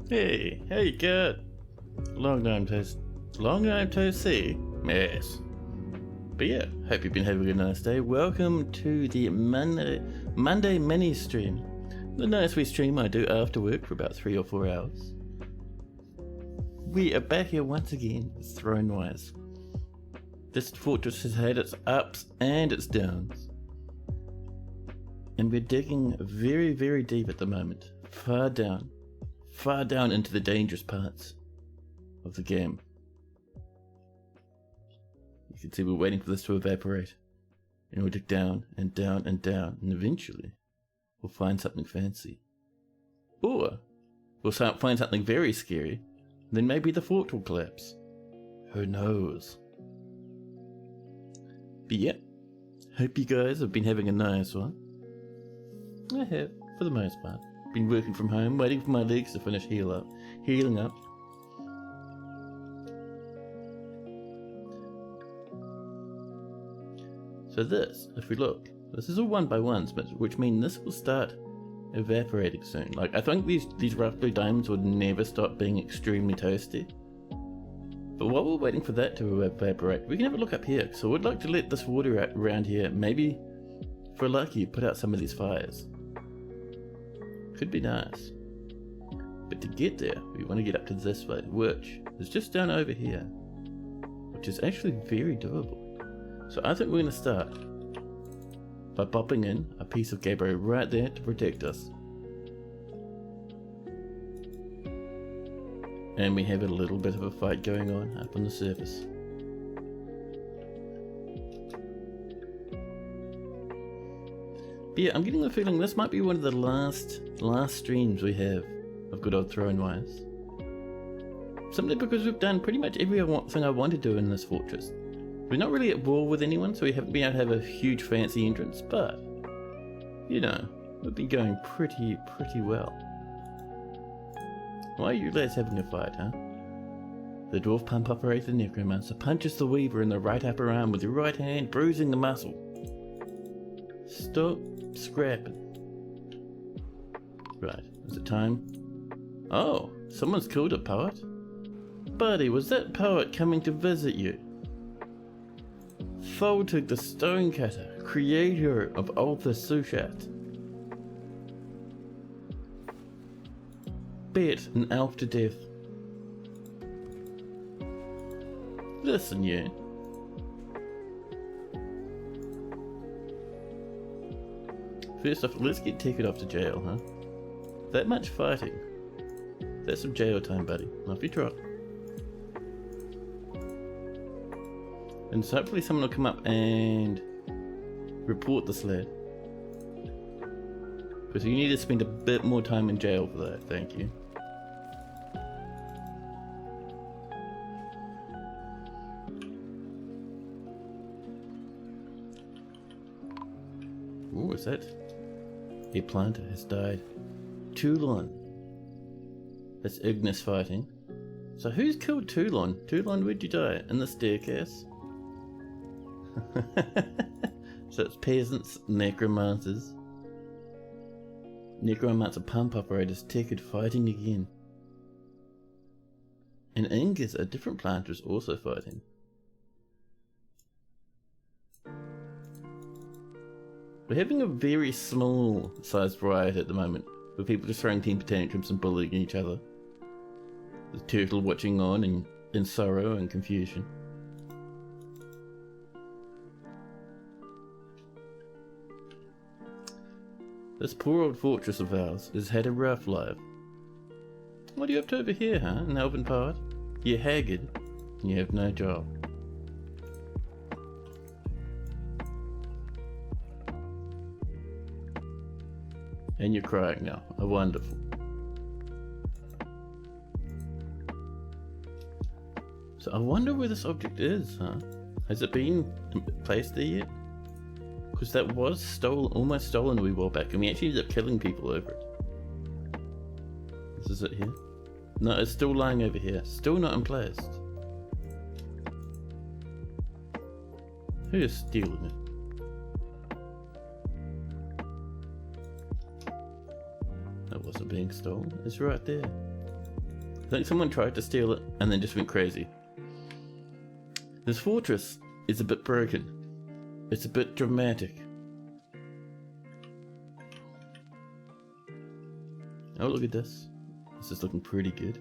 Hey, how you good? Long time to see. Yes. But yeah, hope you've been having a nice day. Welcome to the Monday mini stream. The nice wee stream I do after work for about 3 or 4 hours. We are back here once again with Thrownwires. This fortress has had its ups and its downs. And we're digging very, very deep at the moment. Far down into the dangerous parts of the game. You can see we're waiting for this to evaporate. And we'll dig down and down and down, and eventually we'll find something fancy. Or we'll find something very scary, then maybe the fort will collapse. Who knows? But yeah, hope you guys have been having a nice one. I have, for the most part. Been working from home, waiting for my legs to finish healing up. So this, if we look, this is all 1 by 1s, which means this will start evaporating soon. Like, I think these rough blue diamonds would never stop being extremely toasty. But while we're waiting for that to evaporate, we can have a look up here. So we'd like to let this water out around here, maybe, for lucky, put out some of these fires. Could be nice. But to get there, we want to get up to this way, which is just down over here, which is actually very doable. So I think we're going to start by popping in a piece of gabbro right there to protect us. And we have a little bit of a fight going on up on the surface. But yeah, I'm getting the feeling this might be one of the last streams we have of good old Thrownwires. Simply because we've done pretty much everything I want to do in this fortress. We're not really at war with anyone, so we haven't been able to have a huge fancy entrance, but, you know, we've been going pretty well. Why are you lads having a fight, huh? The dwarf pump operator necromancer punches the weaver in the right upper arm with the right hand, bruising the muscle. Stop scrapping. Right, is it time? Oh, someone's killed a poet? Buddy, was that poet coming to visit you? Tholtig the Stonecutter, creator of Ultha Sushat. Bet an elf to death. Listen, you. First off, let's get taken off to jail, huh? That much fighting. That's some jail time, buddy. Off you trot. And so hopefully someone will come up and report this lad. Because you need to spend a bit more time in jail for that, thank you. Ooh, what's that? A planter has died. Toulon. That's Ignis fighting. So who's killed Toulon? Toulon, where'd you die? In the staircase? So it's peasants, necromancers. Necromancer pump operators, Tekid fighting again. And Ingus, a different planter, is also fighting. We're having a very small sized riot at the moment, with people just throwing temper tantrums and bullying each other. The turtle watching on in sorrow and confusion. This poor old fortress of ours has had a rough life. What are you up to over here, huh, an elven poet? You're haggard, and you have no job. And you're crying now. Oh, wonderful. So I wonder where this object is, huh? Has it been placed there yet? Because that was almost stolen a wee while back, and we actually ended up killing people over it. This is it here? No, it's still lying over here. Still not emplaced. Who is stealing it? That wasn't being stolen. It's right there. I think someone tried to steal it and then just went crazy. This fortress is a bit broken. It's a bit dramatic. Oh, look at this. This is looking pretty good.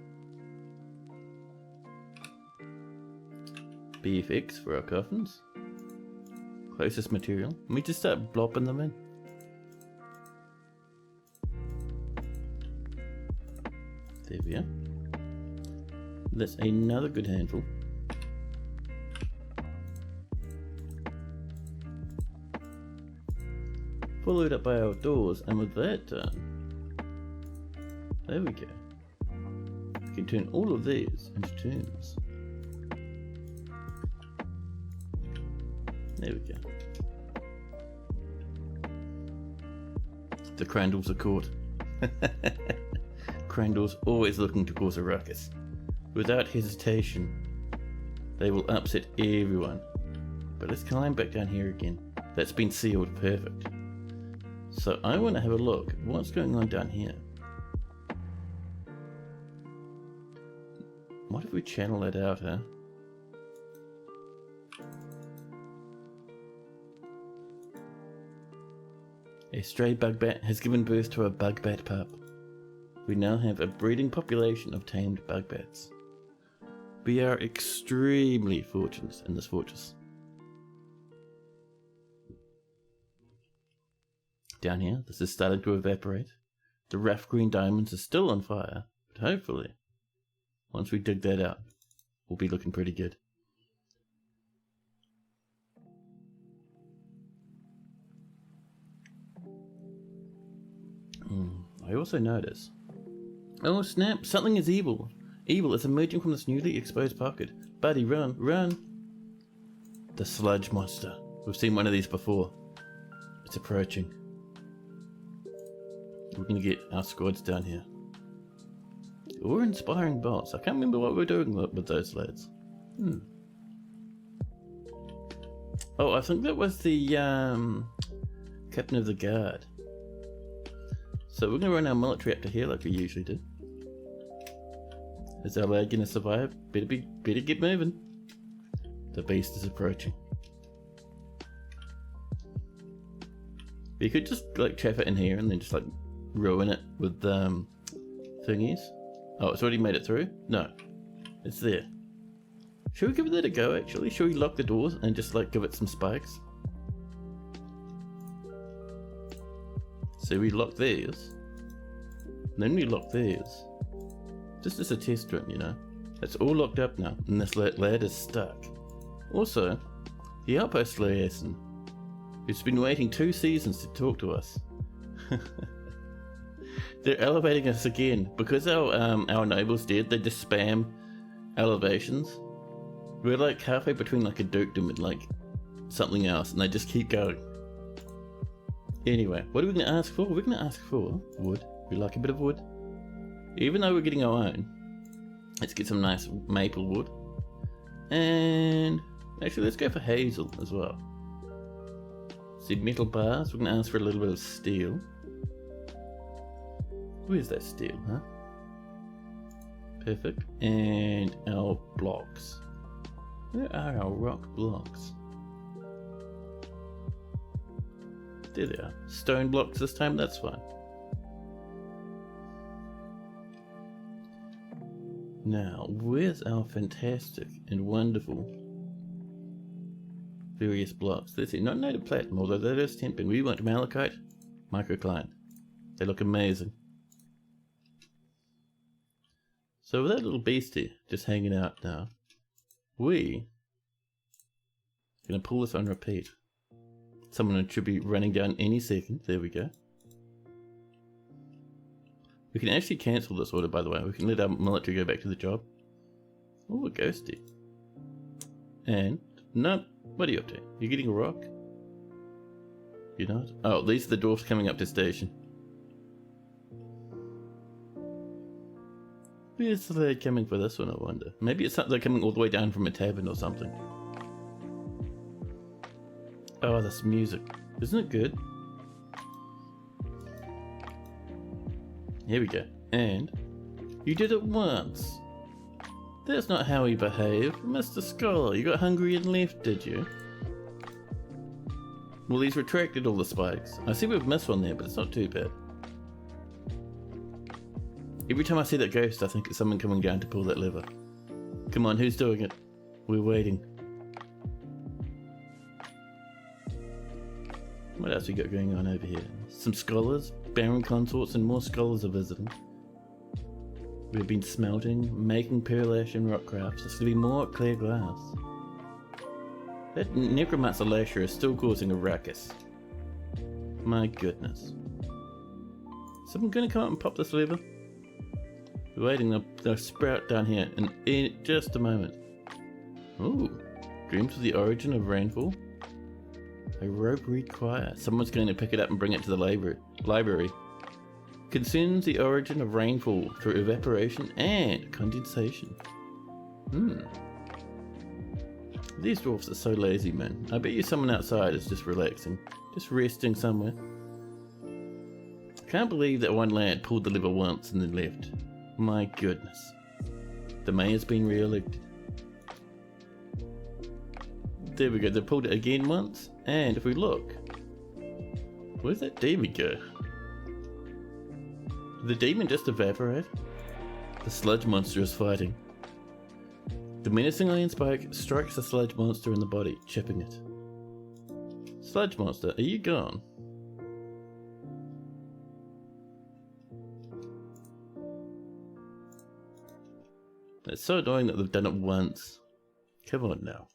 BFX for our coffins. Closest material. Let me just start blopping them in. There we are. That's another good handful. Followed up by our doors, and with that done, there we go. We can turn all of these into tombs. There we go. The Crandalls are caught. Crandalls always looking to cause a ruckus. Without hesitation, they will upset everyone. But let's climb back down here again. That's been sealed perfect. So I want to have a look at what's going on down here. What if we channel that out, huh? A stray bug bat has given birth to a bug bat pup. We now have a breeding population of tamed bug bats. We are extremely fortunate in this fortress. Down here, this is starting to evaporate. The rough green diamonds are still on fire, but hopefully, once we dig that out, we'll be looking pretty good. I also notice... Oh snap, something is evil. Evil is emerging from this newly exposed pocket. Buddy, run, run! The sludge monster. We've seen one of these before. It's approaching. We're gonna get our squads down here. Or inspiring boss. I can't remember what we're doing with those lads. Oh, I think that was the captain of the guard. So we're going to run our military up to here like we usually do. Is our lad going to survive? Better get moving. The beast is approaching. We could just like trap it in here and then just like ruin it with thingies. Oh, it's already made it through? No. It's there. Should we give that a go actually? Should we lock the doors and just like give it some spikes? So we lock these, then we lock these, just as a test run, you know. It's all locked up now, and this lad is stuck. Also, the outpost liaison, who's been waiting 2 seasons to talk to us. They're elevating us again. Because our noble's dead, they just spam elevations. We're like halfway between like a dukedom and like something else, and they just keep going. Anyway, what are we going to ask for? We're going to ask for wood. We like a bit of wood. Even though we're getting our own, let's get some nice maple wood. And actually, let's go for hazel as well. See, metal bars. We're going to ask for a little bit of steel. Where's that steel, huh? Perfect. And our blocks. Where are our rock blocks? There they are. Stone blocks this time, that's fine. Now, where's our fantastic and wonderful various blocks? Let's see, not native platinum, although that is tempting. We want malachite, microcline. They look amazing. So with that little beastie just hanging out now, we are going to pull this on repeat. Someone should be running down any second. There we go. We can actually cancel this order, by the way. We can let our military go back to the job. Oh, a ghosty. And, no, what are you up to? You're getting a rock? You're not? Oh, these are the dwarfs coming up to station. Where's they coming for this one, I wonder? Maybe it's something they're coming all the way down from a tavern or something. Oh, this music. Isn't it good? Here we go. And You did it once. That's not how we behave. Mr. Scholar, you got hungry and left, did you? Well, he's retracted all the spikes. I see we've missed one there, but it's not too bad. Every time I see that ghost, I think it's someone coming down to pull that lever. Come on, who's doing it? We're waiting. What else we got going on over here? Some scholars, barren consorts, and more scholars are visiting. We've been smelting, making pearl ash and rock crafts. There's going to be more clear glass. That necromancer lasher is still causing a ruckus. My goodness. Someone going to come up and pop this lever? We're waiting, they'll sprout down here in just a moment. Ooh, dreams of the origin of rainfall. A rope reed choir. Someone's going to pick it up and bring it to the library. Concerns the origin of rainfall through evaporation and condensation. These dwarfs are so lazy, man. I bet you someone outside is just relaxing, just resting somewhere. Can't believe that one lad pulled the lever once and then left. My goodness. The mayor's been re-elected. There we go, they pulled it again once, and if we look, where's that demon go? Did the demon just evaporate? The sludge monster is fighting. The menacing iron spike strikes the sludge monster in the body, chipping it. Sludge monster, are you gone? It's so annoying that they've done it once. Come on now.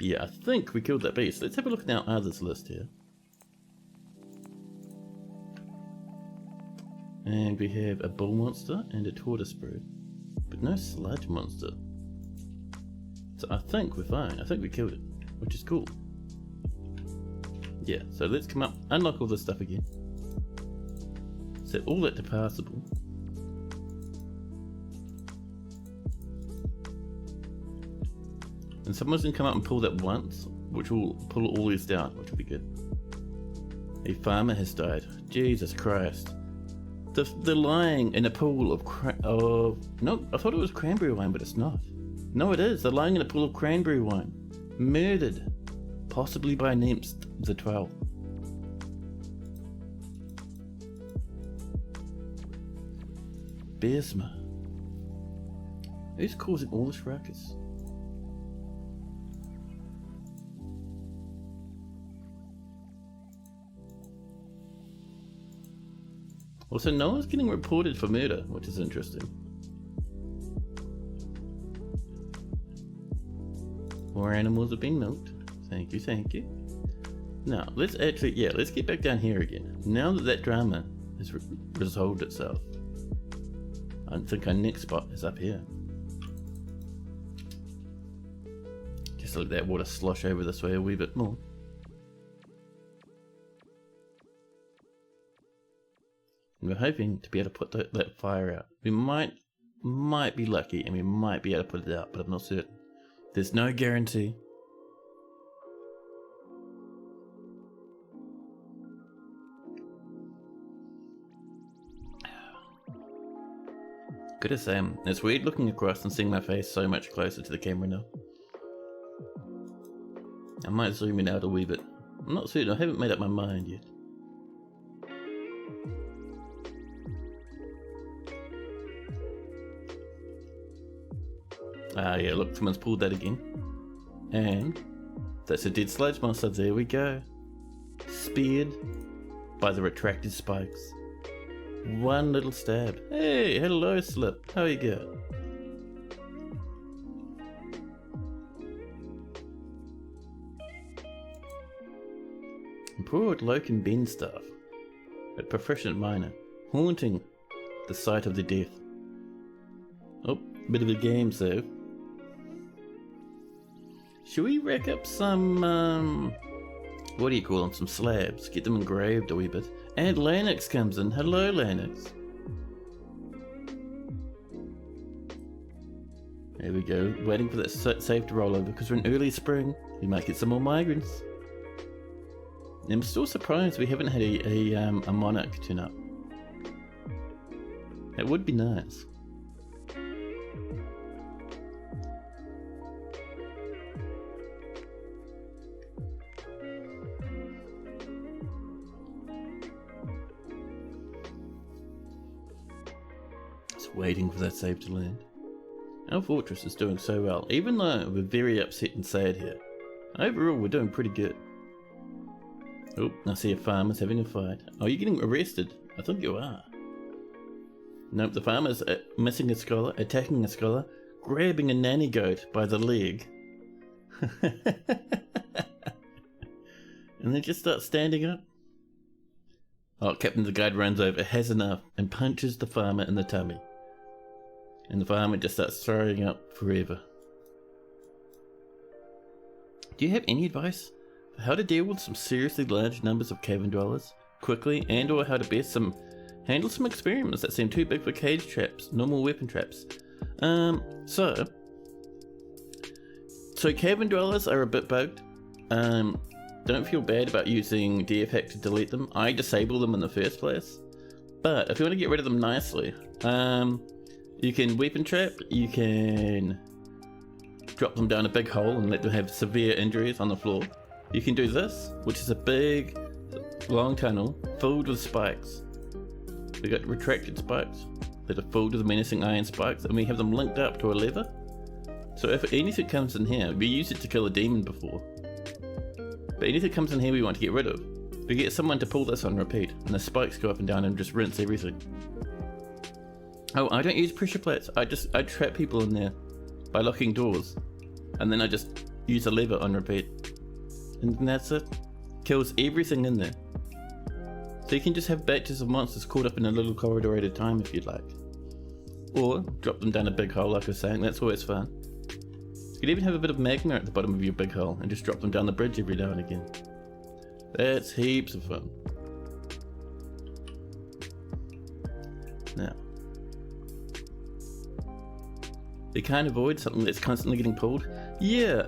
Yeah, I think we killed that beast. Let's have a look at our others list here. And we have a bull monster and a tortoise brood, but no sludge monster. So I think we're fine. I think we killed it, which is cool. Yeah, so let's come up, unlock all this stuff again. Set all that to passable. And someone's gonna come up and pull that once, which will pull all these down, which will be good. A farmer has died. Jesus Christ. They're lying in a pool of no, I thought it was cranberry wine, but it's not. No, it is. They're lying in a pool of cranberry wine. Murdered. Possibly by nymphs the 12. Beersma. Who's causing all this ruckus? Also, no one's getting reported for murder, which is interesting. More animals have been milked. Thank you, thank you. Now, let's get back down here again. Now that drama has resolved itself. I think our next spot is up here. Just let that water slosh over this way a wee bit more. And we're hoping to be able to put that fire out. We might be lucky and we might be able to put it out, but I'm not certain. There's no guarantee. Gotta say, it's weird looking across and seeing my face so much closer to the camera now. I might zoom in out a wee bit. I'm not certain, I haven't made up my mind yet. Ah yeah, look, someone's pulled that again. And that's a dead sludge monster, there we go. Speared by the retracted spikes. One little stab. Hey, hello Slip, how you going? Poor old Loken Benstaff, a proficient miner, haunting the site of the death. Oh, bit of a game save. Should we rack up some, what do you call them, some slabs, get them engraved a wee bit. And Lanix comes in, hello Lanix. There we go, waiting for that save to roll over, because we're in early spring, we might get some more migrants. I'm still surprised we haven't had a monarch turn up. It would be nice. Just waiting for that save to land. Our fortress is doing so well, even though we're very upset and sad here. Overall, we're doing pretty good. Oh, I see a farmer's having a fight. Oh, you're getting arrested? I think you are. Nope, the farmer's missing a scholar, attacking a scholar, grabbing a nanny goat by the leg. And they just start standing up. Oh, Captain the Guide runs over, has enough, and punches the farmer in the tummy. And the farmer just starts throwing up forever. Do you have any advice for how to deal with some seriously large numbers of cavern dwellers quickly, and or how to best handle some experiments that seem too big for cage traps, normal weapon traps? So cavern dwellers are a bit bugged. Don't feel bad about using DF hack to delete them. I disable them in the first place. But if you want to get rid of them nicely, you can weapon trap, you can drop them down a big hole and let them have severe injuries on the floor. You can do this, which is a big, long tunnel filled with spikes. We got retracted spikes that are filled with menacing iron spikes, and we have them linked up to a lever. So if anything comes in here, we used it to kill a demon before. But anything comes in here we want to get rid of, we get someone to pull this on repeat, and the spikes go up and down and just rinse everything. Oh, I don't use pressure plates. I trap people in there by locking doors, and then I just use a lever on repeat, and that's it. Kills everything in there. So you can just have batches of monsters caught up in a little corridor at a time if you'd like, or drop them down a big hole like I was saying. That's always fun. You could even have a bit of magma at the bottom of your big hole and just drop them down the bridge every now and again. That's heaps of fun. Now, they can't avoid something that's constantly getting pulled. Yeah,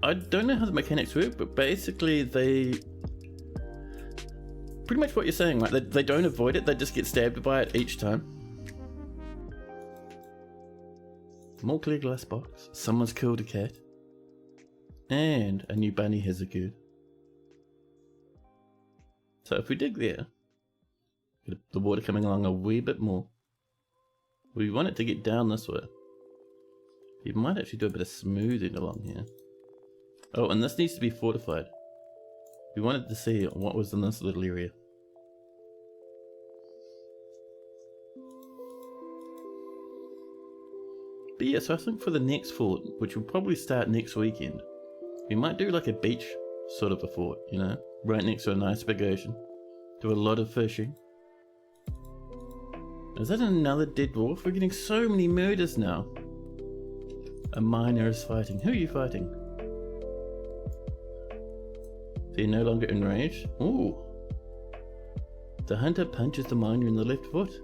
I don't know how the mechanics work, but basically they... Pretty much what you're saying, right? They don't avoid it, they just get stabbed by it each time. More clear glass box. Someone's killed a cat. And a new bunny has occurred. So if we dig there, get the water coming along a wee bit more. We want it to get down this way. You might actually do a bit of smoothing along here. Oh, and this needs to be fortified. We wanted to see what was in this little area. But yeah, so I think for the next fort, which will probably start next weekend, we might do like a beach sort of a fort, you know, right next to a nice big ocean. Do a lot of fishing. Is that another dead dwarf? We're getting so many murders now. A miner is fighting. Who are you fighting? They're no longer enraged. Ooh. The hunter punches the miner in the left foot.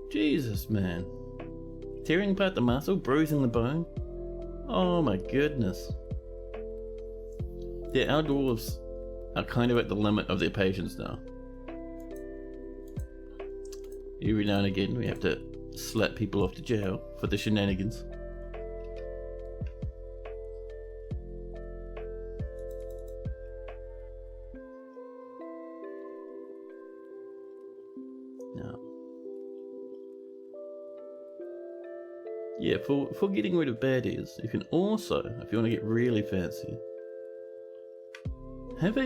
Jesus, man. Tearing apart the muscle, bruising the bone. Oh my goodness. Yeah, our dwarves are kind of at the limit of their patience now. Every now and again we have to slap people off to jail for the shenanigans. Now, yeah, for getting rid of baddies, you can also, if you want to get really fancy, have a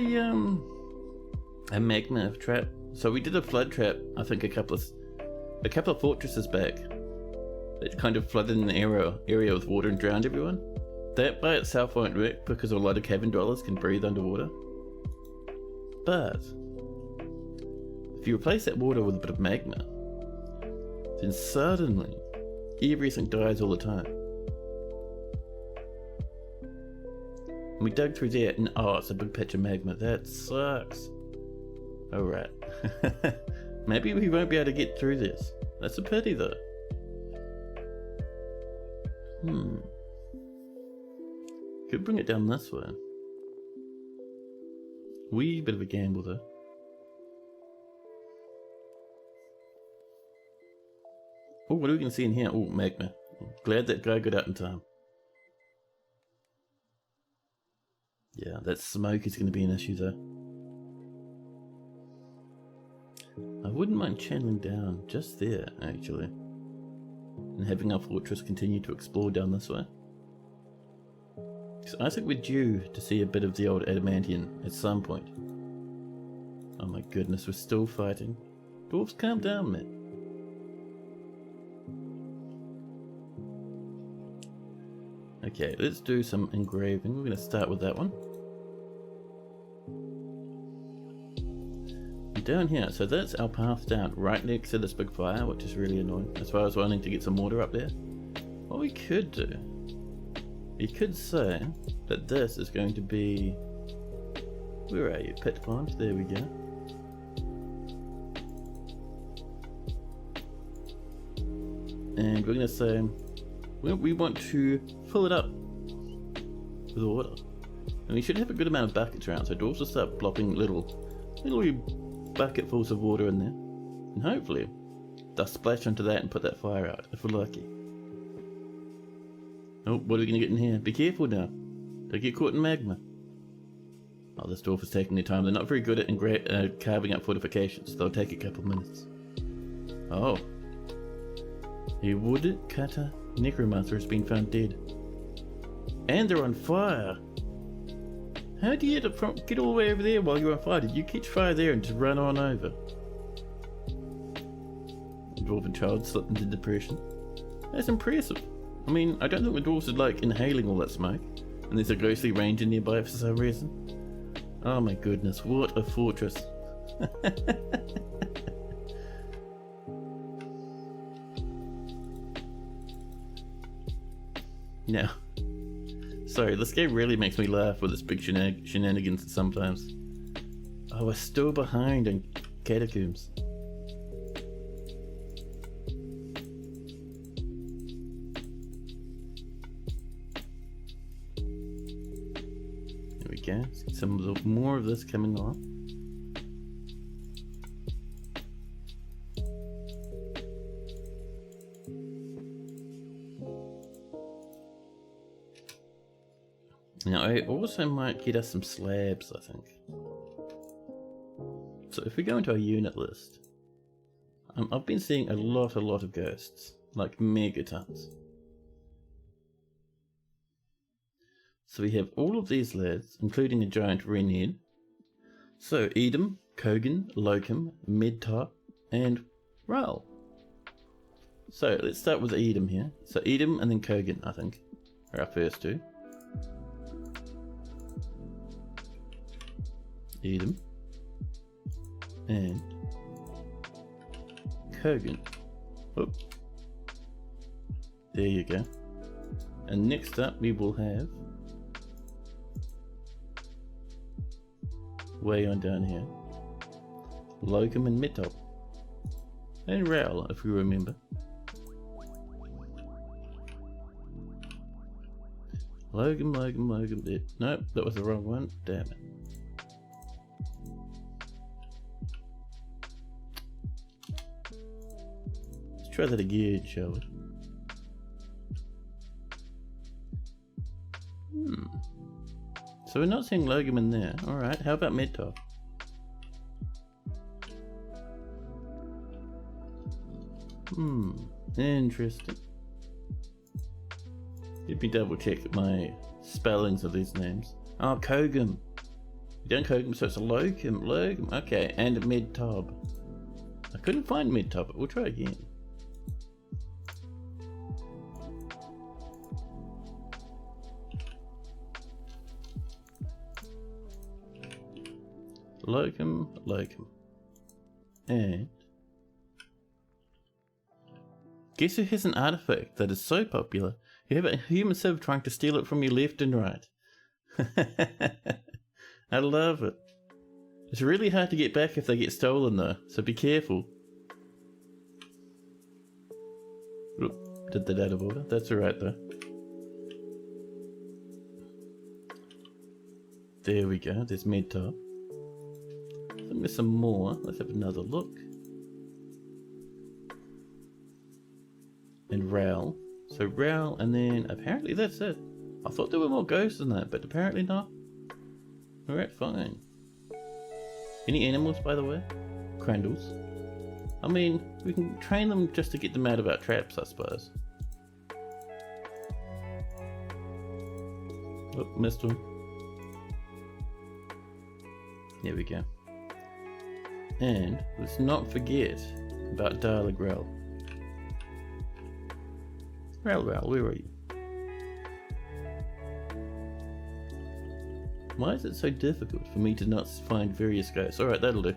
magma trap. So we did a flood trap, I think a couple of fortresses back. It kind of flooded an area with water and drowned everyone. That by itself won't work because a lot of cavern dwellers can breathe underwater. But if you replace that water with a bit of magma, then suddenly everything dies all the time. And we dug through there and oh, it's a big patch of magma. That sucks. Alright. Maybe we won't be able to get through this. That's a pity though. Could bring it down this way. Wee bit of a gamble though. Oh, what are we going to see in here? Oh, magma. Glad that guy got out in time. Yeah, that smoke is going to be an issue though. I wouldn't mind channeling down just there, actually. And having our fortress continue to explore down this way. So I think we're due to see a bit of the old adamantium at some point. Oh my goodness, we're still fighting. Dwarves, calm down, man. Okay, let's do some engraving. We're going to start with that one. And down here, so that's our path down, right next to this big fire, which is really annoying. That's why I was wanting to get some water up there. What we could do, we could say that this is going to be... Where are you? Pit pond, there we go. And we're going to say... we want to fill it up with water. And we should have a good amount of buckets around, so dwarves will start plopping little bucketfuls of water in there. And hopefully they'll splash into that and put that fire out, if we're lucky. Oh, what are we going to get in here? Be careful now. Don't get caught in magma. Oh, this dwarf is taking their time. They're not very good at carving up fortifications. They'll take a couple minutes. Oh. A woodcutter necromancer has been found dead. And they're on fire. How do you get all the way over there while you're on fire? Did you catch fire there and just run on over? The dwarven child slipped into depression. That's impressive. I mean, I don't think the dwarves would like inhaling all that smoke. And there's a ghostly ranger nearby for some reason. Oh my goodness, what a fortress. Now, sorry, this game really makes me laugh with its big shenanigans sometimes. Oh, we're still behind in catacombs. There we go. See some more of this coming on. Now I also might get us some slabs, I think. So if we go into our unit list, I've been seeing a lot of ghosts, like megatons. So we have all of these lads, including a giant Renhead. So Edom, Kogan, Locum, Medtop, and Raoul. So let's start with Edom here. So Edom and then Kogan, I think, are our first two. Edom and Kogan. Oh, there you go. And next up we will have, way on down here, Locum and Medtop, and Raoul, if we remember. Locum. Nope, that was the wrong one. Damn it. Try that again, shall we? So we're not seeing Logum in there. Alright, how about Medtop? Interesting. Let me double check my spellings of these names. Oh, Kogum. We don't Kogum, so it's a Locum. Okay, and Medtop. I couldn't find Medtop, but we'll try again. Locum. And guess who has an artifact that is so popular you have a human civ trying to steal it from you left and right. I love it. It's really hard to get back if they get stolen though, so be careful. Oop, did that out of order? That's alright though. There we go, there's Medtop. think there's some more. Let's have another look. And Raoul. So Raoul, and then apparently that's it. I thought there were more ghosts in that, but apparently not. Alright, fine. Any animals, by the way? Crandalls. I mean, we can train them just to get them out of our traps, I suppose. Oh, missed one. There we go. And let's not forget about Darla Grell. Raoul, where are you? Why is it so difficult for me to not find various ghosts? Alright, that'll do.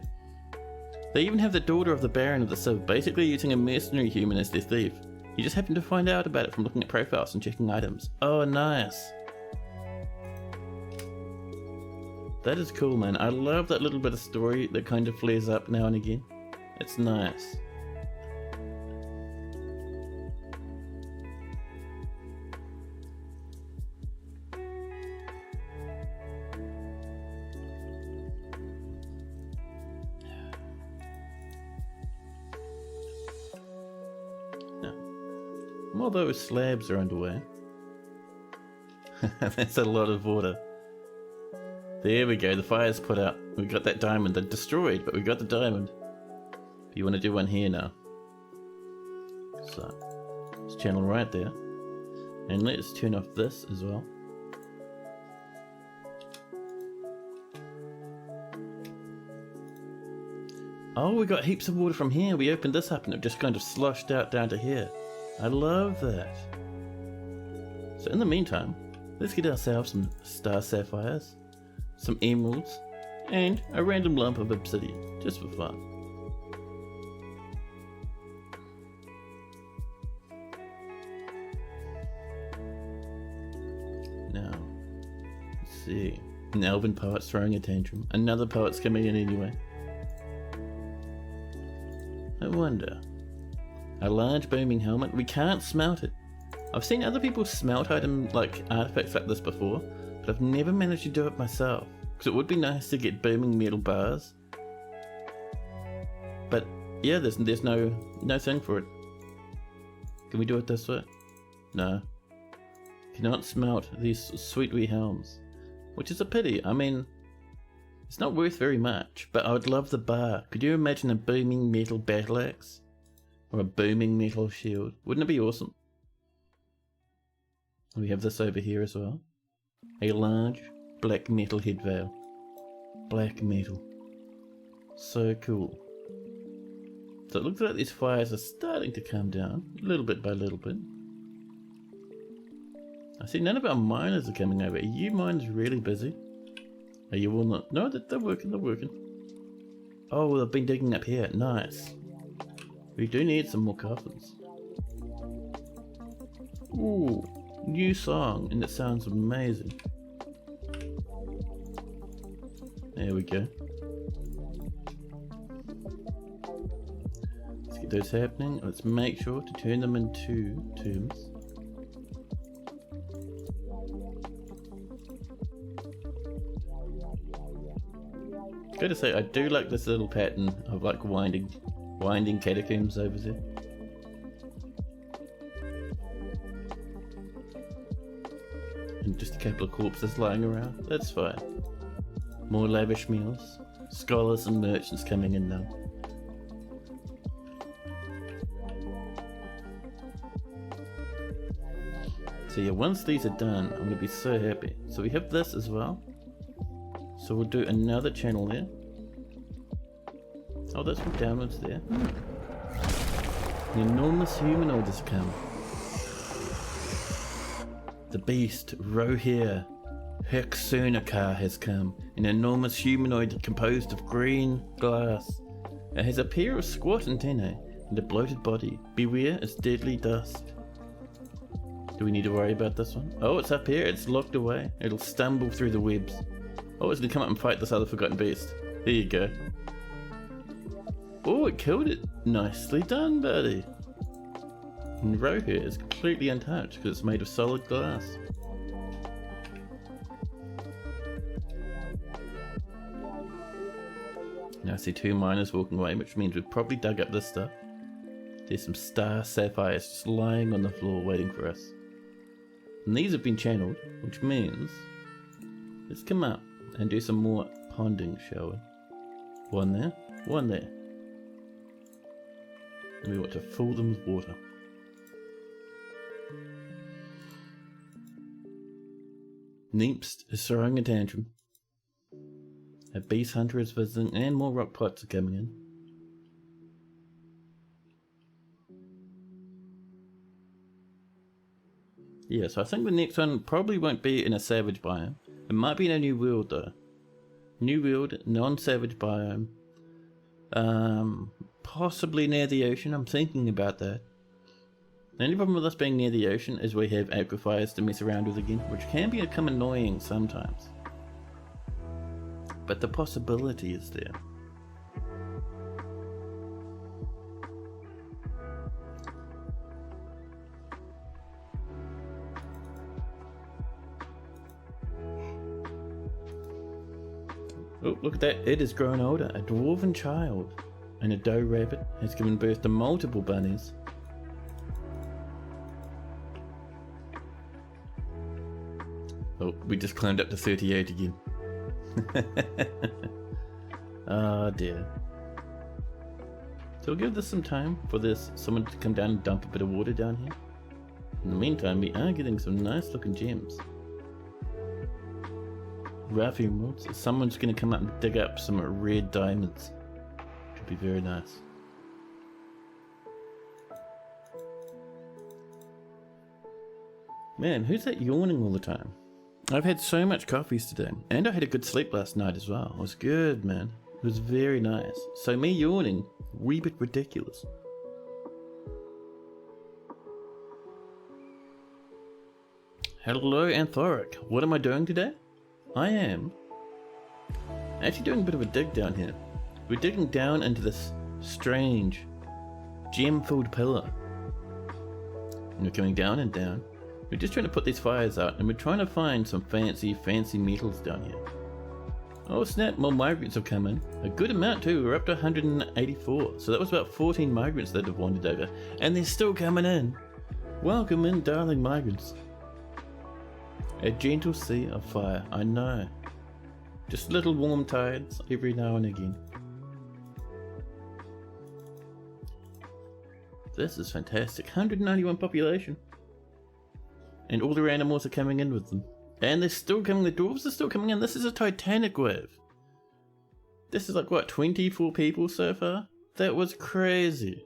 They even have the daughter of the Baron of the Sieve, basically using a mercenary human as their thief. You just happen to find out about it from looking at profiles and checking items. Oh, nice. That is cool, man. I love that little bit of story that kind of flares up now and again. It's nice. While those slabs are underway. That's a lot of water. There we go, the fire's put out. We got that diamond. They're destroyed, but we got the diamond. You want to do one here now. So, let's channel right there. And let's turn off this as well. Oh, we got heaps of water from here. We opened this up and it just kind of sloshed out down to here. I love that. So in the meantime, let's get ourselves some star sapphires, some emeralds, and a random lump of obsidian, just for fun. Now, let's see. An elven poet's throwing a tantrum. Another poet's coming in anyway. I wonder. A large booming helmet. We can't smelt it. I've seen other people smelt items like artifacts like this before, but I've never managed to do it myself. Because it would be nice to get booming metal bars. But yeah, there's no thing for it. Can we do it this way? No. Cannot smelt these sweet wee helms. Which is a pity. I mean, it's not worth very much, but I would love the bar. Could you imagine a booming metal battle axe? Or a booming metal shield? Wouldn't it be awesome? We have this over here as well. A large black metal head veil. Black metal. So cool. So it looks like these fires are starting to come down, little bit by little bit. I see none of our miners are coming over. Are you miners really busy? Are you all not? No, they're working, they're working. Oh, they've been digging up here. Nice. We do need some more coffins. Ooh, new song, and it sounds amazing. There we go. Let's get those happening. Let's make sure to turn them into tombs. Gotta say, I do like this little pattern of like winding catacombs over there. And just a couple of corpses lying around. That's fine. More lavish meals. Scholars and merchants coming in now. So yeah, once these are done, I'm gonna be so happy. So we have this as well. So we'll do another channel there. Oh, that's from downwards there. An enormous humanoid has come. The beast, Rohir Hexunikar, has come. An enormous humanoid composed of green glass. It has a pair of squat antennae and a bloated body. Beware its deadly dust. Do we need to worry about this one? Oh, it's up here. It's locked away. It'll stumble through the webs. Oh, it's gonna come up and fight this other forgotten beast. There you go. Oh, it killed it. Nicely done, buddy. And Rohir is completely untouched because it's made of solid glass. Now I see 2 miners walking away, which means we've probably dug up this stuff. There's some star sapphires just lying on the floor waiting for us. And these have been channeled, which means let's come up and do some more ponding, shall we? 1 there, 1 there. And we want to fill them with water. Neemst is throwing a tantrum. A beast hunter is visiting and more rock pots are coming in. Yeah, so I think the next one probably won't be in a savage biome. It might be in a new world though. New world, non-savage biome. Possibly near the ocean, I'm thinking about that. The only problem with us being near the ocean is we have aquifers to mess around with again, which can become annoying sometimes. But the possibility is there. Oh, look at that, it has grown older. A dwarven child and a doe rabbit has given birth to multiple bunnies. Oh, we just climbed up to 38 again. Oh dear. So we'll give this some time for someone to come down and dump a bit of water down here. In the meantime, we are getting some nice looking gems. Rough emeralds. Someone's going to come up and dig up some red diamonds. Could be very nice. Man, who's that yawning all the time? I've had so much coffees today, and I had a good sleep last night as well. It was good, man. It was very nice. So me yawning, wee bit ridiculous. Hello, Anthoric. What am I doing today? I am actually doing a bit of a dig down here. We're digging down into this strange gem-filled pillar. And we're coming down and down. We're just trying to put these fires out, and we're trying to find some fancy metals down here. Oh snap, more migrants have come in. A good amount too, we're up to 184. So that was about 14 migrants that have wandered over. And they're still coming in. Welcome in, darling migrants. A gentle sea of fire, I know. Just little warm tides every now and again. This is fantastic. 191 population. And all their animals are coming in with them. And they're still coming, the dwarves are still coming in. This is a titanic wave. This is like, what, 24 people so far? That was crazy.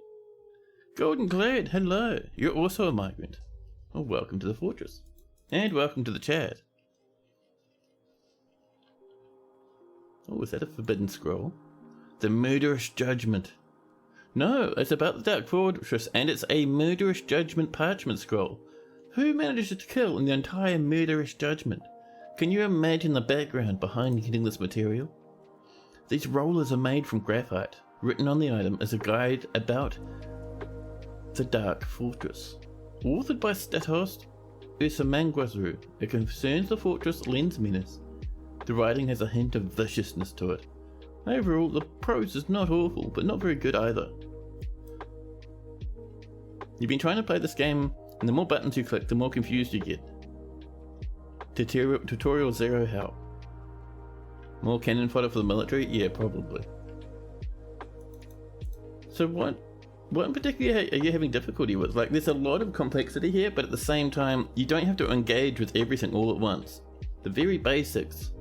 Golden Glade, hello. You're also a migrant. Well, welcome to the fortress. And welcome to the chat. Oh, is that a forbidden scroll? The murderous judgment. No, it's about the Dark Fortress, and it's a murderous judgment parchment scroll. Who manages to kill in the entire murderous judgment? Can you imagine the background behind getting this material? These rollers are made from graphite. Written on the item is a guide about the Dark Fortress. Authored by Statos Usamanguazru, it concerns the fortress lens menace. The writing has a hint of viciousness to it. Overall, the prose is not awful, but not very good either. You've been trying to play this game, and the more buttons you click, the more confused you get. Tutorial 0 help. More cannon fodder for the military? Yeah, probably. So what in particular are you having difficulty with? Like, there's a lot of complexity here, but at the same time, you don't have to engage with everything all at once. The very basics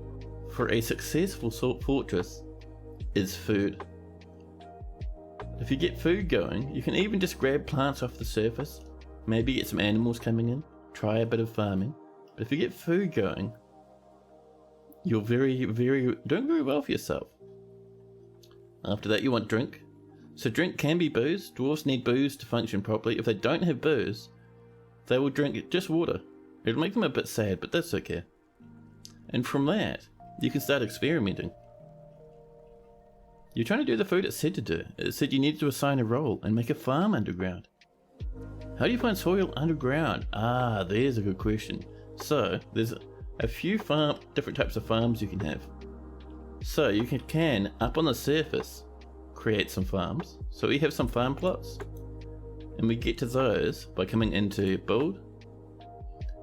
for a successful fortress is food. If you get food going, you can even just grab plants off the surface, maybe get some animals coming in, try a bit of farming. But if you get food going, you're doing very well for yourself. After that, you want drink. So drink can be booze. Dwarves need booze to function properly. If they don't have booze, they will drink just water. It'll make them a bit sad, but that's okay. And from that, you can start experimenting. You're trying to do the food it said to do. It said you needed to assign a role and make a farm underground. How do you find soil underground? Ah, there's a good question. So, there's a few different types of farms you can have. So you can up on the surface create some farms. So we have some farm plots, and we get to those by coming into build,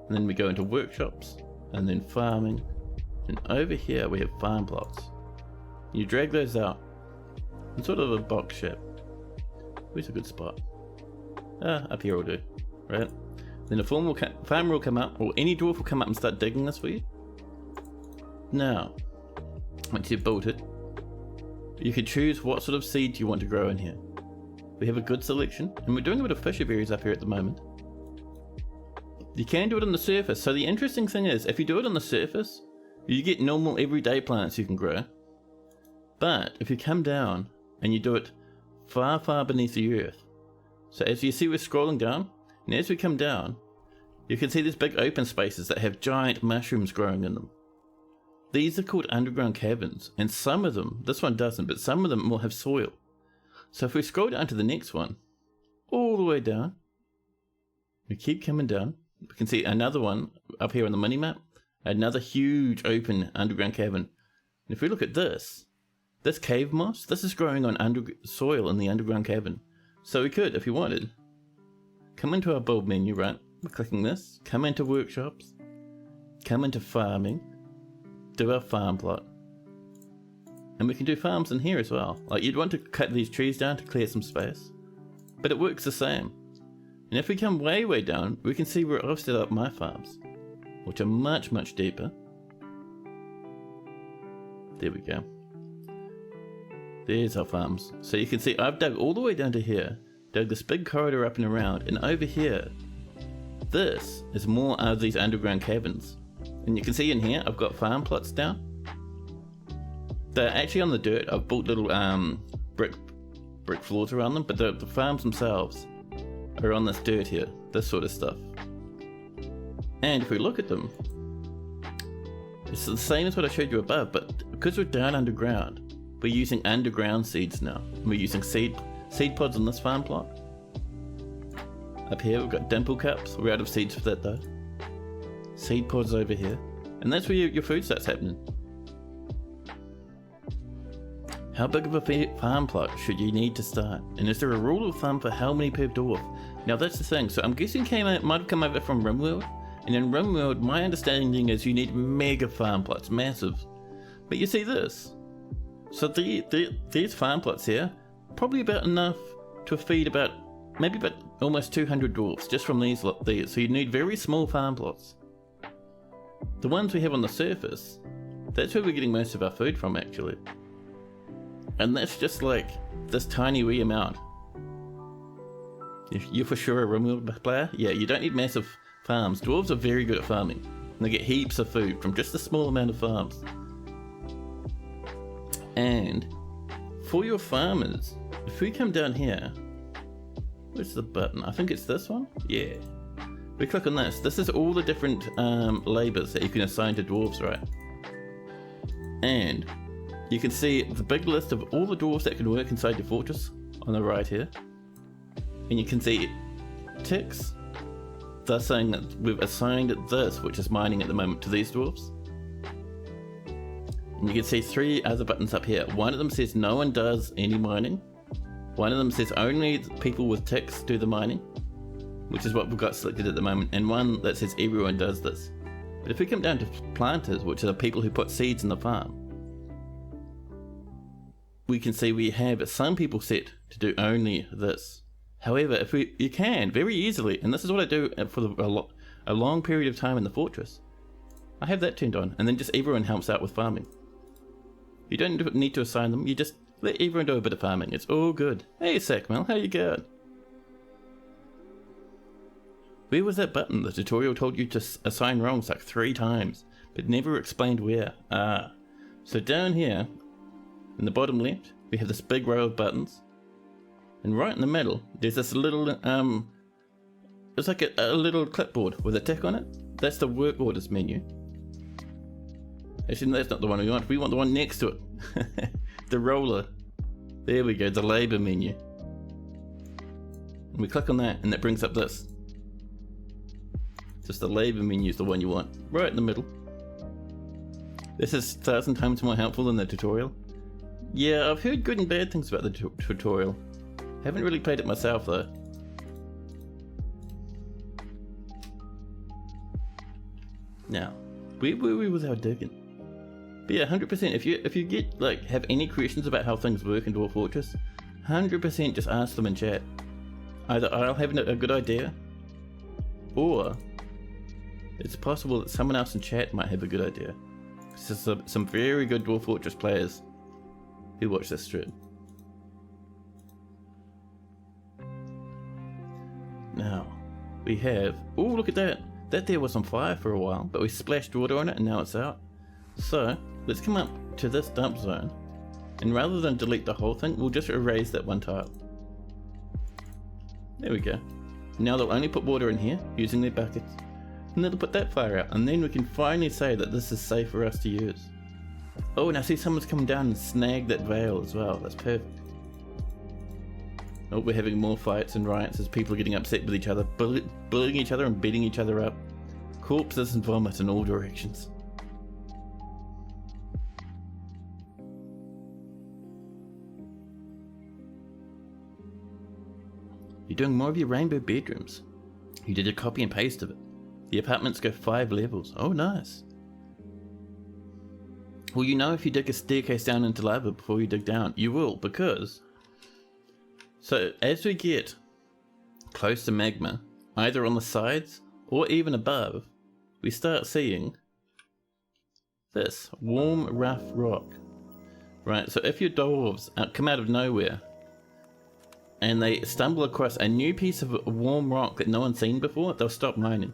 and then we go into workshops, and then farming, and over here we have farm plots. You drag those out in sort of a box shape. Where's a good spot? Up here will do, right? Then a farmer will come up, or any dwarf will come up and start digging this for you. Now, once you've built it, you can choose what sort of seed you want to grow in here. We have a good selection, and we're doing a bit of fisher berries up here at the moment. You can do it on the surface, so the interesting thing is, if you do it on the surface, you get normal everyday plants you can grow. But if you come down and you do it far, far beneath the earth, so as you see we're scrolling down, and as we come down, you can see these big open spaces that have giant mushrooms growing in them. These are called underground caverns, and some of them, this one doesn't, but some of them will have soil. So if we scroll down to the next one, all the way down, we keep coming down, we can see another one up here on the mini-map, another huge open underground cavern. And if we look at this cave moss, this is growing on soil in the underground cavern. So we could, if you wanted, come into our build menu, right? We're clicking this, come into workshops, come into farming, do our farm plot, and we can do farms in here as well. Like, you'd want to cut these trees down to clear some space, but it works the same. And if we come way, way down, we can see where I've set up my farms, which are much, much deeper. There we go. There's our farms. So you can see I've dug all the way down to here, dug this big corridor up and around, and over here, this is more of these underground caverns. And you can see in here, I've got farm plots down. They're actually on the dirt. I've built little brick floors around them, but the farms themselves are on this dirt here, this sort of stuff. And if we look at them, it's the same as what I showed you above, but because we're down underground, we're using underground seeds now. We're using seed pods on this farm plot. Up here we've got dimple cups. We're out of seeds for that though. Seed pods over here, and that's where your food starts happening. How big of a farm plot should you need to start? And is there a rule of thumb for how many per dwarf? Now that's the thing, so I'm guessing might have come over from RimWorld, and in RimWorld my understanding is you need mega farm plots, massive. But you see this, so these farm plots here, probably about enough to feed maybe about almost 200 dwarfs just from these, so you need very small farm plots. The ones we have on the surface, that's where we're getting most of our food from actually. And that's just like this tiny wee amount. You're for sure a RimWorld player? Yeah, you don't need massive farms. Dwarves are very good at farming, and they get heaps of food from just a small amount of farms. And for your farmers, if we come down here, where's the button? I think it's this one? Yeah. We click on this. This is all the different labours that you can assign to dwarves, right? And you can see the big list of all the dwarves that can work inside your fortress on the right here. And you can see ticks. They're saying that we've assigned this, which is mining at the moment, to these dwarves. And you can see 3 other buttons up here. One of them says no one does any mining. One of them says only people with ticks do the mining, which is what we've got selected at the moment. And one that says everyone does this. But if we come down to planters, which are the people who put seeds in the farm, we can see we have some people set to do only this. However, you can very easily, and this is what I do for a long period of time in the fortress. I have that turned on, and then just everyone helps out with farming. You don't need to assign them, you just let everyone do a bit of farming. It's all good. Hey Sackmel, how you going? Where was that button? The tutorial told you to assign wrongs like 3 times, but never explained where. So down here, in the bottom left, we have this big row of buttons. And right in the middle, there's this little, it's like a little clipboard with a tick on it. That's the work orders menu. Actually, that's not the one we want. We want the one next to it. The roller. There we go, the labor menu. And we click on that, and that brings up this. Just the labor menu is the one you want, right in the middle. This is 1,000 times more helpful than the tutorial. Yeah, I've heard good and bad things about the tutorial. Haven't really played it myself though. Now, where were we with our digging? But yeah, 100%, if you get, like, have any questions about how things work in Dwarf Fortress, 100% just ask them in chat. Either I'll have a good idea, or it's possible that someone else in chat might have a good idea. There's some very good Dwarf Fortress players who watch this stream. Now, we have, oh look at that, that there was on fire for a while, but we splashed water on it and now it's out. So, let's come up to this dump zone, and rather than delete the whole thing, we'll just erase that one tile. There we go. Now they'll only put water in here, using their buckets, and they'll put that fire out, and then we can finally say that this is safe for us to use. Oh, and I see someone's coming down and snagged that veil as well, that's perfect. Oh, we're having more fights and riots as people are getting upset with each other, bullying each other and beating each other up. Corpses and vomit in all directions. You're doing more of your rainbow bedrooms. You did a copy and paste of it. The apartments go 5 levels. Oh, nice. Well, you know if you dig a staircase down into lava before you dig down, you will, because... So, as we get close to magma, either on the sides or even above, we start seeing this warm, rough rock. Right, so if your dwarves come out of nowhere, and they stumble across a new piece of warm rock that no one's seen before, they'll stop mining.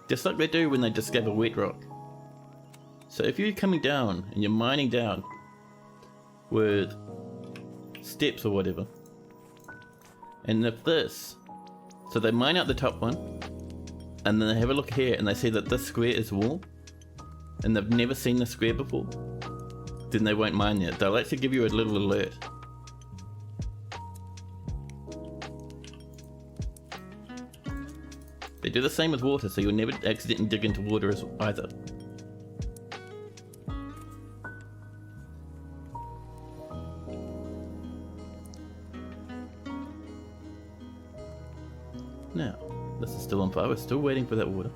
Just like they do when they discover wet rock. So if you're coming down and you're mining down with steps or whatever, and if this, so they mine out the top one, and then they have a look here and they see that this square is warm, and they've never seen this square before, then they won't mine there. They'll actually give you a little alert. They do the same with water, so you'll never accidentally dig into water either. Now, this is still on fire, we're still waiting for that water.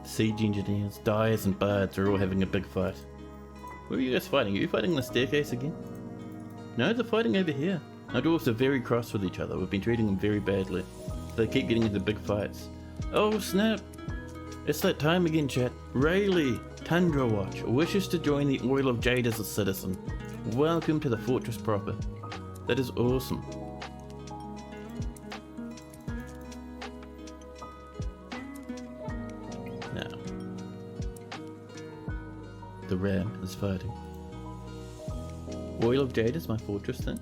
Siege engineers, dyers and bards are all having a big fight. Where are you guys fighting? Are you fighting the staircase again? No, they're fighting over here. Our dwarves are very cross with each other. We've been treating them very badly. They keep getting into big fights. Oh snap! It's that time again, chat. Rayleigh, Tundra Watch, wishes to join the Oil of Jade as a citizen. Welcome to the fortress proper. That is awesome. Now, the ram is fighting. Oil of Jade is my fortress then.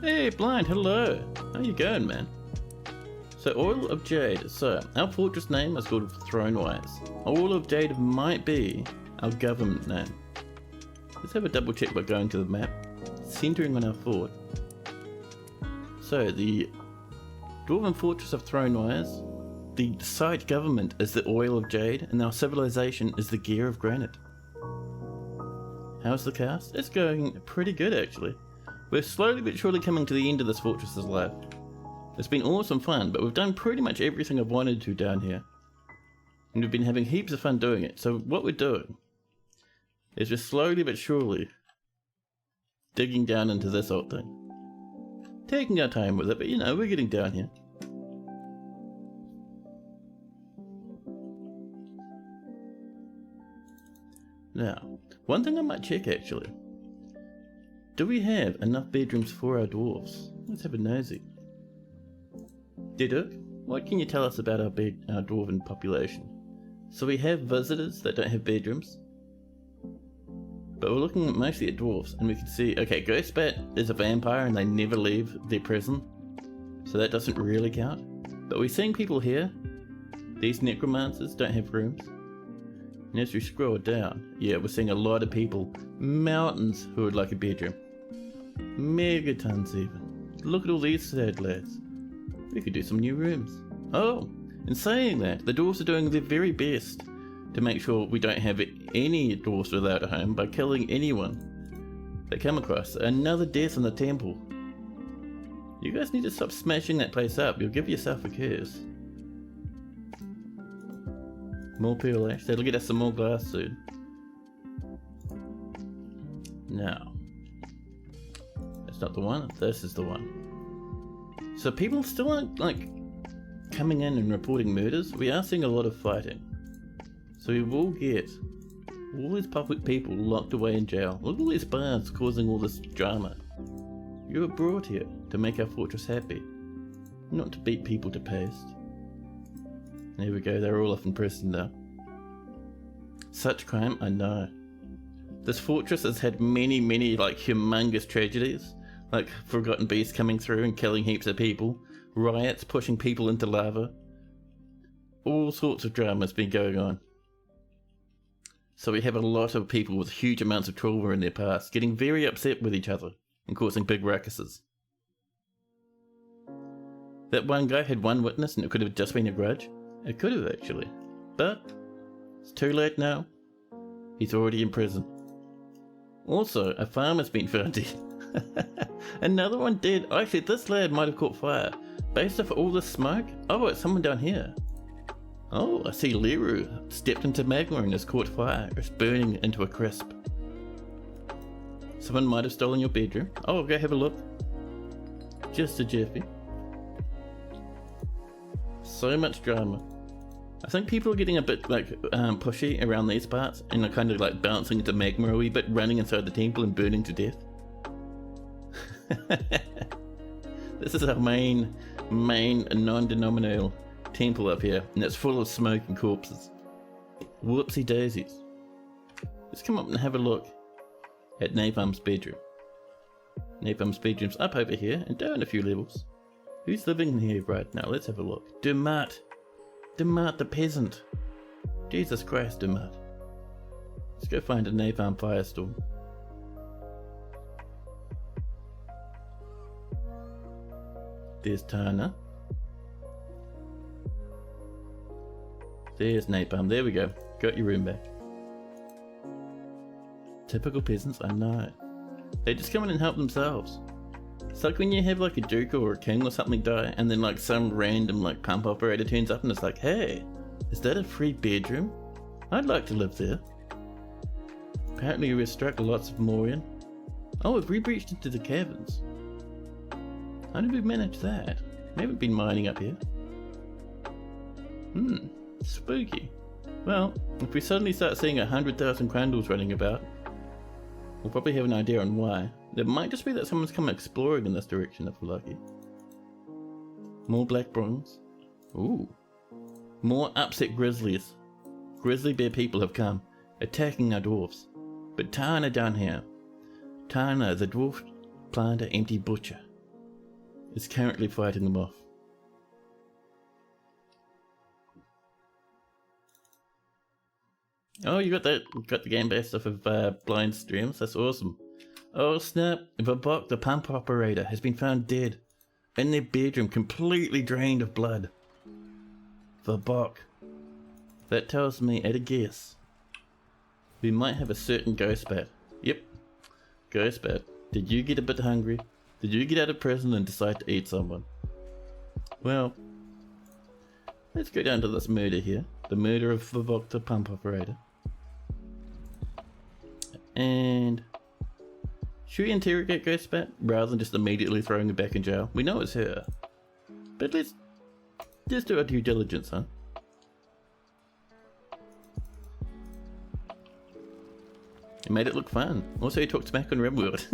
Hey Blind, hello. How you going, man? So Oil of Jade. So our fortress name is called Thrownwires. Oil of Jade might be our government name. Let's have a double check by going to the map, centering on our fort. So the Dwarven Fortress of Thrownwires, the site government is the Oil of Jade, and our civilization is the Gear of Granite. How's the cast? It's going pretty good actually. We're slowly but surely coming to the end of this fortress's life. It's been awesome fun, but we've done pretty much everything I've wanted to down here. And we've been having heaps of fun doing it. So what we're doing is just slowly but surely digging down into this old thing. Taking our time with it, but you know, we're getting down here. Now, one thing I might check actually. Do we have enough bedrooms for our dwarves? Let's have a nosy. Deduk, what can you tell us about our dwarven population? So we have visitors that don't have bedrooms. But we're looking mostly at dwarves, and we can see, okay, Ghostbat is a vampire and they never leave their prison. So that doesn't really count. But we're seeing people here. These necromancers don't have rooms. And as we scroll down, yeah, we're seeing a lot of people, mountains, who would like a bedroom. Megatons even. Look at all these sad lads. We could do some new rooms. Oh, in saying that, the dwarves are doing their very best to make sure we don't have any dwarves without a home by killing anyone they come across. Another death in the temple. You guys need to stop smashing that place up. You'll give yourself a curse. More pearl ash. That'll get us some more glass soon. No. That's not the one. This is the one. So people still aren't, like, coming in and reporting murders. We are seeing a lot of fighting. So we will get all these public people locked away in jail. Look at all these bards causing all this drama. You were brought here to make our fortress happy, not to beat people to paste. There we go, they're all off in prison now. Such crime, I know. This fortress has had many, like, humongous tragedies, like forgotten beasts coming through and killing heaps of people, riots pushing people into lava. All sorts of drama's been going on. So we have a lot of people with huge amounts of trauma in their past getting very upset with each other and causing big ruckuses. That one guy had one witness and it could have just been a grudge. It could have actually. But it's too late now. He's already in prison. Also, a farmer's been found dead. Another one dead. Actually, this lad might have caught fire. Based off all this smoke? Oh, it's someone down here. Oh, I see Leru stepped into magma and has caught fire. It's burning into a crisp. Someone might have stolen your bedroom. Oh, I'll go have a look. Just a jiffy. So much drama. I think people are getting a bit like pushy around these parts and are kind of like bouncing into magma a wee bit, running inside the temple and burning to death. This is our main non-denominational temple up here, and it's full of smoke and corpses. Whoopsie daisies. Let's come up and have a look at Napalm's bedroom. Napalm's bedroom's up over here and down a few levels. Who's living in here right now? Let's have a look. Demat the peasant. Jesus Christ, Demat. Let's go find a Napalm firestorm. There's Tana. There's Napalm. There we go. Got your room back. Typical peasants, I know. They just come in and help themselves. It's like when you have like a duke or a king or something die and then like some random like pump operator turns up and it's like, hey, is that a free bedroom? I'd like to live there. Apparently we've struck lots of Morian. Oh, we've re-breached into the caverns. How did we manage that? We haven't been mining up here. Spooky. Well, if we suddenly start seeing 100,000 crandles running about, we'll probably have an idea on why. It might just be that someone's come exploring in this direction if we're lucky. More black bronze. Ooh. More upset grizzlies. Grizzly bear people have come, attacking our dwarves. But Tana down here, Tana, the dwarf planter empty butcher, is currently fighting them off. Oh, you got the game based off of blind streams. That's awesome. Oh snap! Vabok, the pump operator, has been found dead in their bedroom, completely drained of blood. Vabok. That tells me, at a guess, we might have a certain ghost bat. Yep, ghost bat. Did you get a bit hungry? Did you get out of prison and decide to eat someone? Well, let's go down to this murder here. The murder of Vabok, the pump operator. And should we interrogate Ghostbat rather than just immediately throwing her back in jail? We know it's her, but let's just do our due diligence, huh? It made it look fun. Also, he talked smack on Rimworld.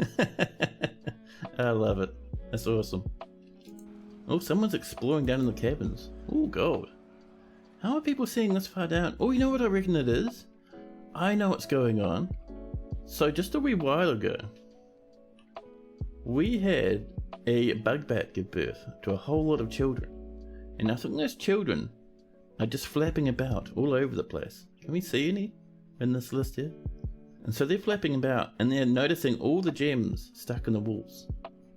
I love it. That's awesome. Oh, someone's exploring down in the caverns. Oh, gold. How are people seeing this far down? Oh, you know what I reckon it is? I know what's going on. So just a wee while ago, we had a bug bat give birth to a whole lot of children. And I think those children are just flapping about all over the place. Can we see any in this list here? And so they're flapping about and they're noticing all the gems stuck in the walls.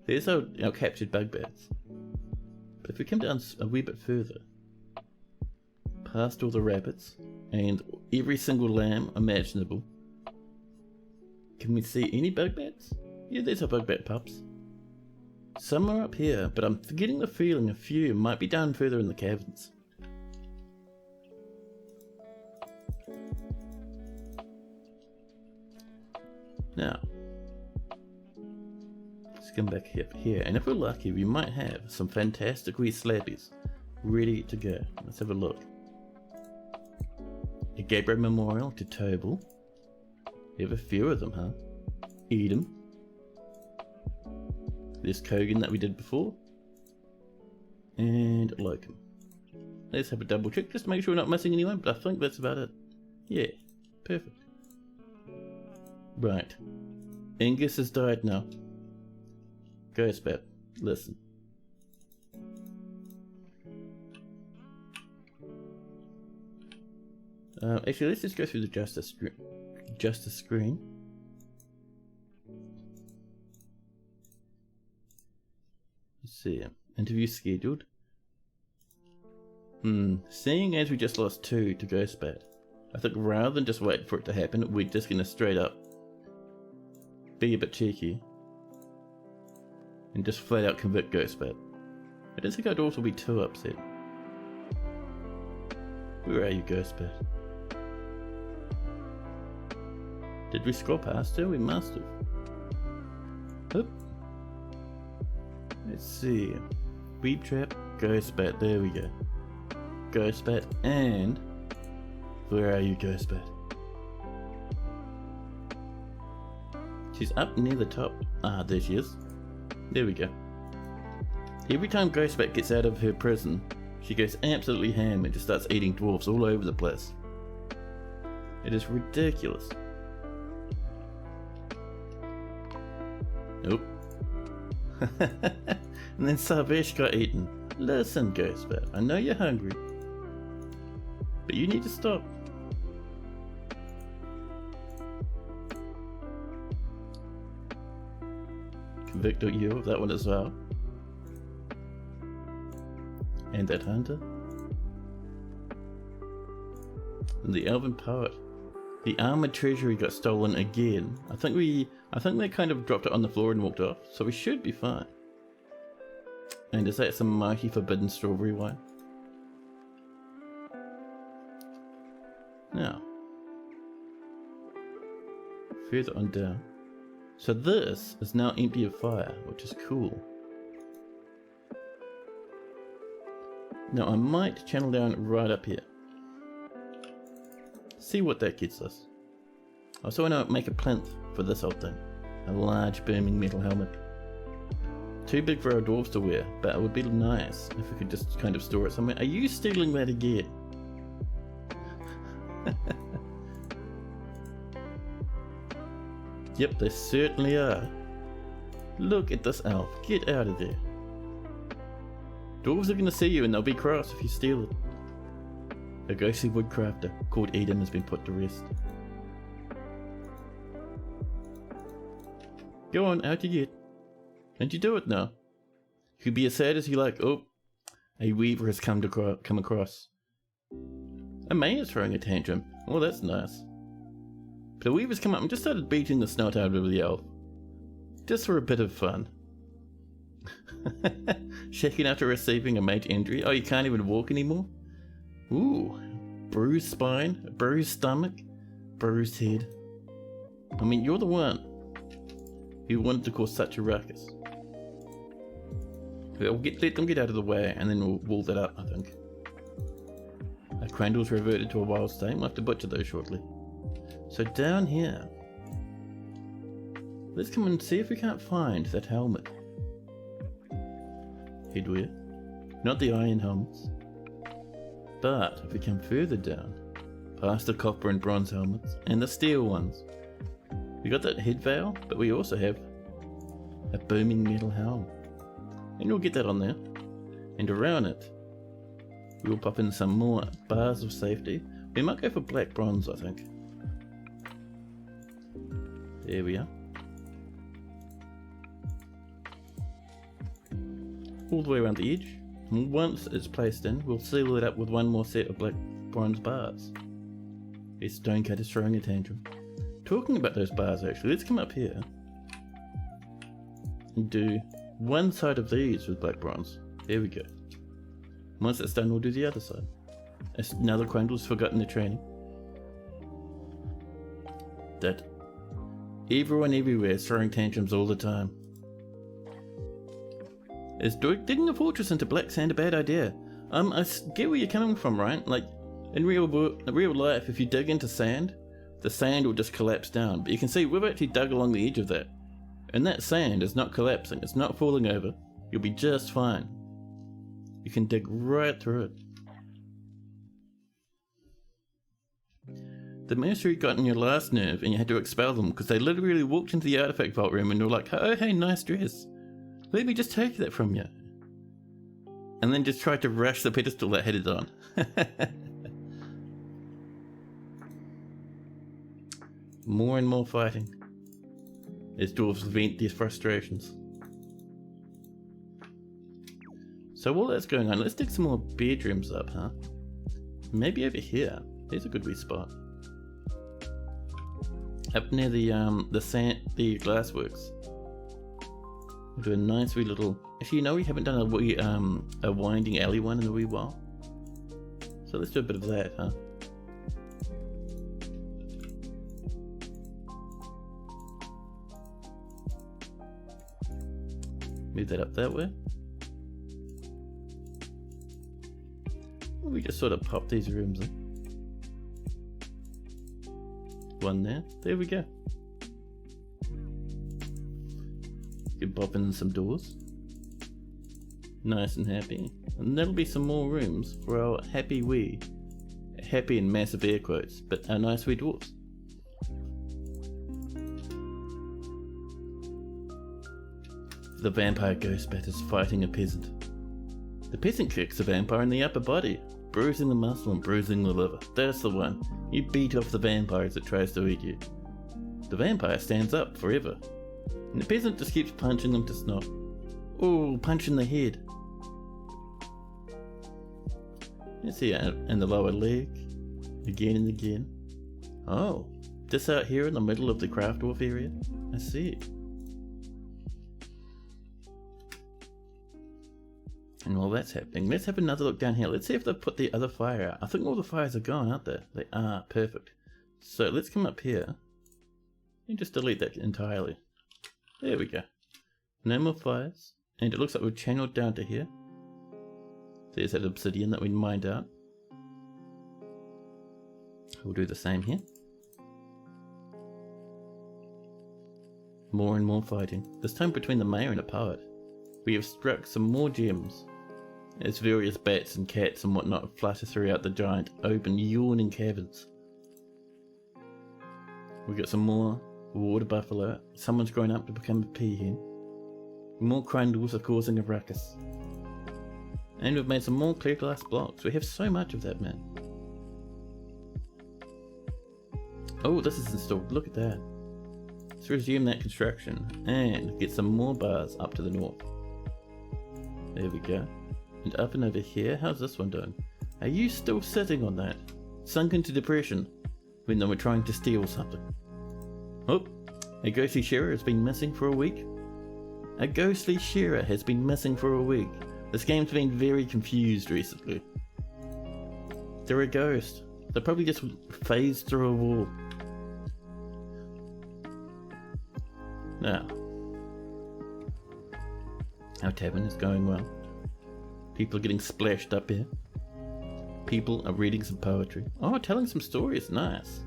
There's our captured bug bats. But if we come down a wee bit further, past all the rabbits and every single lamb imaginable, can we see any bug bats? Yeah, there's our bug bat pups. Some are up here, but I'm getting the feeling a few might be down further in the caverns. Now, let's come back up here, and if we're lucky, we might have some fantastic wee slabbies ready to go. Let's have a look. A Gabriel Memorial to Tobel. We have a few of them, huh? Edom. There's Kogan that we did before. And Locum. Let's have a double check just to make sure we're not missing anyone, but I think that's about it. Yeah, perfect. Right. Angus has died now. Ghost Bat, listen. Actually, let's just go through the justice screen. Let's see. Interview scheduled. Seeing as we just lost 2 to Ghost Bat, I think rather than just wait for it to happen, we're just gonna straight up be a bit cheeky and just flat out convict Ghost Bat. I don't think I'd also be too upset. Where are you, Ghost Bat? Did we scroll past her? We must have. Oop. Let's see. Weeb Trap, Ghost Bat, there we go. Ghost Bat, and where are you, Ghost Bat? She's up near the top. Ah, there she is. There we go. Every time Ghost Bat gets out of her prison, she goes absolutely ham and just starts eating dwarfs all over the place. It is ridiculous. Nope. And then Sarvesh got eaten. Listen, Ghost Bat, I know you're hungry, but you need to stop. Convict you of that one as well. And that hunter. And the elven poet. The armored treasury got stolen again. I think they kind of dropped it on the floor and walked off, so we should be fine. And is that some mighty forbidden strawberry wine? Now, further on down. So this is now empty of fire, which is cool. Now I might channel down right up here. See what that gets us. I also want to make a plinth for this old thing. A large booming metal helmet. Too big for our dwarves to wear, but it would be nice if we could just kind of store it somewhere. Are you stealing that again? Yep, they certainly are. Look at this elf. Get out of there. Dwarves are gonna see you and they'll be cross if you steal it. A ghostly woodcrafter called Edom has been put to rest. Go on, out you get. And you do it now. You can be as sad as you like. Oh, a weaver has come across. A man is throwing a tantrum. Oh, that's nice. But the weaver's come up and just started beating the snot out of the elf. Just for a bit of fun. Shaking after receiving a major injury. Oh, you can't even walk anymore? Ooh. Bruised spine, bruised stomach, bruised head. I mean, you're the one who wanted to cause such a ruckus. Let them get out of the way and then we'll wall that up, I think. Our crandall's reverted to a wild state. We'll have to butcher those shortly. So down here, let's come and see if we can't find that helmet. Headwear. Not the iron helmets. But if we come further down, past the copper and bronze helmets, and the steel ones, we got that head veil, but we also have a booming metal helm. And we'll get that on there. And around it, we'll pop in some more bars of safety. We might go for black bronze, I think. There we are. All the way around the edge. Once it's placed in, we'll seal it up with one more set of black bronze bars. This Stonecut is throwing a tantrum. Talking about those bars actually, let's come up here and do one side of these with black bronze. There we go. Once that's done, we'll do the other side. Another Crundle's forgotten the training. That everyone everywhere is throwing tantrums all the time. Is digging a fortress into black sand a bad idea? I get where you're coming from, right? Like, in real life, if you dig into sand, the sand will just collapse down. But you can see we've actually dug along the edge of that. And that sand is not collapsing, it's not falling over. You'll be just fine. You can dig right through it. The mercenary got on your last nerve and you had to expel them because they literally walked into the artifact vault room and were like, oh hey, nice dress. Let me just take that from you. And then just tried to rush the pedestal that had it on. More and more fighting as dwarves vent their frustrations. So while that's going on, let's dig some more bedrooms up, huh? Maybe over here. There's a good wee spot. Up near the glassworks. We'll do a nice wee little. Actually, you know we haven't done a winding alley one in a wee while. So let's do a bit of that, huh? Move that up that way. We just sort of pop these rooms in. One there. There we go. You can pop in some doors. Nice and happy. And there'll be some more rooms for our happy in massive air quotes, but our nice wee dwarves. The vampire ghost bat is fighting a peasant. The peasant kicks the vampire in the upper body, bruising the muscle and bruising the liver. That's the one. You beat off the vampire as it tries to eat you. The vampire stands up forever, and the peasant just keeps punching them to snot. Oh, punch in the head. You see it in the lower leg, again and again. Oh, just out here in the middle of the craft dwarf area? I see. And while that's happening, let's have another look down here. Let's see if they've put the other fire out. I think all the fires are gone, aren't they? They are, perfect. So let's come up here and just delete that entirely. There we go. No more fires. And it looks like we've channeled down to here. There's that obsidian that we mined out. We'll do the same here. More and more fighting. This time between the mayor and a poet. We have struck some more gems as various bats and cats and whatnot flutter throughout the giant, open, yawning caverns. We got some more water buffalo. Someone's grown up to become a peahen. More crundles are causing a ruckus. And we've made some more clear glass blocks. We have so much of that, man. Oh, this is installed. Look at that. Let's resume that construction and get some more bars up to the north. There we go. And up and over here, how's this one doing? Are you still sitting on that? Sunk into depression, even though we're trying to steal something. Oh, a ghostly shearer has been missing for a week. A ghostly shearer has been missing for a week. This game's been very confused recently. They're a ghost. They probably just phased through a wall. Now, our tavern is going well. People are getting splashed up here. People are reading some poetry. Oh, telling some stories. Nice.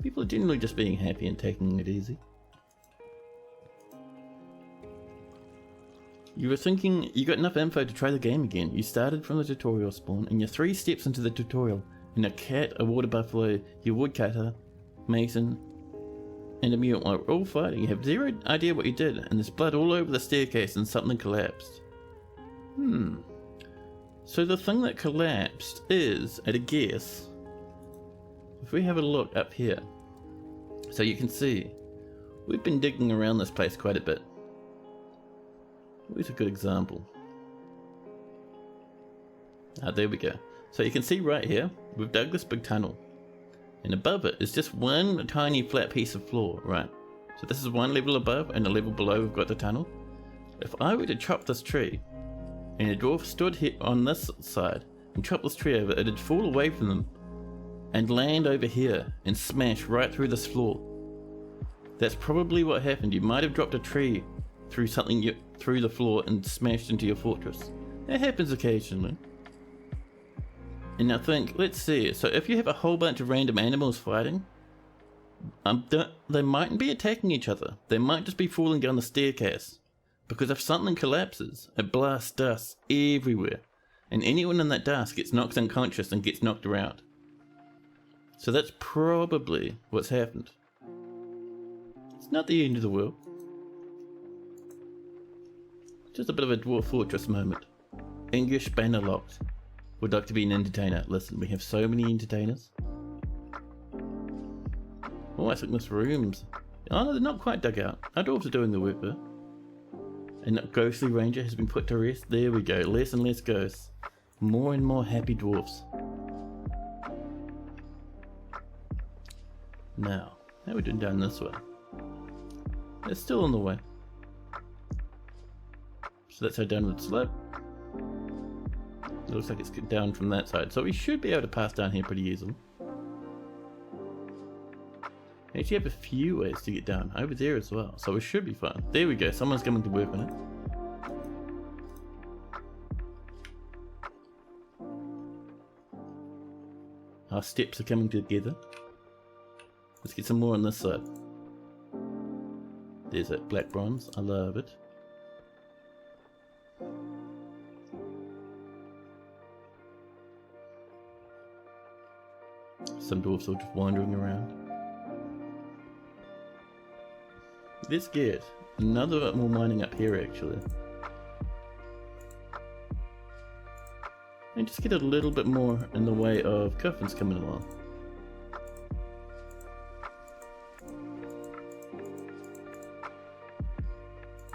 People are generally just being happy and taking it easy. You were thinking you got enough info to try the game again. You started from the tutorial spawn and you're 3 steps into the tutorial. And a cat, a water buffalo, your woodcutter, mason, and a mule are all fighting. You have zero idea what you did, and there's blood all over the staircase and something collapsed. So the thing that collapsed is, at a guess, if we have a look up here, so you can see, we've been digging around this place quite a bit. Where's a good example? Ah, there we go. So you can see right here, we've dug this big tunnel. And above it is just one tiny flat piece of floor, right? So this is one level above, and a level below we've got the tunnel. If I were to chop this tree, and a dwarf stood here on this side, and chop this tree over, it'd fall away from them, and land over here, and smash right through this floor. That's probably what happened. You might have dropped a tree through something through the floor and smashed into your fortress. It happens occasionally. And now think, let's see, so if you have a whole bunch of random animals fighting, they mightn't be attacking each other. They might just be falling down the staircase. Because if something collapses, it blasts dust everywhere. And anyone in that dust gets knocked unconscious and gets knocked around. So that's probably what's happened. It's not the end of the world. Just a bit of a dwarf fortress moment. English banner locked. Would like to be an entertainer. Listen, we have so many entertainers. Oh, I think this room's... Oh no, they're not quite dug out. Our dwarves are doing the work there. And that ghostly ranger has been put to rest. There we go. Less and less ghosts. More and more happy dwarfs. Now, how are we doing down this way? It's still on the way. So that's our downward slope. It looks like it's down from that side, so we should be able to pass down here pretty easily. We actually have a few ways to get down, over there as well, so we should be fine. There we go, someone's coming to work on it. Our steps are coming together. Let's get some more on this side. There's that black bronze, I love it. Some dwarfs are just wandering around. Let's get another more mining up here actually. And just get a little bit more in the way of coffins coming along.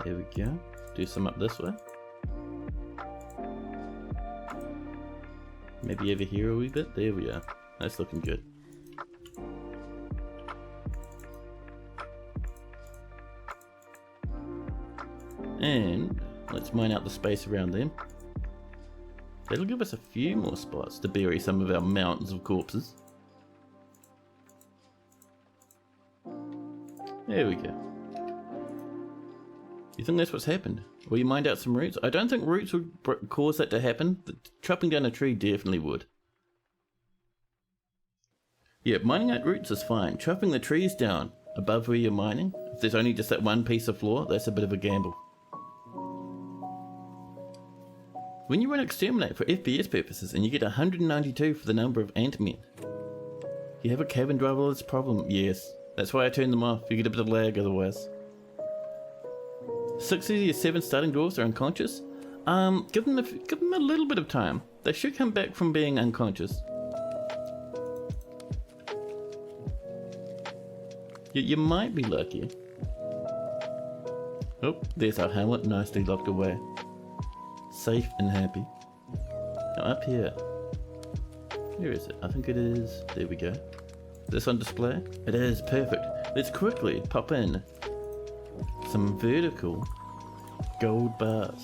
There we go. Do some up this way. Maybe over here a wee bit. There we are. That's looking good. And let's mine out the space around them. That'll give us a few more spots to bury some of our mountains of corpses. There we go. You think that's what's happened? Will you mine out some roots? I don't think roots would cause that to happen. Chopping down a tree definitely would. Yeah, mining out roots is fine. Chopping the trees down above where you're mining, if there's only just that one piece of floor, that's a bit of a gamble. When you run Exterminate for FPS purposes and you get 192 for the number of Ant-Men, you have a cabin driverless problem. Yes, that's why I turned them off. You get a bit of lag otherwise. 6 of your 7 starting dwarves are unconscious. Give them a little bit of time. They should come back from being unconscious. You might be lucky. Oh, there's our helmet nicely locked away. Safe and happy. Now up here. Where is it? I think it is. There we go. Is this on display? It is. Perfect. Let's quickly pop in some vertical gold bars.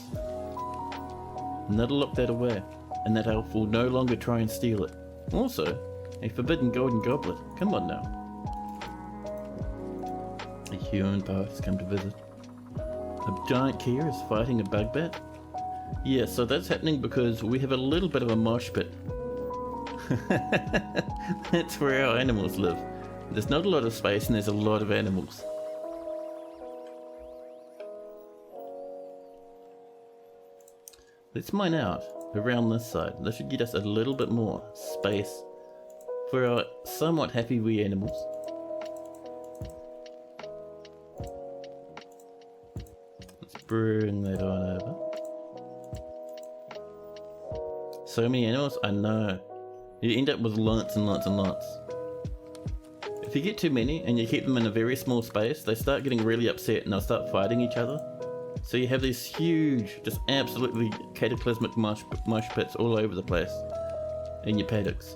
And that'll lock that away. And that elf will no longer try and steal it. Also, a forbidden golden goblet. Come on now. A human poet has come to visit. A giant Kia is fighting a bug bat. Yeah, so that's happening because we have a little bit of a mosh pit. That's where our animals live. There's not a lot of space and there's a lot of animals. Let's mine out around this side. This should get us a little bit more space for our somewhat happy wee animals. Let's bring that on over. So many animals, I know. You end up with lots and lots and lots. If you get too many and you keep them in a very small space, they start getting really upset and they'll start fighting each other. So you have these huge, just absolutely cataclysmic mosh pits all over the place in your paddocks.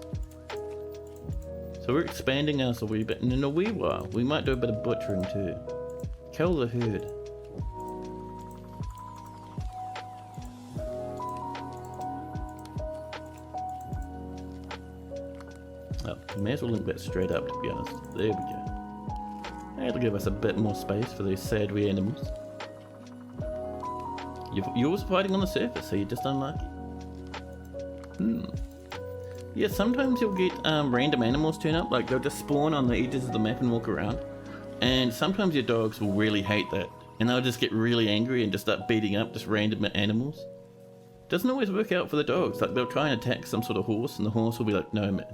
So we're expanding us a wee bit, and in a wee while we might do a bit of butchering too. Kill the herd. Oh, we may as well link that straight up, to be honest. There we go. That'll give us a bit more space for these sad wee animals. You're always fighting on the surface, so you're just unlucky. Yeah, sometimes you'll get random animals turn up, like they'll just spawn on the edges of the map and walk around. And sometimes your dogs will really hate that, and they'll just get really angry and just start beating up just random animals. Doesn't always work out for the dogs, like they'll try and attack some sort of horse, and the horse will be like, no man,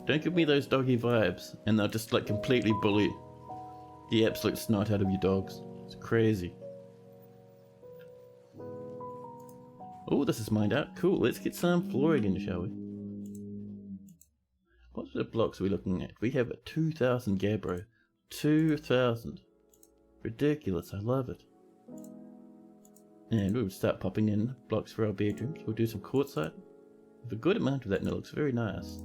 don't give me those doggy vibes, and they'll just like completely bully the absolute snot out of your dogs. It's crazy. Oh, this is mined out. Cool, let's get some flooring in, shall we? What sort of blocks are we looking at? We have a 2,000 gabbro. 2,000. Ridiculous, I love it. And we'll start popping in blocks for our bedrooms. We'll do some quartzite. We have a good amount of that and it looks very nice.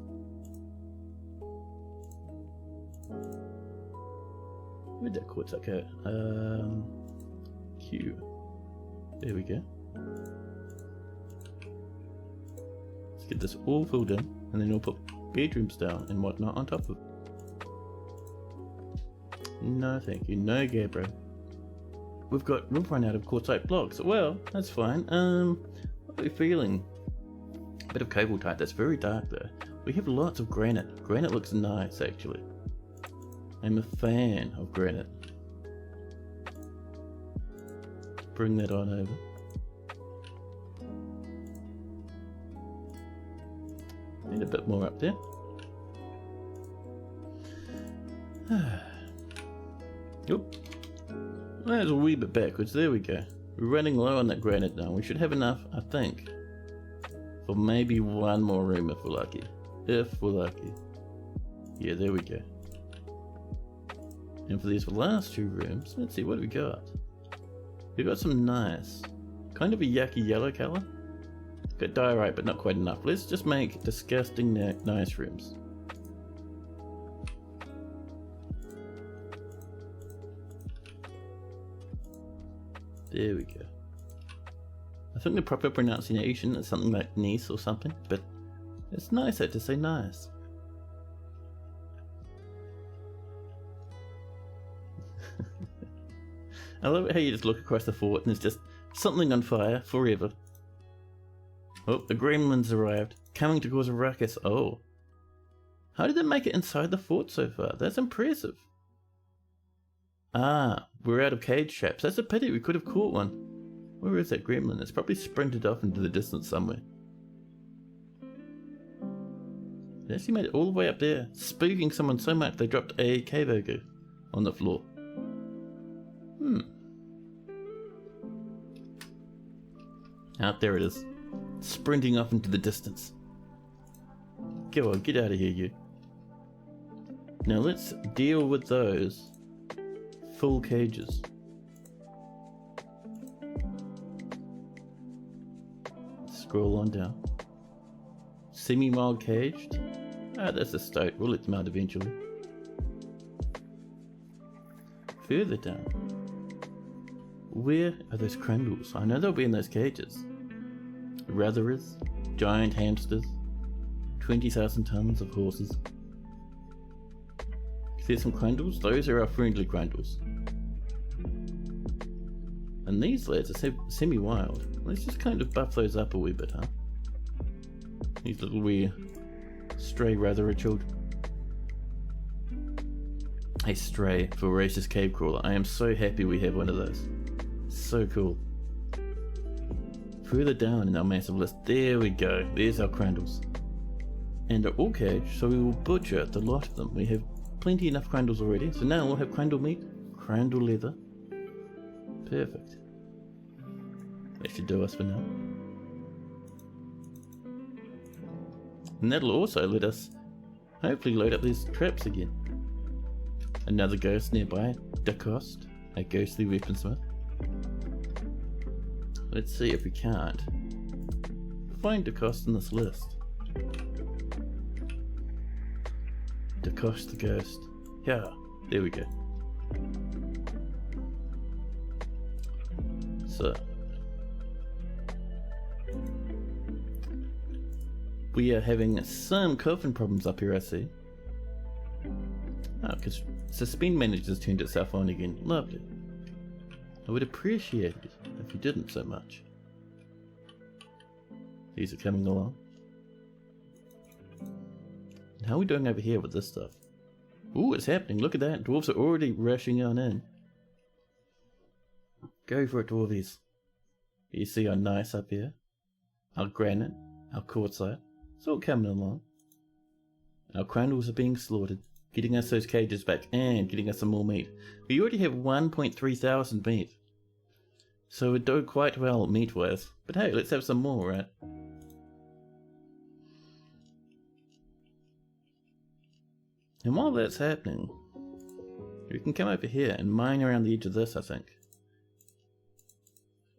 Where'd that quartzite go? Q. There we go. Let's get this all filled in, and then we'll put bedrooms down and whatnot on top of it. No thank you, no gabbro. We've run out of quartzite blocks. Well, that's fine. What are we feeling? A bit of cobaltite. That's very dark though. We have lots of granite. Granite looks nice actually. I'm a fan of granite. Bring that on over. Need a bit more up there. Oop. That's a wee bit backwards. There we go. We're running low on that granite now. We should have enough, I think, for maybe one more room if we're lucky. If we're lucky. Yeah, there we go. And for these last two rooms, let's see, what do we got? We've got some nice, kind of a yucky yellow colour. Got diorite, but not quite enough. Let's just make disgusting nice rooms. There we go. I think the proper pronunciation is something like nice or something, but it's nicer to say nice. I love it how you just look across the fort and it's just something on fire forever. Oh, the gremlins arrived, coming to cause a ruckus. Oh. How did they make it inside the fort so far? That's impressive. Ah, we're out of cage traps. That's a pity, we could have caught one. Where is that gremlin? It's probably sprinted off into the distance somewhere. They actually made it all the way up there, spooking someone so much they dropped a cave ogre on the floor. Out there it is, sprinting off into the distance. Go on, get out of here, you. Now let's deal with those full cages. Scroll on down. Semi-wild caged. Ah, that's a stoat. We'll let them out eventually. Further down. Where are those crandles? I know they'll be in those cages. Ratherers, giant hamsters, 20,000 tons of horses. There's some crandles. Those are our friendly crandles. And these lads are semi-wild. Let's just kind of buff those up a wee bit, huh? These little wee stray ratherer children. A stray voracious cave crawler. I am so happy we have one of those. So cool. Further down in our massive list, there we go. There's our crandles. And they're all caged, so we will butcher the lot of them. We have plenty enough crandles already, so now we'll have crandle meat, crandle leather. Perfect. That should do us for now. And that'll also let us hopefully load up these traps again. Another ghost nearby, DeCoste, a ghostly weaponsmith. Let's see if we can't find DeCoste in this list. DeCoste the ghost. Yeah, there we go. So we are having some coffin problems up here, I see. Oh, because Suspend Manager's turned itself on again. Lovely. I would appreciate it if you didn't so much. These are coming along. And how are we doing over here with this stuff? Ooh, it's happening. Look at that. Dwarves are already rushing on in. Go for it, dwarvies. You see our nice up here. Our granite. Our quartzite. It's all coming along. Our crandles are being slaughtered. Getting us those cages back and getting us some more meat. We already have 1.3 thousand meat. So we're doing quite well meat wise. But hey, let's have some more, right? And while that's happening, we can come over here and mine around the edge of this, I think.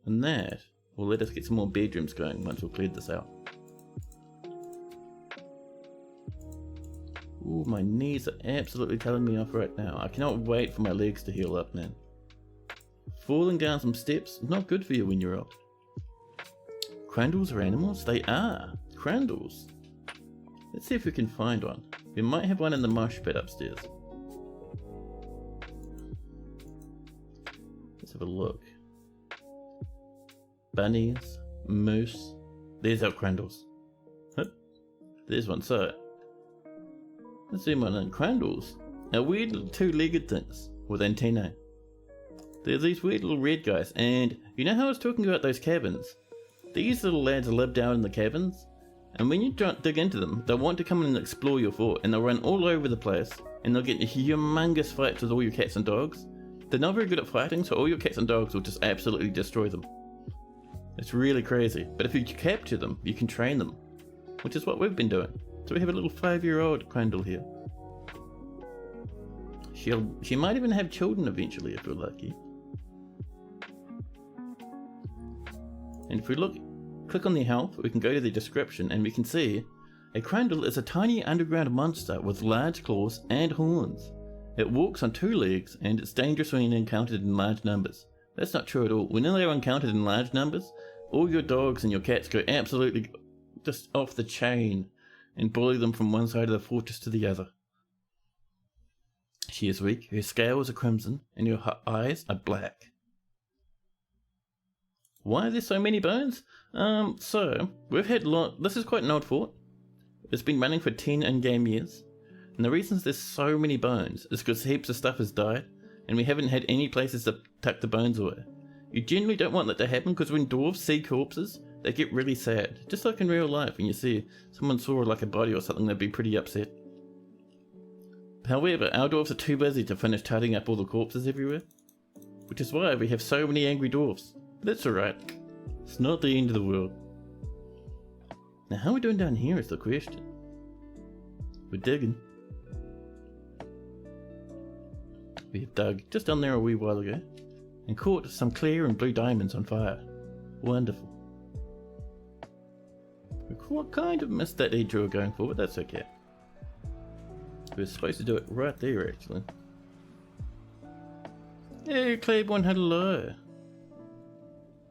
And that will let us get some more bedrooms going once we've cleared this out. Ooh, my knees are absolutely telling me off right now. I cannot wait for my legs to heal up, man. Falling down some steps is not good for you when you're old. Crandles are animals? They are. Crandles. Let's see if we can find one. We might have one in the mosh pit upstairs. Let's have a look. Bunnies, moose. There's our crandles. Hup. There's one. So let's zoom on in. Crandles are weird little two-legged things with antennae. They're these weird little red guys, and you know how I was talking about those cabins? These little lads live down in the cabins, and when you dig into them, they'll want to come in and explore your fort, and they'll run all over the place, and they'll get humongous fights with all your cats and dogs. They're not very good at fighting, so all your cats and dogs will just absolutely destroy them. It's really crazy, but if you capture them, you can train them, which is what we've been doing. So we have a little 5-year-old Crandle here. She might even have children eventually if we're lucky. And if we click on the health, we can go to the description and we can see a Crandle is a tiny underground monster with large claws and horns. It walks on 2 legs and it's dangerous when encountered in large numbers. That's not true at all. When they are encountered in large numbers, all your dogs and your cats go absolutely just off the chain and bully them from one side of the fortress to the other. She is weak, her scales are crimson, and her eyes are black. Why are there so many bones? So, we've had this is quite an old fort. It's been running for 10 in-game years. And the reasons there's so many bones is because heaps of stuff has died, and we haven't had any places to tuck the bones away. You generally don't want that to happen, because when dwarves see corpses, they get really sad. Just like in real life, when you see someone saw like a body or something, they'd be pretty upset. However, our dwarves are too busy to finish tidying up all the corpses everywhere. Which is why we have so many angry dwarves. But that's alright. It's not the end of the world. Now how are we doing down here is the question. We're digging. We have dug just down there a wee while ago and caught some clear and blue diamonds on fire. Wonderful. We kind of missed that edge we were going for, but that's okay. We were supposed to do it right there actually. Hey Claiborne, hello.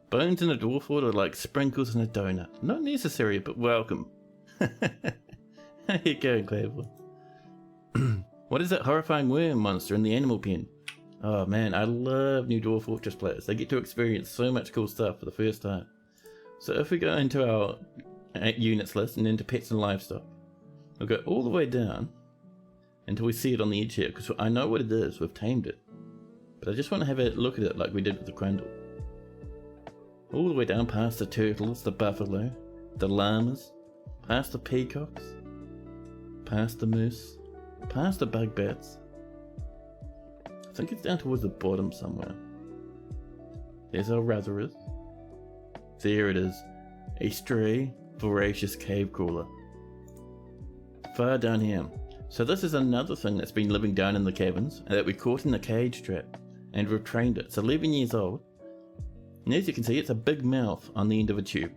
Bones in a dwarf fort are like sprinkles in a donut. Not necessary, but welcome. How you going, Claiborne? What is that horrifying worm monster in the animal pen? Oh man, I love new Dwarf Fortress players. They get to experience so much cool stuff for the first time. So if we go into our units list and into pets and livestock, we'll go all the way down until we see it on the edge here, because I know what it is, we've tamed it. But I just want to have a look at it like we did with the Crandle. All the way down past the turtles, the buffalo, the llamas, past the peacocks, past the moose, past the bug bats. I think it's down towards the bottom somewhere. There's our Razorus. There it is. A stray, voracious cave crawler. Far down here. So this is another thing that's been living down in the caverns, and that we caught in the cage trap. And we've trained it. It's 11 years old. And as you can see, it's a big mouth on the end of a tube.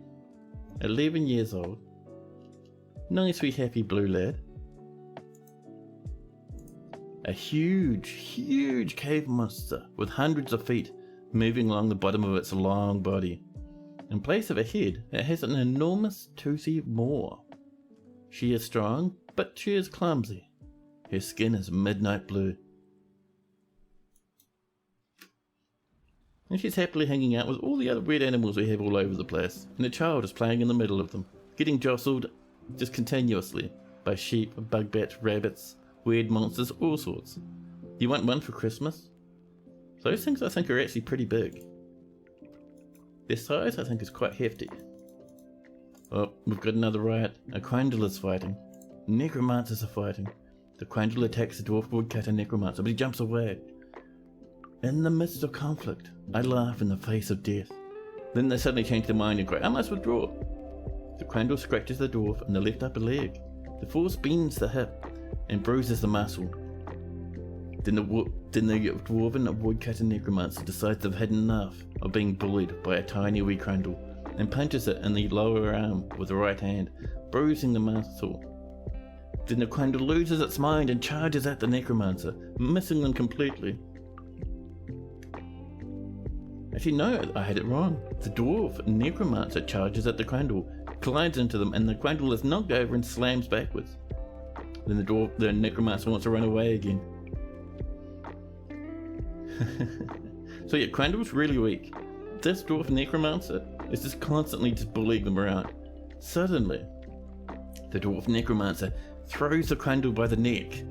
11 years old. Nice wee happy blue lad. A huge cave monster with hundreds of feet moving along the bottom of its long body. In place of a head, it has an enormous toothy maw. She is strong, but she is clumsy. Her skin is midnight blue. And she's happily hanging out with all the other weird animals we have all over the place. And a child is playing in the middle of them, getting jostled just continuously by sheep, bug bats, rabbits, weird monsters, all sorts. You want one for Christmas? Those things I think are actually pretty big. Their size I think is quite hefty. Oh, we've got another riot. A Quandle is fighting. Necromancers are fighting. The Quandle attacks the dwarf woodcutter necromancer, but he jumps away. In the midst of conflict, I laugh in the face of death. Then they suddenly change their mind and cry, I must withdraw. The Quandle scratches the dwarf in the left upper leg. The force bends the hip and bruises the muscle. Then the dwarven woodcutter necromancer decides they've had enough of being bullied by a tiny wee Quandle and punches it in the lower arm with the right hand, bruising the muscle. Then the Quandle loses its mind and charges at the necromancer, missing them completely. Actually no, I had it wrong. The dwarf necromancer charges at the Quandle, collides into them, and the Quandle is knocked over and slams backwards. Then the necromancer wants to run away again. So yeah, Quandle's really weak. This dwarf necromancer is just constantly just bullying them around. Suddenly, the dwarf necromancer throws the Quandle by the neck.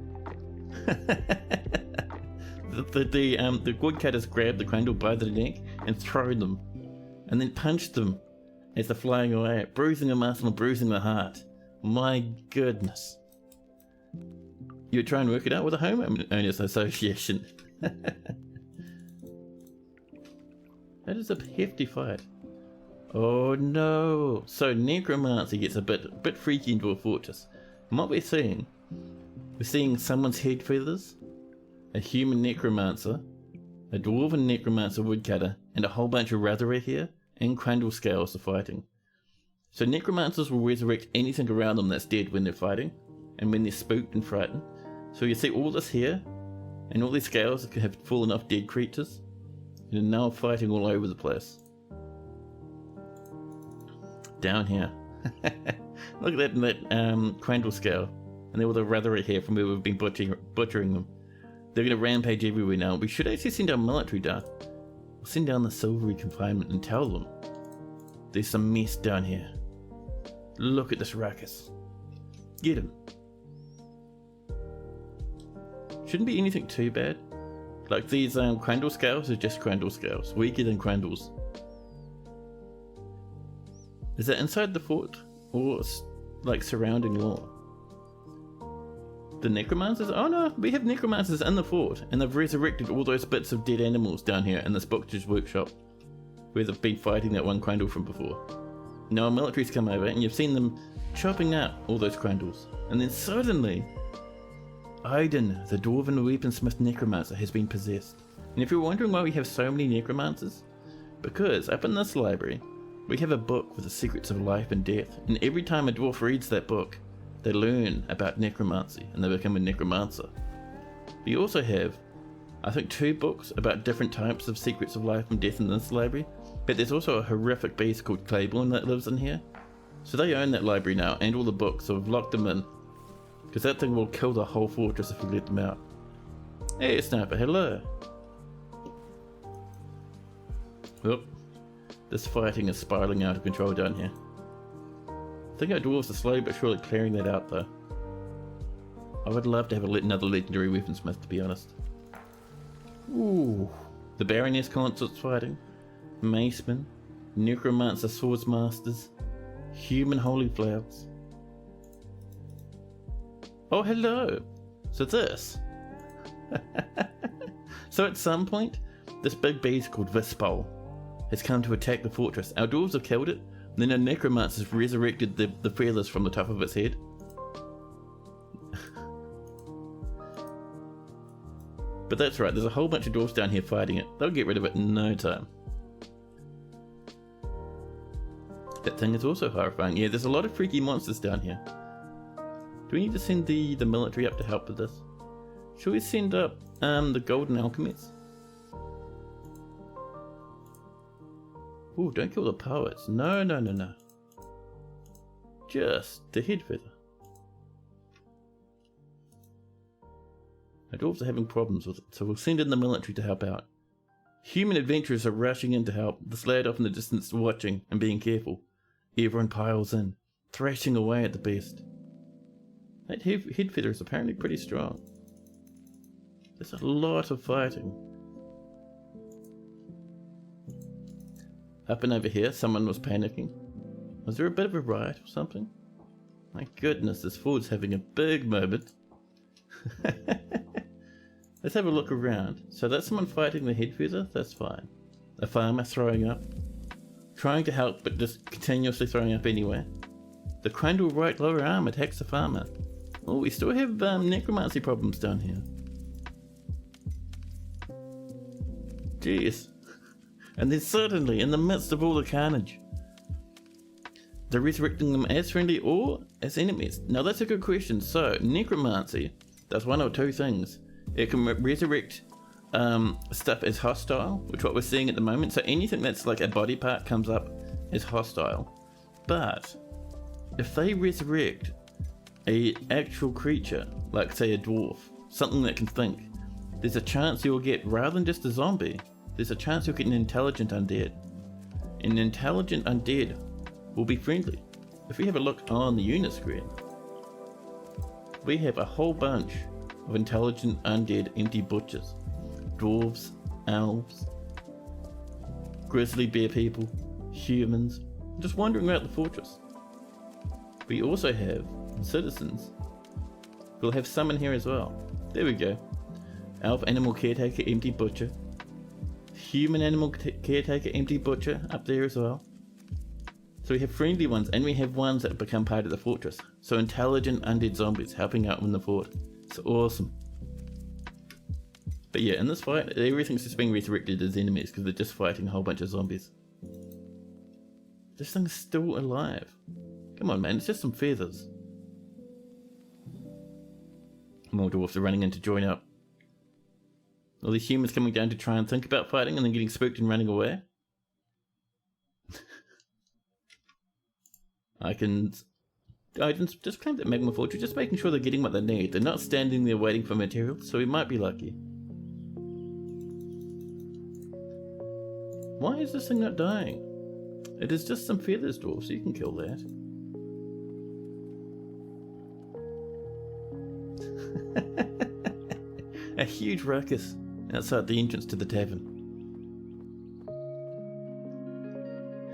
The woodcutters grab the Quandle by the neck and throw them, and then punch them as they're flying away, bruising the muscle and bruising the heart. My goodness. You try and work it out with a homeowners association. That is a hefty fight. Oh no! So necromancy gets a bit freaky into a fortress. And what we're seeing someone's head feathers, a human necromancer, a dwarven necromancer woodcutter, and a whole bunch of Ratherite here and Quandle scales are fighting. So necromancers will resurrect anything around them that's dead when they're fighting, and when they're spooked and frightened. So you see all this here, and all these scales have fallen off dead creatures, and are now fighting all over the place. Down here. Look at that Quandle scale. And they're all the Ratherite here from where we've been butchering them. They're going to rampage everywhere now. We should actually send our military down. We'll send down the silvery confinement and tell them there's some mess down here. Look at this ruckus. Get him. Shouldn't be anything too bad. Like these Quandle scales are just Quandle scales. Weaker than Quandles. Is that inside the fort? Or like surrounding law? The necromancers? Oh no, we have necromancers in the fort, and they've resurrected all those bits of dead animals down here in this butcher's workshop, where they've been fighting that one Quandle from before. Now our military's come over, and you've seen them chopping out all those Quandles, and then suddenly, Aiden, the dwarven weaponsmith necromancer, has been possessed. And if you're wondering why we have so many necromancers, because up in this library, we have a book with the secrets of life and death, and every time a dwarf reads that book, they learn about necromancy and they become a necromancer. We also have, I think, 2 books about different types of secrets of life and death in this library, but there's also a horrific beast called Claiborne that lives in here. So they own that library now and all the books, so we've locked them in, because that thing will kill the whole fortress if we let them out. Hey Sniper, hello! Well, this fighting is spiraling out of control down here. I think our dwarves are slowly but surely clearing that out though. I would love to have another legendary weaponsmith, to be honest. Ooh. The Baroness consort's fighting. Macemen. Necromancer swordsmasters. Human holy flowers. Oh hello! So this. So at some point, this big beast called Vispol has come to attack the fortress. Our dwarves have killed it. Then a necromancer has resurrected the feathers from the top of its head. But that's right, there's a whole bunch of dwarves down here fighting it. They'll get rid of it in no time. thing is also horrifying. Yeah, there's a lot of freaky monsters down here. Do we need to send the military up to help with this? Should we send up the golden alchemists? Ooh, don't kill the poets. No. Just the head feather. The dwarves are having problems with it, so we'll send in the military to help out. Human adventurers are rushing in to help, the lad off in the distance watching and being careful. Everyone piles in, thrashing away at the best. That head feather is apparently pretty strong. There's a lot of fighting. Up and over here, someone was panicking. Was there a bit of a riot or something? My goodness, this ford's having a big moment. Let's have a look around. So that's someone fighting the head feather? That's fine. A farmer throwing up. Trying to help, but just continuously throwing up anyway. The Crandall right lower arm attacks the farmer. Oh, we still have necromancy problems down here. Jeez. And then suddenly, in the midst of all the carnage, they're resurrecting them as friendly or as enemies. Now that's a good question. So, necromancy does one or two things. It can resurrect stuff as hostile, which what we're seeing at the moment. So anything that's like a body part comes up as hostile. But if they resurrect a actual creature, like say a dwarf, something that can think, there's a chance you'll get, rather than just a zombie, there's a chance you'll get an intelligent undead. An intelligent undead will be friendly. If we have a look on the unit screen, we have a whole bunch of intelligent undead empty butchers. Dwarves, elves, grizzly bear people, humans, just wandering around the fortress. We also have citizens. We'll have some in here as well. There we go. Elf animal caretaker, empty butcher. Human animal caretaker, empty butcher up there as well. So we have friendly ones, and we have ones that become part of the fortress. So intelligent undead zombies helping out in the fort. It's awesome. But yeah, in this fight, everything's just being resurrected as enemies because they're just fighting a whole bunch of zombies. This thing's still alive. Come on, man, it's just some feathers. More dwarfs are running in to join up. All these humans coming down to try and think about fighting and then getting spooked and running away. I can just claim that Magma Fortress, just making sure they're getting what they need. They're not standing there waiting for materials, so we might be lucky. Why is this thing not dying? It is just some feathers, dwarf, so you can kill that. A huge ruckus outside the entrance to the tavern.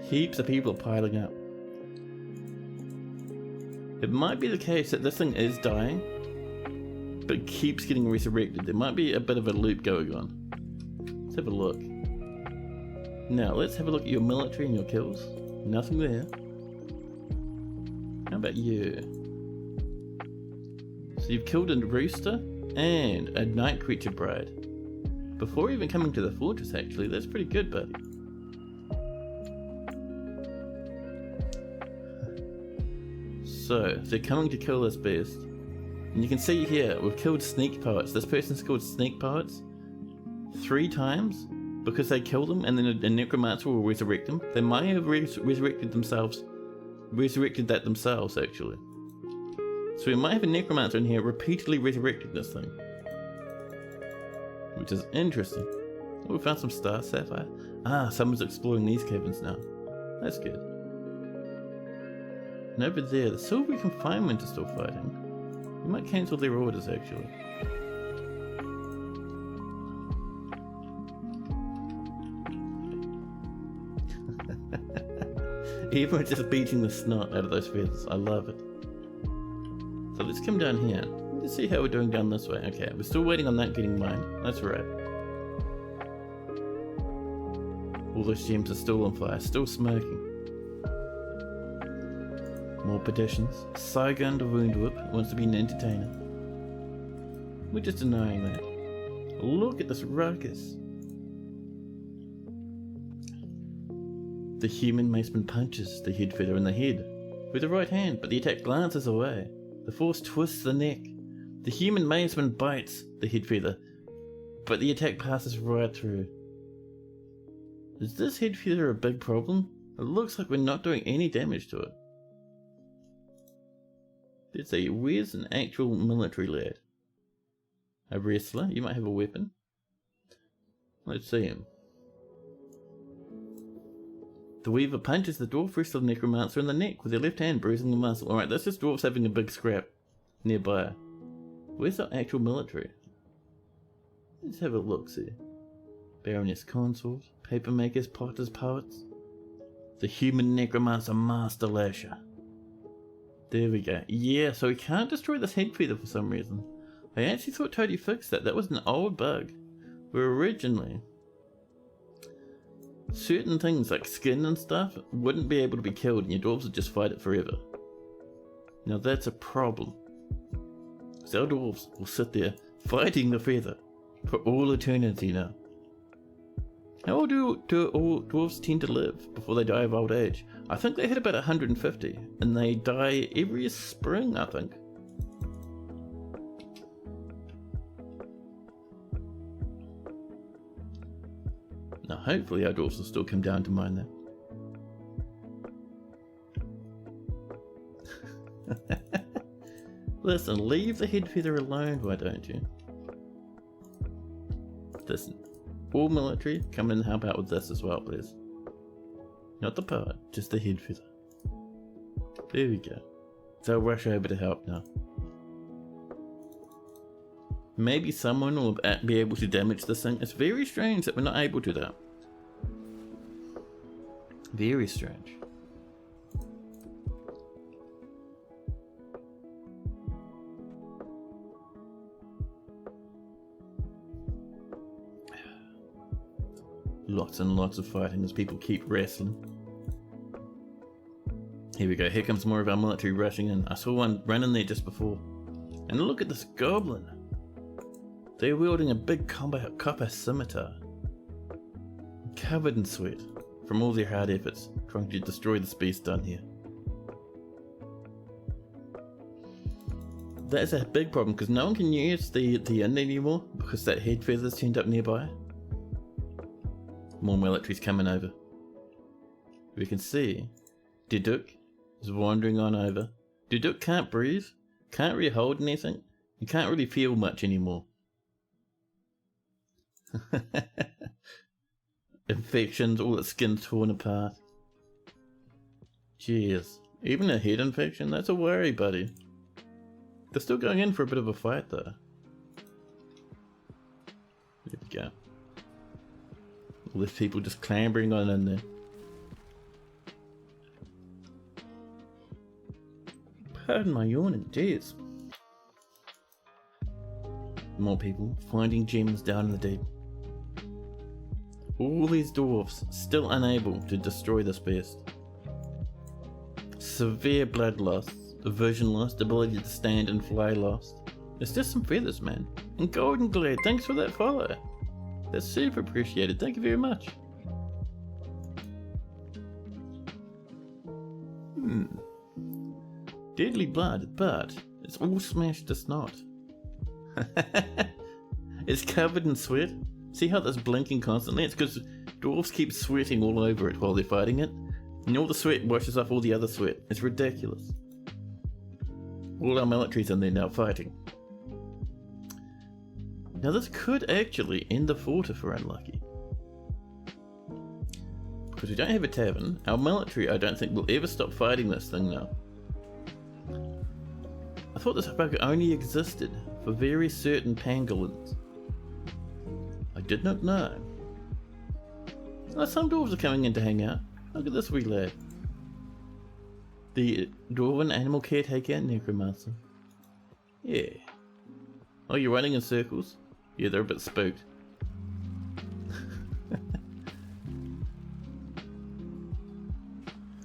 Heaps of people are piling up. It might be the case that this thing is dying, but keeps getting resurrected. There might be a bit of a loop going on. Let's have a look. Now, let's have a look at your military and your kills. Nothing there. How about you? So you've killed a rooster and a night creature bride. Before even coming to the fortress, actually. That's pretty good, buddy. So, they're coming to kill this beast. And you can see here, we've killed sneak poets. This person's called sneak poets 3 times because they killed them, and then a necromancer will resurrect them. They might have resurrected that themselves, actually. So we might have a necromancer in here repeatedly resurrecting this thing. Which is interesting. Oh, we found some star sapphire. Ah, someone's exploring these caverns now. That's good. And over there, the silvery confinement is still fighting. We might cancel their orders, actually. Everyone's just beating the snot out of those feathers. I love it. So let's come down here. Let's see how we're doing down this way. Okay, we're still waiting on that getting mined. That's right. All those gems are still on fire, still smoking. More petitions. Saigon the Woundwhip wants to be an entertainer. We're just denying that. Look at this ruckus. The human maceman punches the head feather in the head with the right hand, but the attack glances away. The force twists the neck. The human maceman bites the head feather, but the attack passes right through. Is this head feather a big problem? It looks like we're not doing any damage to it. Let's see, where's an actual military lad? A wrestler? You might have a weapon. Let's see him. The weaver punches the dwarf wrestler necromancer in the neck with their left hand, bruising the muscle. Alright, that's just dwarfs having a big scrap nearby. Where's the actual military? Let's have a look, see. Baroness consort, papermakers, potters, poets. The human necromancer master lasher. There we go. Yeah, so we can't destroy this head feather for some reason. I actually thought Toady fixed that. That was an old bug. Where originally certain things like skin and stuff wouldn't be able to be killed and your dwarves would just fight it forever. Now that's a problem. So our dwarves will sit there fighting the feather for all eternity now. How old do all dwarves tend to live before they die of old age? I think they hit about 150 and they die every spring, I think. Now hopefully our dwarves will still come down to mine that. Listen, leave the head feather alone, why don't you? Listen, all military, come in and help out with this as well, please. Not the power, just the head feather. There we go. So I'll rush over to help now. Maybe someone will be able to damage this thing. It's very strange that we're not able to though. Very strange. Lots and lots of fighting as people keep wrestling. Here we go, here comes more of our military rushing in. I saw one running there just before. And look at this goblin. They're wielding a big copper scimitar. Covered in sweat from all their hard efforts trying to destroy this beast down here. That is a big problem because no one can use the inn anymore because that head feather's turned up nearby. More military's coming over. We can see Diduk is wandering on over. Diduk can't breathe, can't really hold anything, he can't really feel much anymore. Infections, all its skin's torn apart. Jeez, even a head infection, that's a worry, buddy. They're still going in for a bit of a fight though. There we go. All these people just clambering on in there. Pardon my yawning, jeez. More people finding gems down in the deep. All these dwarves still unable to destroy this beast. Severe blood loss, vision lost, ability to stand and fly lost. It's just some feathers, man. And Golden Glade, thanks for that follow. That's super appreciated, thank you very much. Deadly blood, but it's all smashed to snot. It's covered in sweat. See how that's blinking constantly? It's because dwarves keep sweating all over it while they're fighting it. And all the sweat washes off all the other sweat. It's ridiculous. All our military's in there now fighting. Now this could actually end the fort if we're unlucky. Because we don't have a tavern, our military I don't think will ever stop fighting this thing now. I thought this bug only existed for very certain pangolins. I did not know. Oh, some dwarves are coming in to hang out. Look at this wee lad. The dwarven animal caretaker necromancer. Yeah. Oh, you're running in circles? Yeah, they're a bit spooked.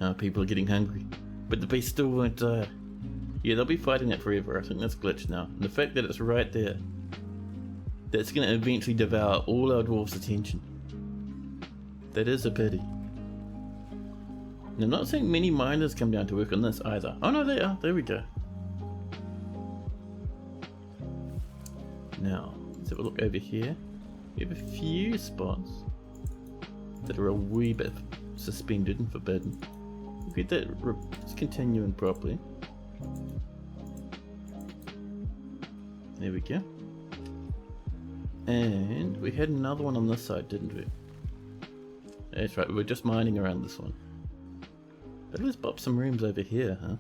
Oh, people are getting hungry. But the beast still won't die. Yeah, they'll be fighting it forever. I think that's glitched now. And the fact that it's right there, that's going to eventually devour all our dwarves' attention. That is a pity. I'm not seeing many miners come down to work on this either. Oh no, they are. There we go. Now, let's have a look over here. We have a few spots that are a wee bit suspended and forbidden. We'll get that continuing properly. There we go. And we had another one on this side, didn't we? That's right, we were just mining around this one. But let's pop some rooms over here, huh?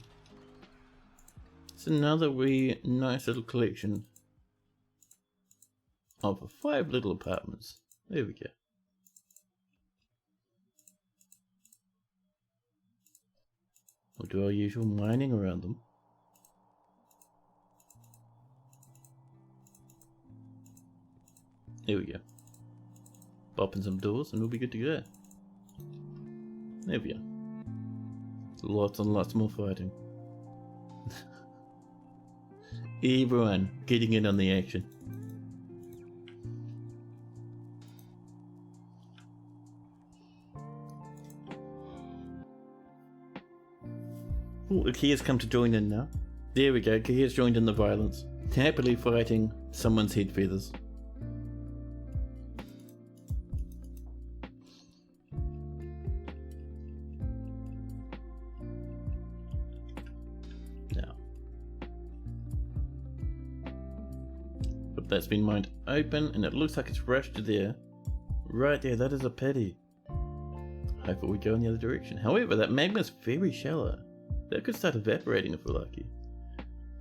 It's another wee nice little collection of 5 little apartments. There we go. We'll do our usual mining around them. There we go. Pop in some doors and we'll be good to go. There we go. Lots and lots more fighting. Everyone getting in on the action. Oh, Kia's come to join in now. There we go, Kia's joined in the violence. Happily fighting someone's head feathers. Now. But that's been mined open and it looks like it's rushed to there. Right there, that is a pity. Hopefully we go in the other direction. However, that magma's very shallow. That could start evaporating if we're lucky.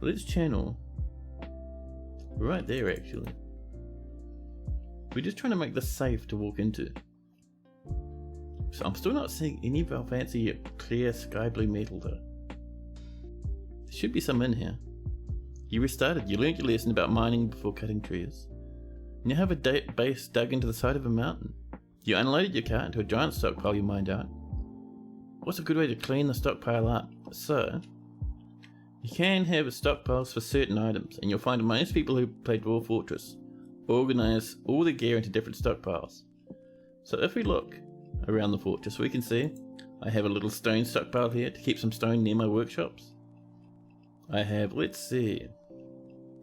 Let's channel right there actually. We're just trying to make this safe to walk into. So I'm still not seeing any of our fancy clear sky blue metal though. There should be some in here. You restarted, you learned your lesson about mining before cutting trees. You have a base dug into the side of a mountain. You unloaded your cart into a giant stockpile you mined out. What's a good way to clean the stockpile up? So, you can have stockpiles for certain items, and you'll find most people who play Dwarf Fortress organize all the gear into different stockpiles. So if we look around the fortress, we can see I have a little stone stockpile here to keep some stone near my workshops. I have, let's see,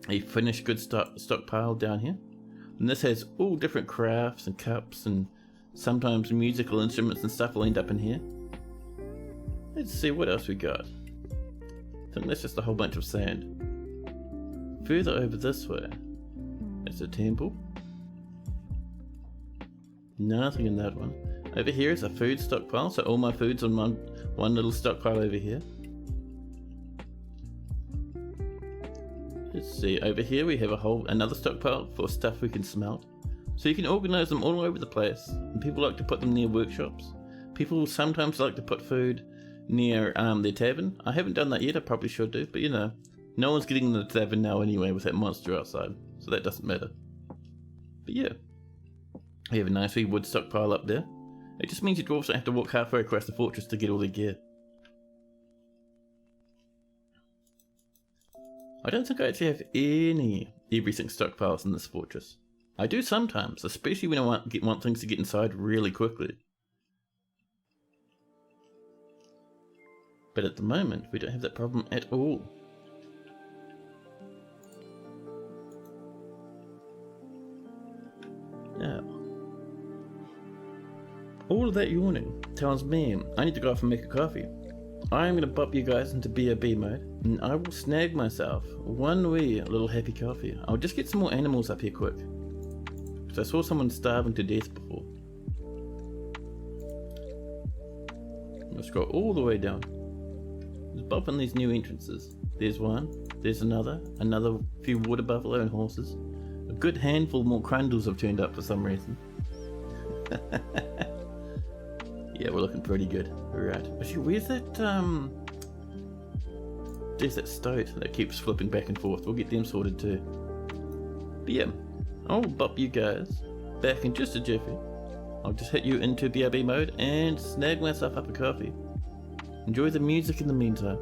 a finished goods stockpile down here. And this has all different crafts and cups and sometimes musical instruments and stuff will end up in here. Let's see what else we got. I think that's just a whole bunch of sand. Further over this way, it's a temple. Nothing in that one. Over here is a food stockpile, so all my food's on one little stockpile over here. Let's see, over here we have another stockpile for stuff we can smelt. So you can organize them all over the place, and people like to put them near workshops. People sometimes like to put food near their tavern. I haven't done that yet, I probably should do, but you know, no one's getting in the tavern now anyway with that monster outside, so that doesn't matter. But yeah, we have a nice wee wood stockpile up there. It just means your dwarves don't have to walk halfway across the fortress to get all their gear. I don't think I actually have any everything stockpiles in this fortress. I do sometimes, especially when I want things to get inside really quickly. But at the moment, we don't have that problem at all. Now, all of that yawning tells me I need to go off and make a coffee. I'm going to pop you guys into BRB mode, and I will snag myself one wee little happy coffee. I'll just get some more animals up here quick, because I saw someone starving to death before. I'll scroll all the way down. Just bop in these new entrances. There's one, there's another few water buffalo and horses. A good handful more crundles have turned up for some reason. Yeah, we're looking pretty good. Alright. Actually, where's that, there's that stoat that keeps flipping back and forth. We'll get them sorted too. But yeah, I'll bop you guys back in just a jiffy. I'll just hit you into BRB mode and snag myself up a coffee. Enjoy the music in the meantime.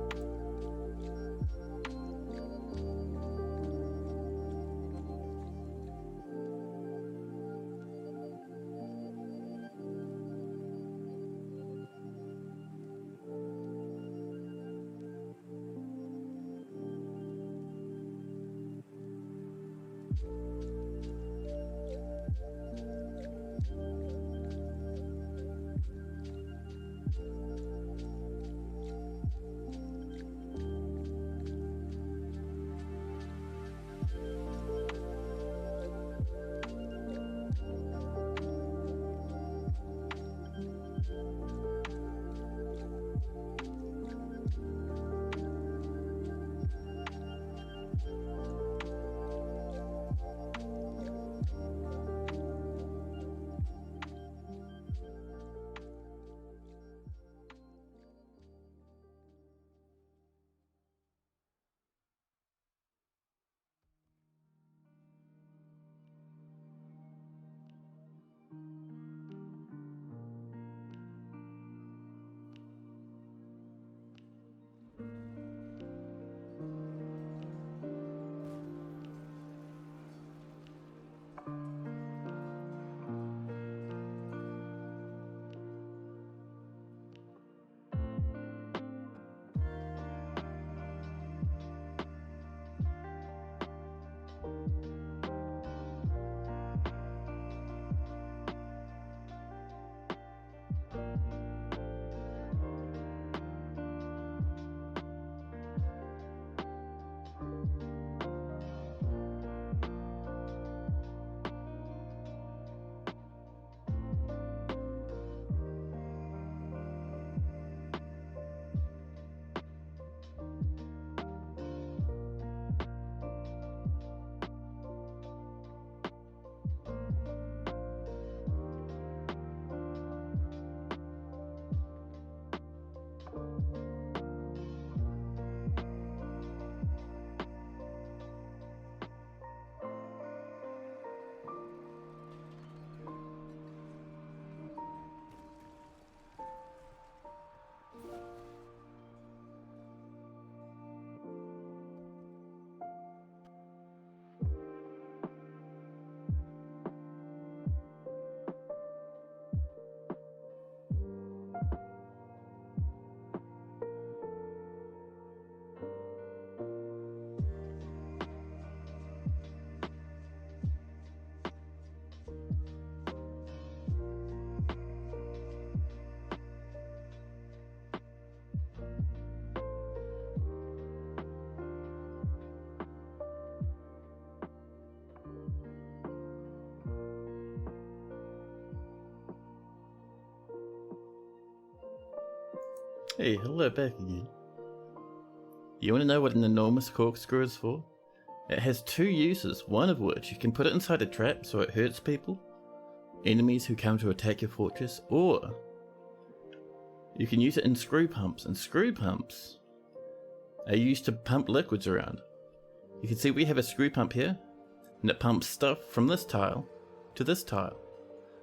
Hey, hello back again. You want to know what an enormous corkscrew is for? It has two uses, one of which you can put it inside a trap so it hurts people, enemies who come to attack your fortress, or you can use it in screw pumps, and screw pumps are used to pump liquids around. You can see we have a screw pump here, and it pumps stuff from this tile to this tile.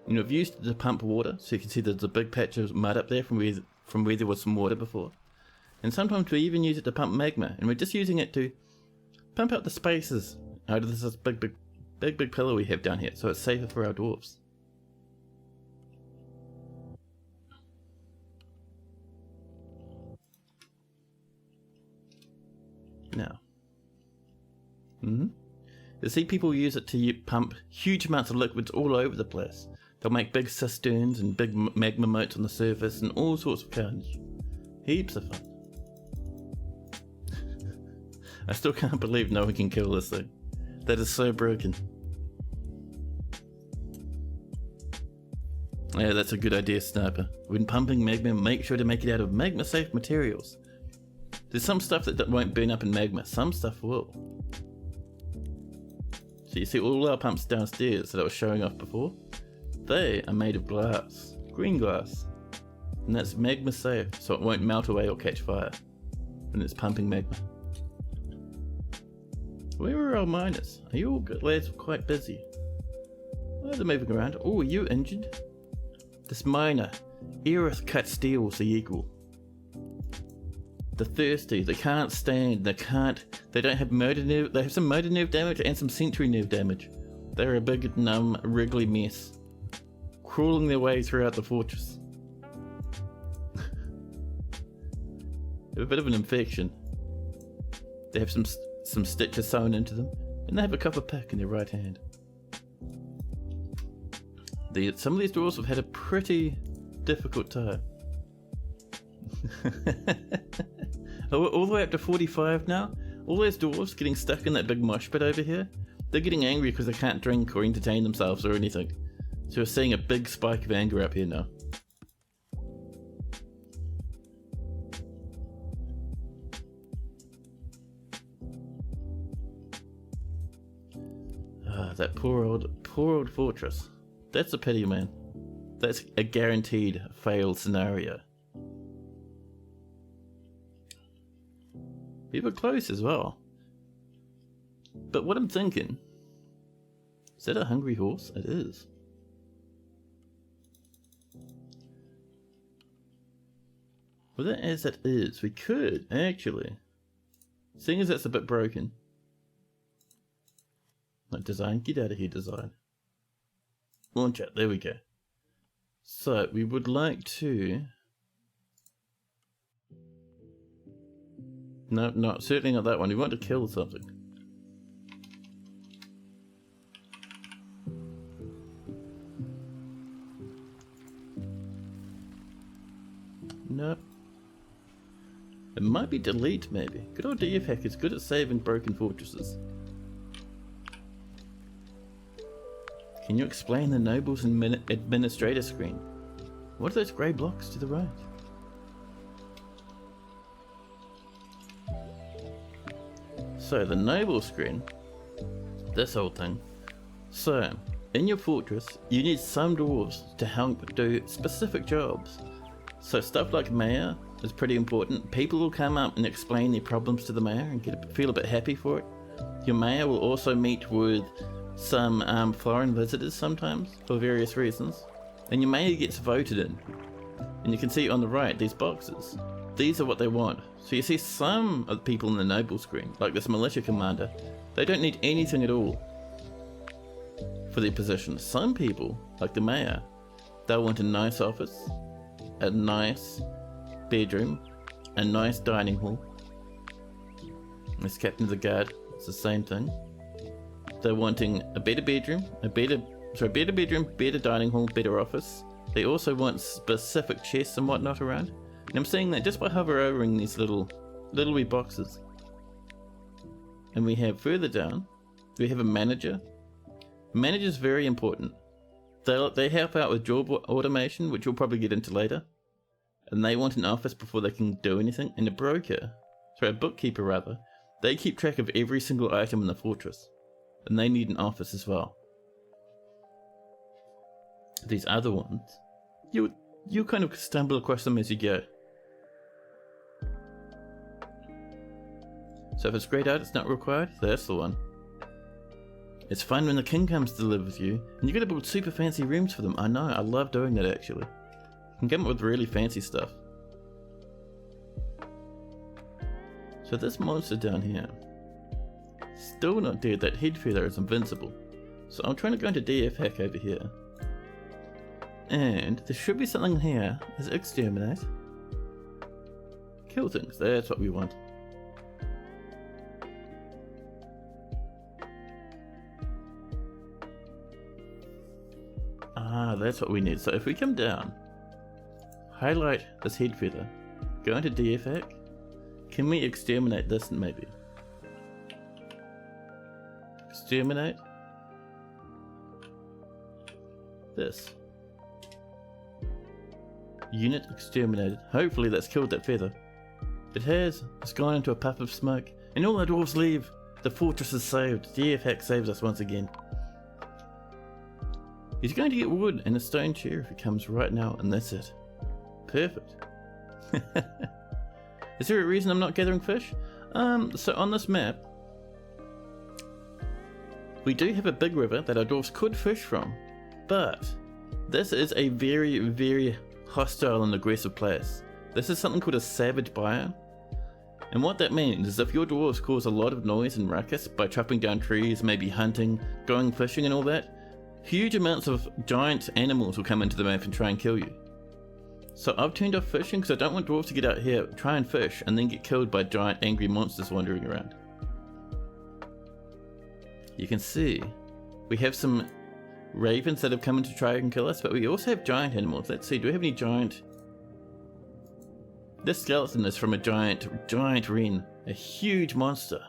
And we've used it to pump water, so you can see there's a big patch of mud up there from where there was some water before. And sometimes we even use it to pump magma, and we're just using it to pump out the spaces out of this big pillar we have down here, so it's safer for our dwarves. Now, you see people use it to pump huge amounts of liquids all over the place. They'll make big cisterns and big magma moats on the surface and all sorts of carnage. Heaps of fun. I still can't believe no one can kill this thing. That is so broken. Yeah, that's a good idea, Sniper. When pumping magma, make sure to make it out of magma-safe materials. There's some stuff that won't burn up in magma, some stuff will. So you see all our pumps downstairs that I was showing off before? They are made of glass, green glass. And that's magma safe, so it won't melt away or catch fire when it's pumping magma. Where are our miners? Are you all good lads? Quite busy. Oh, they're moving around. Oh, are you injured? This miner, Aerith cut steel's the equal. The thirsty, they can't stand, they don't have motor nerve, they have some motor nerve damage and some sensory nerve damage. They're a big, numb, wriggly mess, crawling their way throughout the fortress. They have a bit of an infection. They have some stitches sewn into them. And they have a copper pick in their right hand. Some of these dwarves have had a pretty difficult time. All the way up to 45 now. All those dwarves getting stuck in that big mosh pit over here. They're getting angry because they can't drink or entertain themselves or anything. So we're seeing a big spike of anger up here now. That poor old fortress. That's a pity, man. That's a guaranteed fail scenario. We were close as well. But what I'm thinking... Is that a hungry horse? It is. Well, that as it is, we could, actually. Seeing as that's a bit broken. Like, design, get out of here, design. Launch it, there we go. So, we would like to... No, certainly not that one. We want to kill something. No. It might be delete, maybe. Good old DF hack is good at saving broken fortresses. Can you explain the nobles and administrator screen? What are those grey blocks to the right? So the noble screen, this whole thing. So, in your fortress, you need some dwarves to help do specific jobs. So stuff like mayor is pretty important. People will come up and explain their problems to the mayor and feel a bit happy for it. Your mayor will also meet with some foreign visitors sometimes for various reasons. And your mayor gets voted in. And you can see on the right these boxes. These are what they want. So you see some of the people in the noble screen, like this militia commander, they don't need anything at all for their position. Some people, like the mayor, they'll want a nice office, a nice bedroom, a nice dining hall. This captain of the guard, it's the same thing. They're wanting a better bedroom, better dining hall, better office. They also want specific chests and whatnot around. And I'm seeing that just by hovering these little wee boxes. And we have further down, we have a manager. Manager is very important. They help out with job automation, which we'll probably get into later. And they want an office before they can do anything. And a bookkeeper rather, they keep track of every single item in the fortress. And they need an office as well. These other ones, you kind of stumble across them as you go. So if it's grayed out, it's not required. That's the one. It's fun when the king comes to live with you, and you gotta build super fancy rooms for them. I know, I love doing that actually. You can come up with really fancy stuff. So this monster down here, still not dead. That head feather is invincible. So I'm trying to go into DF hack over here. And there should be something here. Is exterminate. Kill things, that's what we want. Ah, that's what we need. So if we come down, highlight this head feather, go into DF hack, can we exterminate this maybe? Exterminate this. Unit exterminated. Hopefully that's killed that feather. It has. It's gone into a puff of smoke. And all the dwarves leave. The fortress is saved. DF hack saves us once again. He's going to get wood and a stone chair if he comes right now, and that's it. Perfect. Is there a reason I'm not gathering fish? So on this map, we do have a big river that our dwarves could fish from, but this is a very, very hostile and aggressive place. This is something called a savage biome. And what that means is if your dwarves cause a lot of noise and ruckus by chopping down trees, maybe hunting, going fishing and all that, huge amounts of giant animals will come into the map and try and kill you. So I've turned off fishing because I don't want dwarves to get out here, try and fish, and then get killed by giant angry monsters wandering around. you can see we have some ravens that have come in to try and kill us, but we also have giant animals. Let's see, do we have any giant... This skeleton is from a giant wren, a huge monster.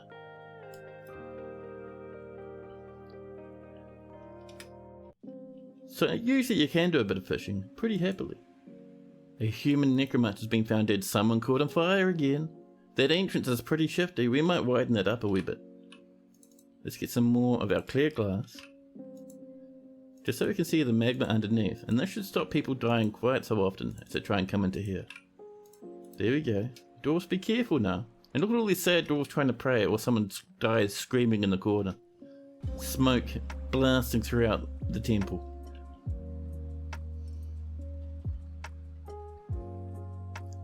So usually you can do a bit of fishing, pretty happily. A human necromancer has been found dead, someone caught on fire again. That entrance is pretty shifty, we might widen that up a wee bit. Let's get some more of our clear glass. Just so we can see the magma underneath, and this should stop people dying quite so often as they try and come into here. There we go. Dwarves, be careful now. And look at all these sad dwarves trying to pray while someone dies screaming in the corner. Smoke blasting throughout the temple.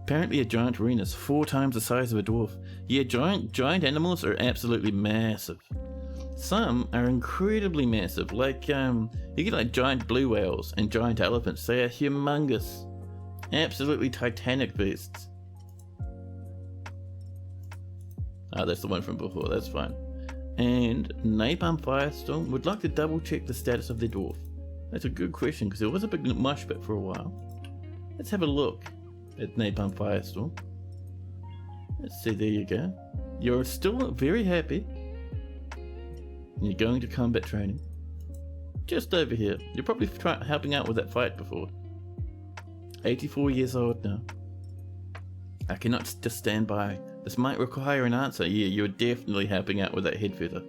Apparently a giant wren is 4 times the size of a dwarf. Yeah, giant animals are absolutely massive. Some are incredibly massive, like you get like giant blue whales and giant elephants. They are humongous, absolutely titanic beasts. Ah, that's the one from before, that's fine. And Napalm Firestorm would like to double check the status of their dwarf. That's a good question, because there was a big mush pit for a while. Let's have a look at Napalm Firestorm. Let's see, there you go. You're still very happy. You're going to combat training. Just over here. You're probably helping out with that fight before. 84 years old now. I cannot just stand by. This might require an answer. Yeah, you're definitely helping out with that head feather.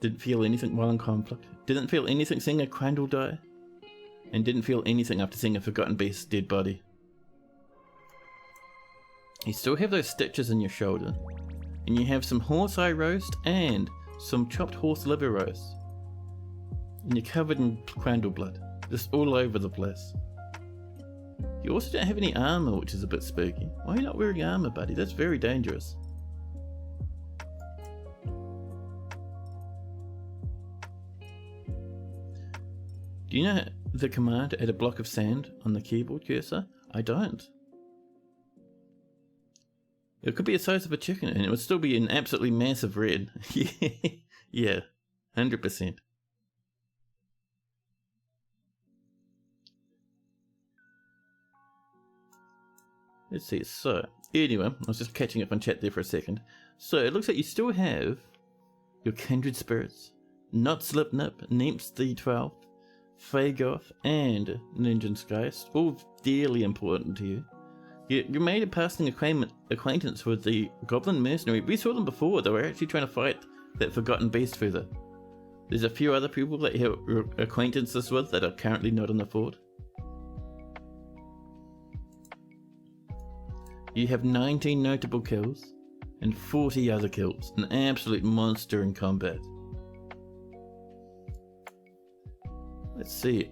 Didn't feel anything while in conflict. Didn't feel anything seeing a Crandall die. And didn't feel anything after seeing a Forgotten Beast's dead body. You still have those stitches in your shoulder. And you have some horse eye roast and some chopped horse liver roast. And you're covered in Crandall blood. Just all over the place. You also don't have any armor, which is a bit spooky. Why are you not wearing armor, buddy? That's very dangerous. Do you know the command to add a block of sand on the keyboard cursor? I don't. It could be the size of a chicken and it would still be an absolutely massive red. Yeah, 100%. Let's see, so, anyway, I was just catching up on chat there for a second. So, it looks like you still have your kindred spirits, Not Slipnip, Nemps the 12th, Fagoth, and Ninja's Geist, all dearly important to you. You made a passing acquaintance with the Goblin Mercenary. We saw them before, they were actually trying to fight that Forgotten Beast further. There's a few other people that you have acquaintances with that are currently not on the fort. You have 19 notable kills and 40 other kills, an absolute monster in combat. Let's see.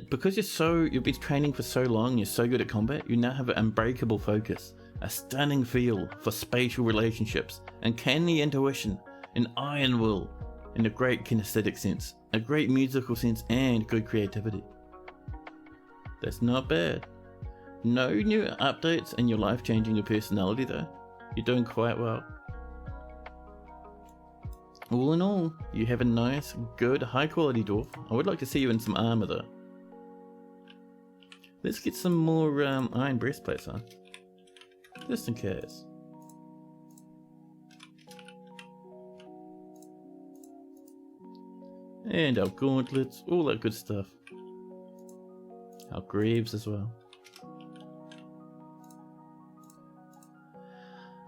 Because you've been training for so long, you're so good at combat, you now have an unbreakable focus, a stunning feel for spatial relationships, uncanny intuition, an iron will, and a great kinesthetic sense, a great musical sense, and good creativity. That's not bad. No new updates in your life changing your personality though. You're doing quite well. All in all, you have a nice, good, high quality dwarf. I would like to see you in some armor though. Let's get some more iron breastplates on. Just in case. And our gauntlets, all that good stuff. Our greaves as well.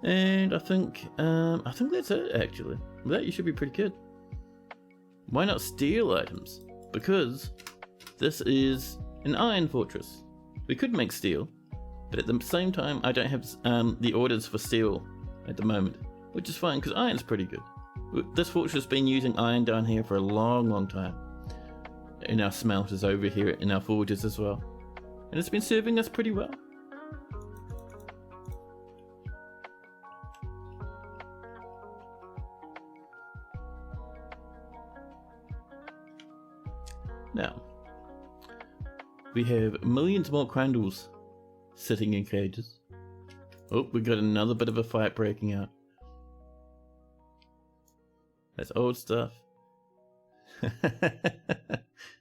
And I think that's it actually. With that you should be pretty good. Why not steal items? Because this is an iron fortress. We could make steel, but at the same time I don't have the orders for steel at the moment, which is fine because iron's pretty good. This fortress has been using iron down here for a long time. In our smelters over here, in our forges as well. And it's been serving us pretty well. Now, we have millions more Crandalls sitting in cages. Oh, we got another bit of a fight breaking out. That's old stuff.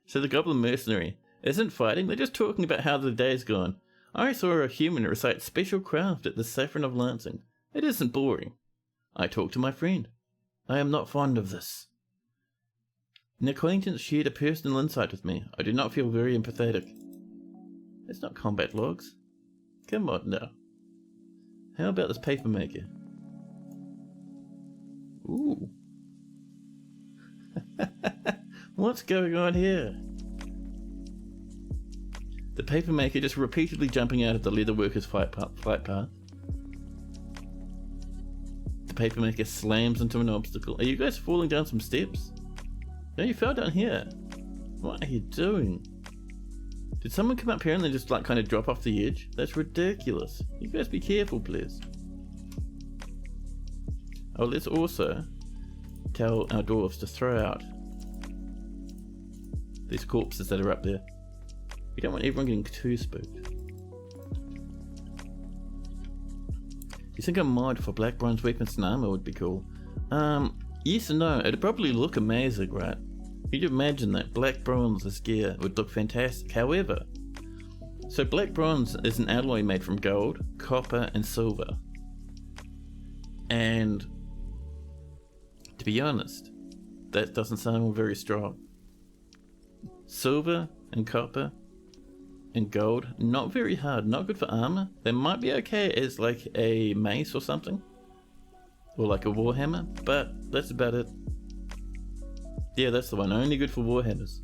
So the Goblin Mercenary isn't fighting, they're just talking about how the day's gone. I saw a human recite special craft at the Saffron of Lancing. It isn't boring. I talked to my friend. I am not fond of this. An acquaintance shared a personal insight with me. I do not feel very empathetic. It's not combat logs. Come on now. How about this paper maker? Ooh. What's going on here? The paper maker just repeatedly jumping out of the leather worker's flight path. The paper maker slams into an obstacle. Are you guys falling down some steps? No, you fell down here. What are you doing? Did someone come up here and then just like kind of drop off the edge? That's ridiculous. You guys be careful, please. Oh, let's also tell our dwarves to throw out these corpses that are up there. We don't want everyone getting too spooked. Do you think a mod for black bronze weapons and armor would be cool? Yes and no. It'd probably look amazing, right? You'd imagine that black bronze as gear would look fantastic. However, so black bronze is an alloy made from gold, copper, and silver. And to be honest, that doesn't sound very strong. Silver and copper and gold, not very hard, not good for armor. They might be okay as like a mace or something, or like a warhammer, but that's about it. Yeah, that's the one, only good for warhammers.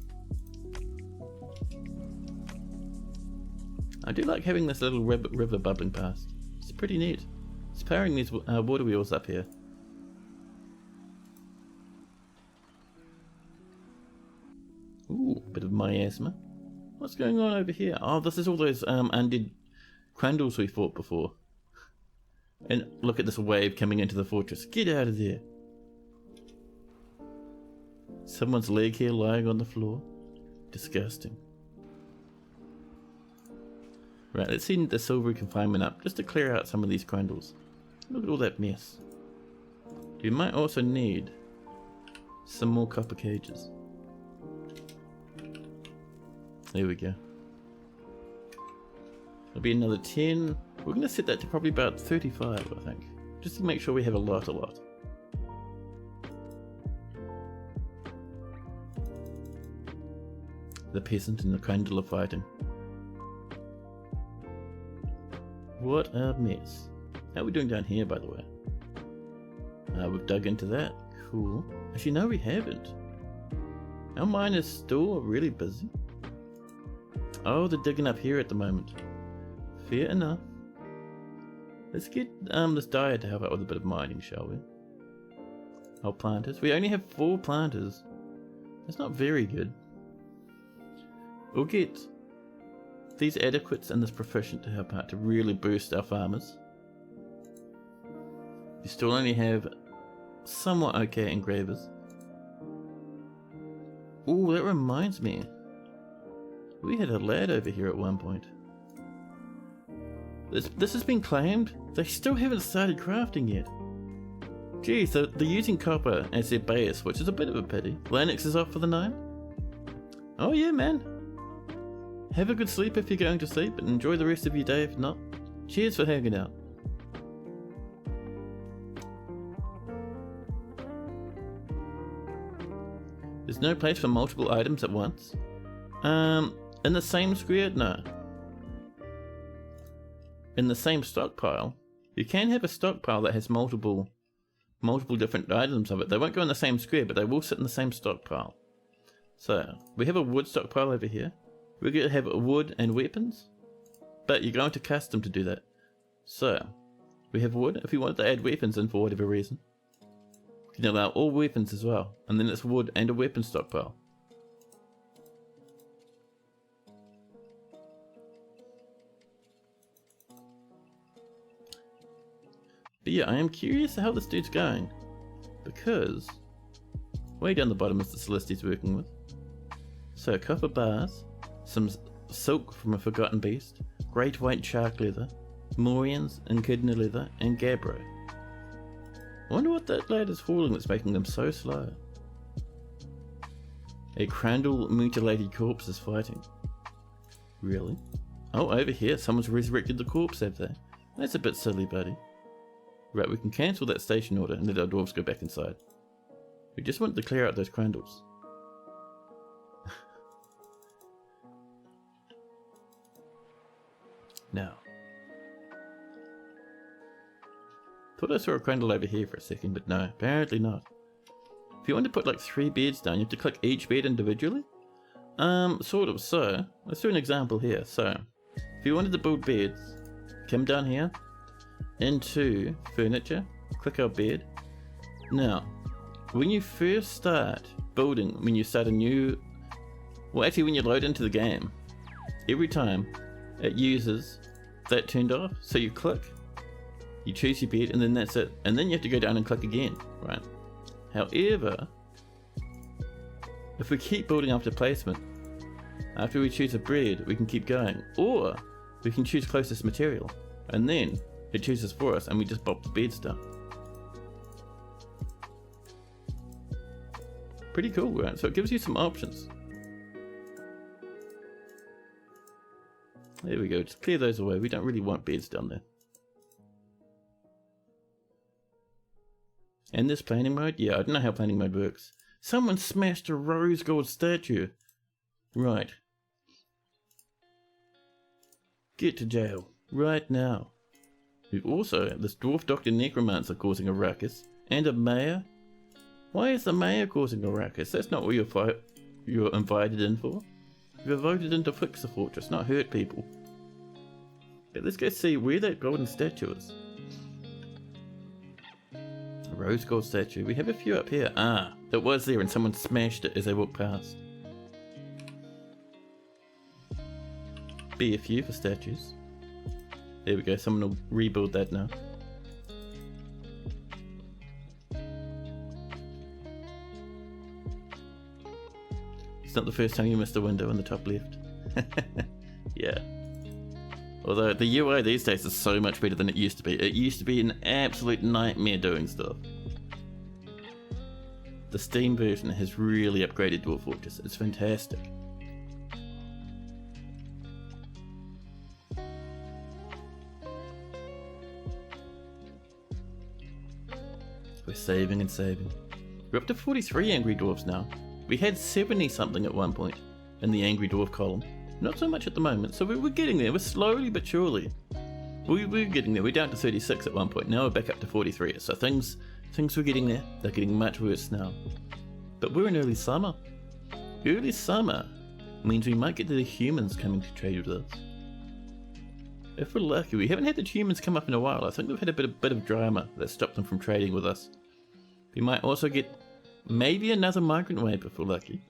I do like having this little river bubbling past. It's pretty neat. It's powering these water wheels up here. Ooh, bit of miasma. What's going on over here? Oh, this is all those undead crandles we fought before. And look at this wave coming into the fortress. Get out of there. Someone's leg here lying on the floor. Disgusting. Right, let's see the silvery confinement up just to clear out some of these crandles. Look at all that mess. You might also need some more copper cages. There we go. There'll be another 10. We're going to set that to probably about 35, I think. Just to make sure we have a lot. The peasant and the crandle are fighting. What a mess. How are we doing down here, by the way? We've dug into that. Cool. Actually, no, we haven't. Our mine is still really busy. Oh, they're digging up here at the moment. Fair enough. Let's get this dyer to help out with a bit of mining, shall we? Our planters. We only have 4 planters. That's not very good. We'll get these adequates and this proficient to help out to really boost our farmers. You still only have somewhat okay engravers. Ooh, that reminds me. We had a lad over here at one point. This has been claimed. They still haven't started crafting yet. Geez, so they're using copper as their base, which is a bit of a pity. Linux is off for the night. Oh yeah, man. Have a good sleep if you're going to sleep, and enjoy the rest of your day if not. Cheers for hanging out. There's no place for multiple items at once. In the same square? No. In the same stockpile? You can have a stockpile that has multiple different items of it. They won't go in the same square, but they will sit in the same stockpile. So, we have a wood stockpile over here. We're going to have wood and weapons, but you're going to custom to do that. So, we have wood. If you wanted to add weapons in for whatever reason, you can allow all weapons as well, and then it's wood and a weapon stockpile. But yeah, I am curious how this dude's going, because way down the bottom is the Celeste he's working with. So, copper bars, some silk from a forgotten beast, great white shark leather, Morians, echidna leather, and gabbro. I wonder what that lad is hauling that's making them so slow. A Crandall mutilated corpse is fighting. Really? Oh, over here, someone's resurrected the corpse, have they? That's a bit silly, buddy. Right, we can cancel that station order and let our dwarves go back inside. We just want to clear out those Crandalls. Now. Thought I saw a Crandall over here for a second, but no, apparently not. If you want to put like 3 beds down, you have to click each bed individually? Sort of, so, let's do an example here. So, if you wanted to build beds, come down here, into furniture, click our bed. Now, when you first start building, when you start a new, well actually when you load into the game, every time it uses that turned off, so you click, you choose your bed, and then that's it, and then you have to go down and click again, right? However, if we keep building after placement, after we choose a bed, we can keep going, or we can choose closest material, and then it chooses for us, and we just bop the beds down. Pretty cool, right? So it gives you some options. There we go, just clear those away. We don't really want beds down there. And this planning mode? Yeah, I don't know how planning mode works. Someone smashed a rose gold statue. Right. Get to jail. Right now. We've also, this dwarf doctor necromancer causing a ruckus. And a mayor? Why is the mayor causing a ruckus? That's not what you're invited in for. You're voted in to fix the fortress, not hurt people. But let's go see where that golden statue is. A rose gold statue. We have a few up here. Ah, it was there and someone smashed it as they walked past. Be a few for statues. There we go, someone will rebuild that now. It's not the first time you missed a window in the top left. Yeah. Although the UI these days is so much better than it used to be. It used to be an absolute nightmare doing stuff. The Steam version has really upgraded Dwarf Fortress. It's fantastic. We're saving and saving. We're up to 43 Angry Dwarfs now. We had 70 something at one point in the Angry Dwarf column. Not so much at the moment, so we're getting there. We're slowly but surely. We're getting there. We're down to 36 at one point. Now we're back up to 43. So things were getting there. They're getting much worse now. But we're in early summer. Early summer means we might get to the humans coming to trade with us. If we're lucky, we haven't had the humans come up in a while. I think we've had a bit of drama that stopped them from trading with us. We might also get maybe another migrant wave if we're lucky.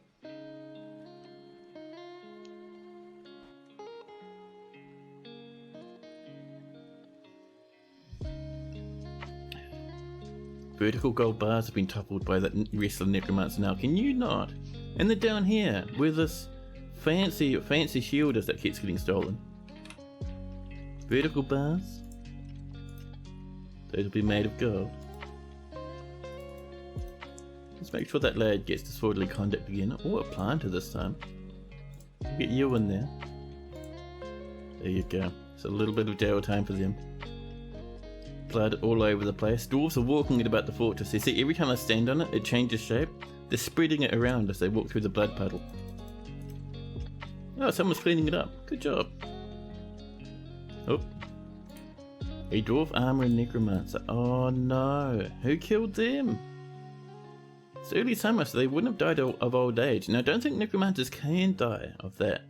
Vertical gold bars have been toppled by that wrestler necromancer now. Can you not? And they're down here where this fancy shield is that keeps getting stolen. Vertical bars. Those will be made of gold. Let's make sure that lad gets disorderly conduct again. Or a planter this time. Get you in there. There you go. It's a little bit of jail time for them. Blood all over the place. Dwarves are walking it about the fortress. You see, every time I stand on it, it changes shape. They're spreading it around as they walk through the blood puddle. Oh, someone's cleaning it up. Good job. Oh. A dwarf armor and necromancer. Oh no. Who killed them? It's early summer, so they wouldn't have died of old age. Now, I don't think necromancers can die of that.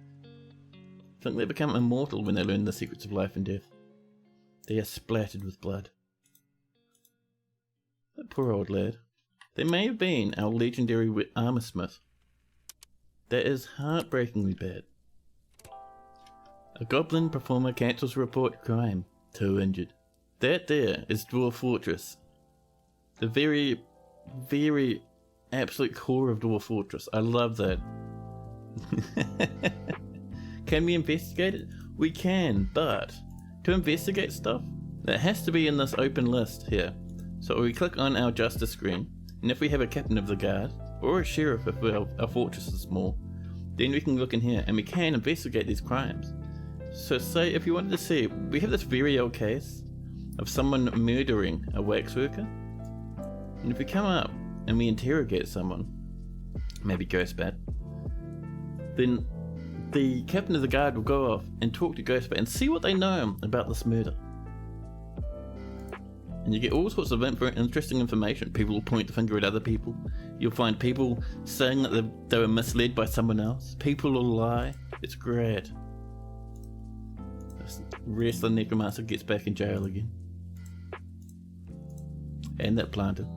I think they become immortal when they learn the secrets of life and death. They are splattered with blood. That poor old lad. They may have been our legendary armor smith. That is heartbreakingly bad. A goblin performer cancels report crime. 2 injured. That there is Dwarf Fortress. The very, very absolute core of Dwarf Fortress. I love that. Can we investigate it? We can, but to investigate stuff, it has to be in this open list here. So we click on our justice screen, and if we have a captain of the guard, or a sheriff if our fortress is small, then we can look in here and we can investigate these crimes. So say if you wanted to see, we have this very old case of someone murdering a waxworker, and if we come up and we interrogate someone, maybe Ghostbat, then the captain of the guard will go off and talk to Ghostbat and see what they know about this murder. And you get all sorts of interesting information. People will point the finger at other people. You'll find people saying that they were misled by someone else. People will lie. It's great. This wrestling necromancer gets back in jail again. And that planter.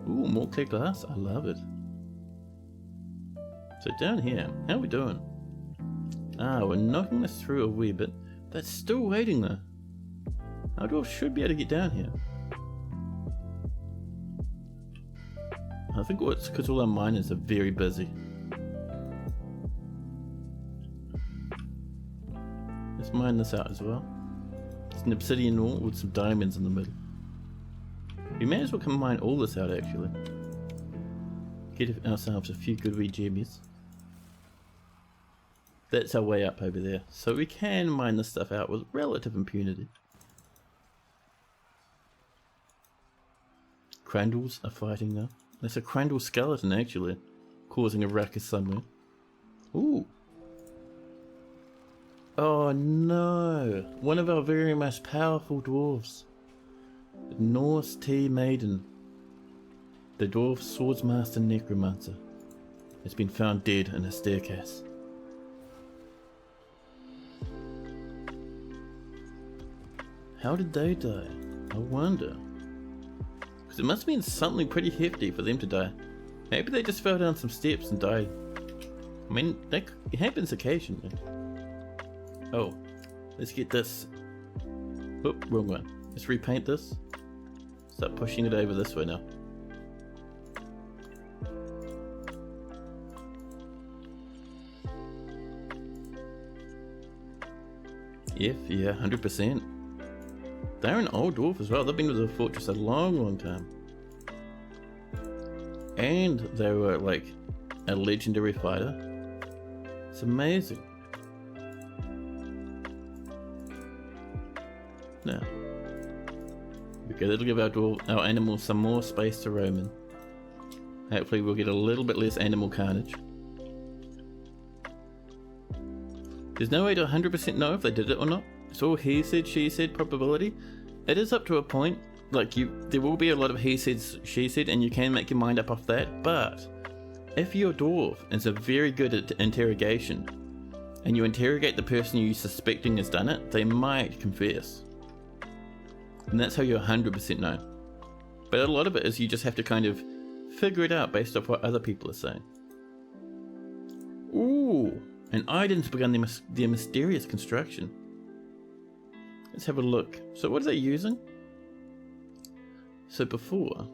Ooh, more clear glass. I love it. So down here, how are we doing? Ah, we're knocking this through a wee bit. That's still waiting though. Our dwarf should be able to get down here. I think it's because all our miners are very busy. Let's mine this out as well. It's an obsidian ore with some diamonds in the middle. We may as well come mine all this out actually. Get ourselves a few good wee gemmies. That's our way up over there. So we can mine this stuff out with relative impunity. Crandalls are fighting now. There's a Crandall skeleton actually, causing a ruckus somewhere. Ooh. Oh no! One of our very most powerful dwarves. Norse Tea Maiden. The dwarf swordsmaster necromancer has been found dead in a staircase. How did they die? I wonder. Because it must have been something pretty hefty for them to die. Maybe they just fell down some steps and died. I mean, that happens occasionally. Oh, let's get this. Oop, wrong one. Let's repaint this. Start pushing it over this way now. Yeah, 100%. They're an old dwarf as well. They've been with the fortress a long time. And they were like a legendary fighter. It's amazing. Now, okay, that'll give our animals some more space to roam in. Hopefully we'll get a little bit less animal carnage. There's no way to 100% know if they did it or not. It's all he said, she said probability. It is up to a point. Like there will be a lot of he said, she said, and you can make your mind up off that. But if your dwarf is a very good at interrogation, and you interrogate the person you're suspecting has done it, they might confess. And that's how you 100% know. But a lot of it is you just have to kind of figure it out based off what other people are saying. Ooh, and Iden's begun their mysterious construction. Let's have a look. So what are they using? So before,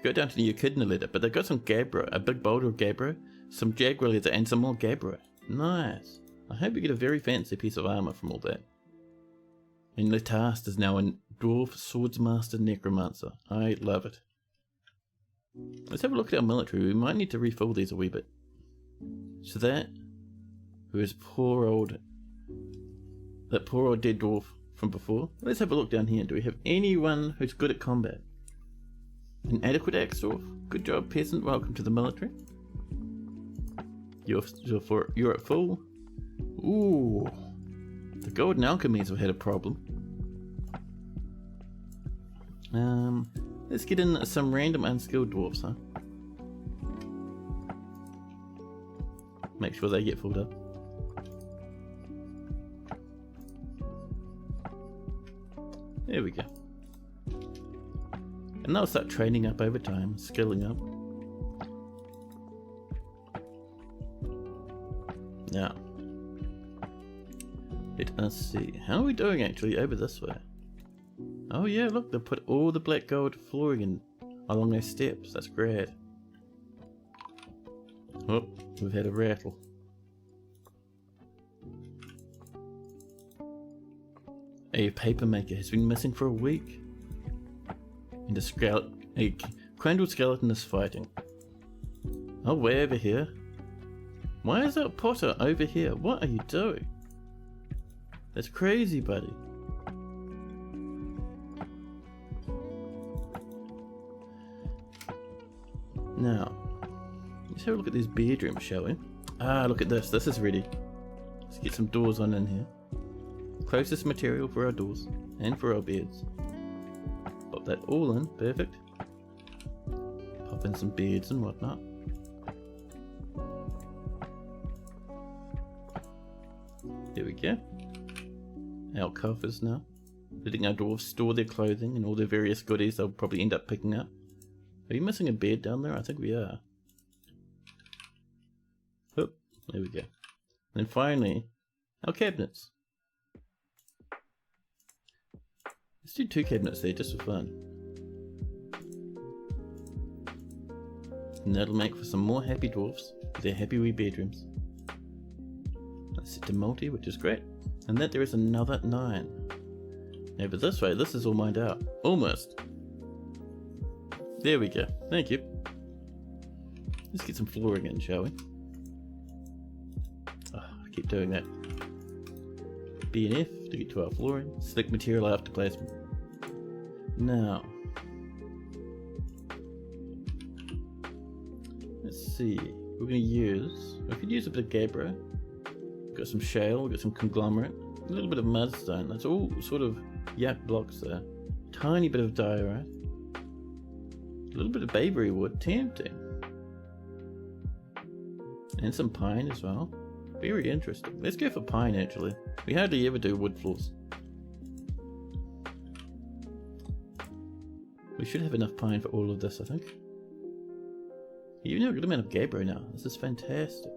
go down to the echidna leather, but they've got some gabbro, a big boulder of gabbro, some jaguar leather, and some more gabbro. Nice. I hope you get a very fancy piece of armor from all that. And Letast is now a dwarf swordsmaster necromancer. I love it. Let's have a look at our military. We might need to refill these a wee bit. So that poor old dead dwarf from before. Let's have a look down here. Do we have anyone who's good at combat? An adequate axe dwarf. Good job, peasant. Welcome to the military. You're at full. Ooh, the golden alchemies have had a problem. Let's get in some random unskilled dwarfs, huh? Make sure they get filled up. There we go. And they'll start training up over time, skilling up. Now, let us see. How are we doing actually over this way? Oh yeah, look, they put all the black gold flooring in along those steps. That's great. Oh, we've had a rattle. A paper maker has been missing for a week. And a crandalled skeleton is fighting. Oh, way over here. Why is that Potter over here? What are you doing? That's crazy, buddy. Now, let's have a look at these bedrooms, shall we? Ah, look at this. This is ready. Let's get some doors on in here. Closest material for our doors and for our beds. Pop that all in. Perfect. Pop in some beds and whatnot. There we go. Our coffers now. Letting our dwarves store their clothing and all their various goodies they'll probably end up picking up. Are you missing a bed down there? I think we are. Oh, there we go. And finally, our cabinets. Let's do 2 cabinets there just for fun. And that'll make for some more happy dwarfs with their happy wee bedrooms. Let's set to multi, which is great. And that there is another 9. Over this way, this is all mined out. Almost. There we go. Thank you. Let's get some flooring in, shall we? Oh, I keep doing that. B and F to get to our flooring. Select material after placement. Now, let's see. We're going to use. We could use a bit of gabbro. We've got some shale. We've got some conglomerate. A little bit of mudstone. That's all sort of yak blocks there. Tiny bit of diorite. A little bit of bayberry wood. Tempting. And some pine as well. Very interesting. Let's go for pine actually. We hardly ever do wood floors. We should have enough pine for all of this, I think. Even a good amount of gabbro now. This is fantastic.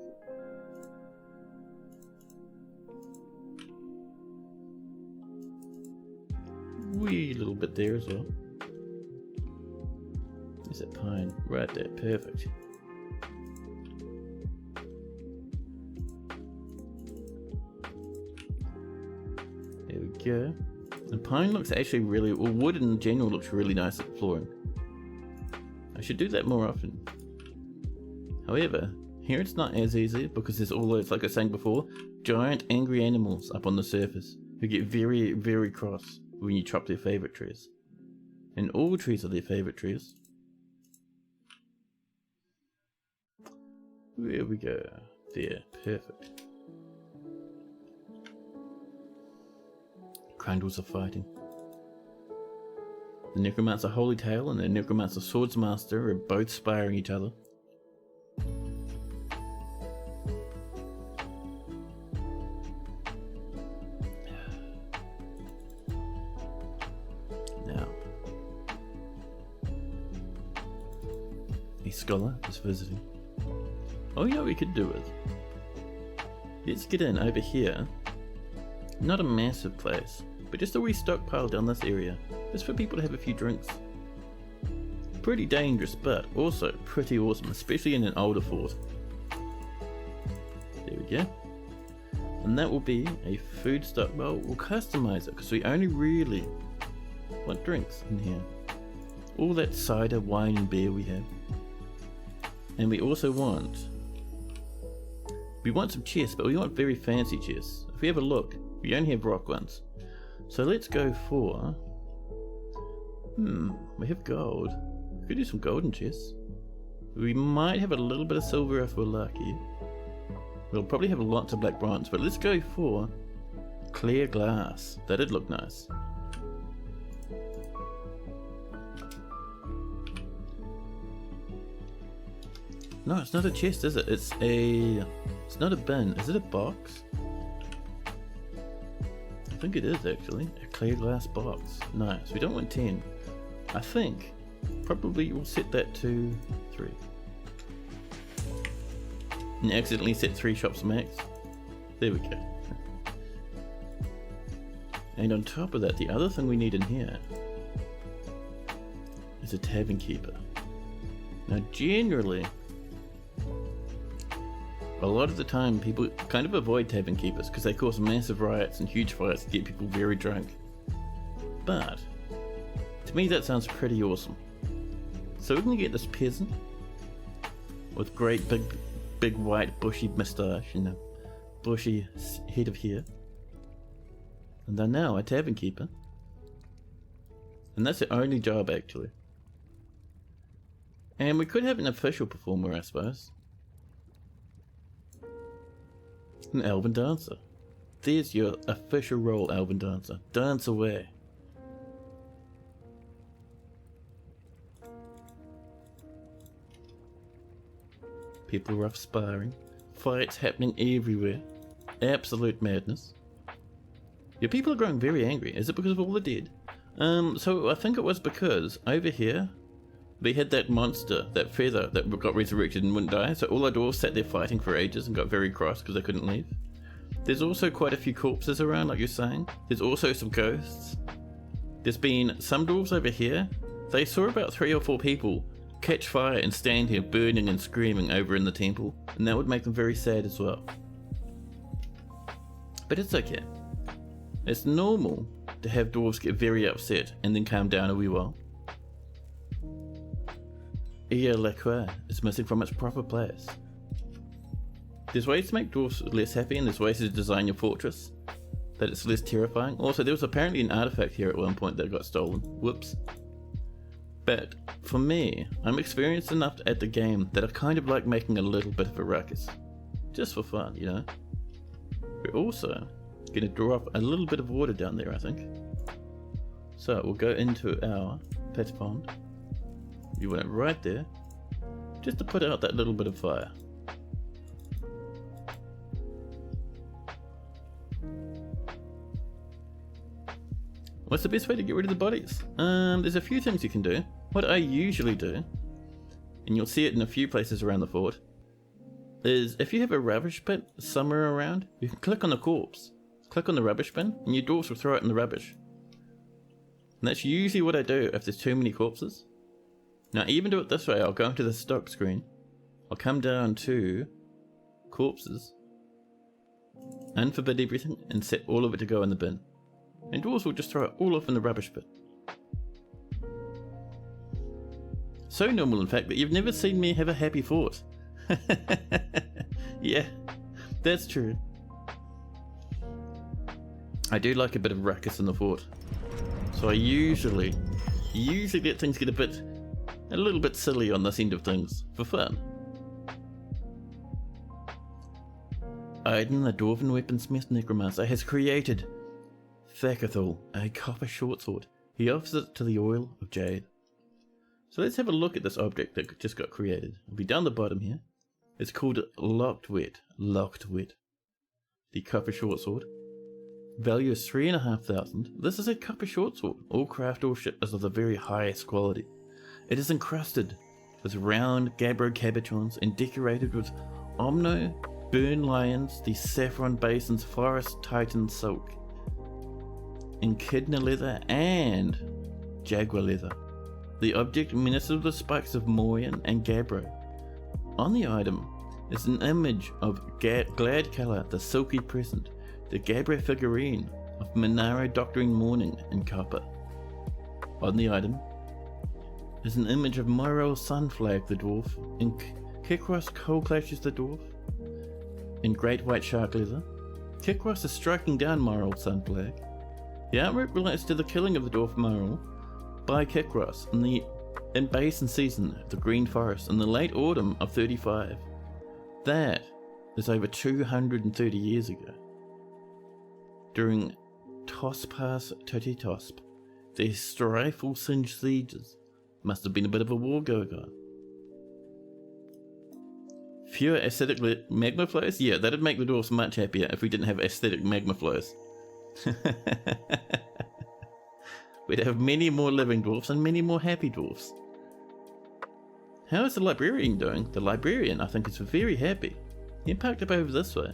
Wee little bit there as well. There's that pine right there. Perfect. There we go. The pine looks actually really, well, wood in general looks really nice at flooring. I should do that more often. However, here it's not as easy because there's all those, like I was saying before, giant angry animals up on the surface who get very, very cross when you chop their favourite trees. And all trees are their favourite trees. There we go. There, perfect. Crandalls are fighting. The Necromancer Holy Tail and the Necromancer Swordsmaster are both sparring each other. Now, a scholar is visiting. Oh, you know what we could do with? Let's get in over here. Not a massive place, but just a wee stockpile down this area, just for people to have a few drinks. Pretty dangerous, but also pretty awesome, especially in an older fort. There we go. And that will be a food stockpile. We'll customize it, because we only really want drinks in here. All that cider, wine and beer we have. And we also want... We want some chests, but we want very fancy chests. If we have a look, we only have rock ones. So let's go for... we have gold. We could do some golden chests. We might have a little bit of silver if we're lucky. We'll probably have lots of black bronze, but let's go for clear glass. That'd look nice. No, it's not a chest, is it? It's not a bin. Is it a box? I think it is actually. A clear glass box. Nice. We don't want 10. I think probably we'll set that to 3. And accidentally set 3 shops max. There we go. And on top of that, the other thing we need in here is a tavern keeper. Now generally, a lot of the time people kind of avoid tavern keepers because they cause massive riots and huge fights to get people very drunk. But to me that sounds pretty awesome. So we're gonna get this peasant with great big white bushy moustache and a bushy head of hair. And then now a tavern keeper. And that's the only job actually. And we could have an official performer, I suppose. An elven dancer. There's your official role, elven dancer. Dance away. People rough sparring. Fights happening everywhere. Absolute madness. Your people are growing very angry. Is it because of all the dead? So I think it was because over here they had that monster, that feather that got resurrected and wouldn't die, so all our dwarves sat there fighting for ages and got very cross because they couldn't leave. There's also quite a few corpses around, like you're saying. There's also some ghosts. There's been some dwarves over here. They saw about 3 or 4 people catch fire and stand here burning and screaming over in the temple, and that would make them very sad as well. But it's okay. It's normal to have dwarves get very upset and then calm down a wee while. Ia Lacroix is missing from its proper place. There's ways to make dwarves less happy, and there's ways to design your fortress that it's less terrifying. Also, there was apparently an artifact here at one point that got stolen. Whoops. But for me, I'm experienced enough at the game that I kind of like making a little bit of a ruckus. Just for fun, you know. We're also going to drop a little bit of water down there, I think. So we'll go into our pet pond. You want it right there, just to put out that little bit of fire. What's the best way to get rid of the bodies? There's a few things you can do. What I usually do, and you'll see it in a few places around the fort, is if you have a rubbish pit somewhere around, you can click on the corpse, click on the rubbish bin, and your dwarves will throw it in the rubbish. And that's usually what I do if there's too many corpses. Now I even do it this way. I'll go into the stock screen, I'll come down to corpses, unforbid everything, and set all of it to go in the bin. And dwarves will just throw it all off in the rubbish bin. So normal in fact that you've never seen me have a happy fort. Yeah, that's true. I do like a bit of ruckus in the fort. So I usually let things get a little bit silly on this end of things, for fun. Aiden, the Dwarven Weaponsmith Necromancer, has created Thakathul, a copper shortsword. He offers it to the Oil of Jade. So let's have a look at this object that just got created. It'll be down the bottom here. It's called Locked Wet. The copper shortsword. Value is 3,500. This is a copper shortsword. All craftsmanship is of the very highest quality. It is encrusted with round gabbro cabochons and decorated with Omno, Burn Lions, the Saffron Basin's Forest Titan Silk, Echidna leather, and Jaguar leather. The object ministers the spikes of Moyan and Gabbro. On the item is an image of Gladcolour, the Silky Present, the Gabbro figurine of Monaro Doctoring Morning in copper. On the item is an image of Morel Sunflag the dwarf, and Kikros Coal Clashes the dwarf, in Great White Shark leather. Kikros is striking down Morel Sunflag. The artwork relates to the killing of the dwarf Morel by Kikros in Basin Season of the Green Forest in the late autumn of 35. That is over 230 years ago. During Tospas Totitosp, the Strifle Singe sieges. Must have been a bit of a war going on. Fewer acidic magma flows? Yeah, that'd make the dwarves much happier if we didn't have acidic magma flows. We'd have many more living dwarfs and many more happy dwarfs. How is the librarian doing? The librarian, I think, is very happy. He parked up over this way.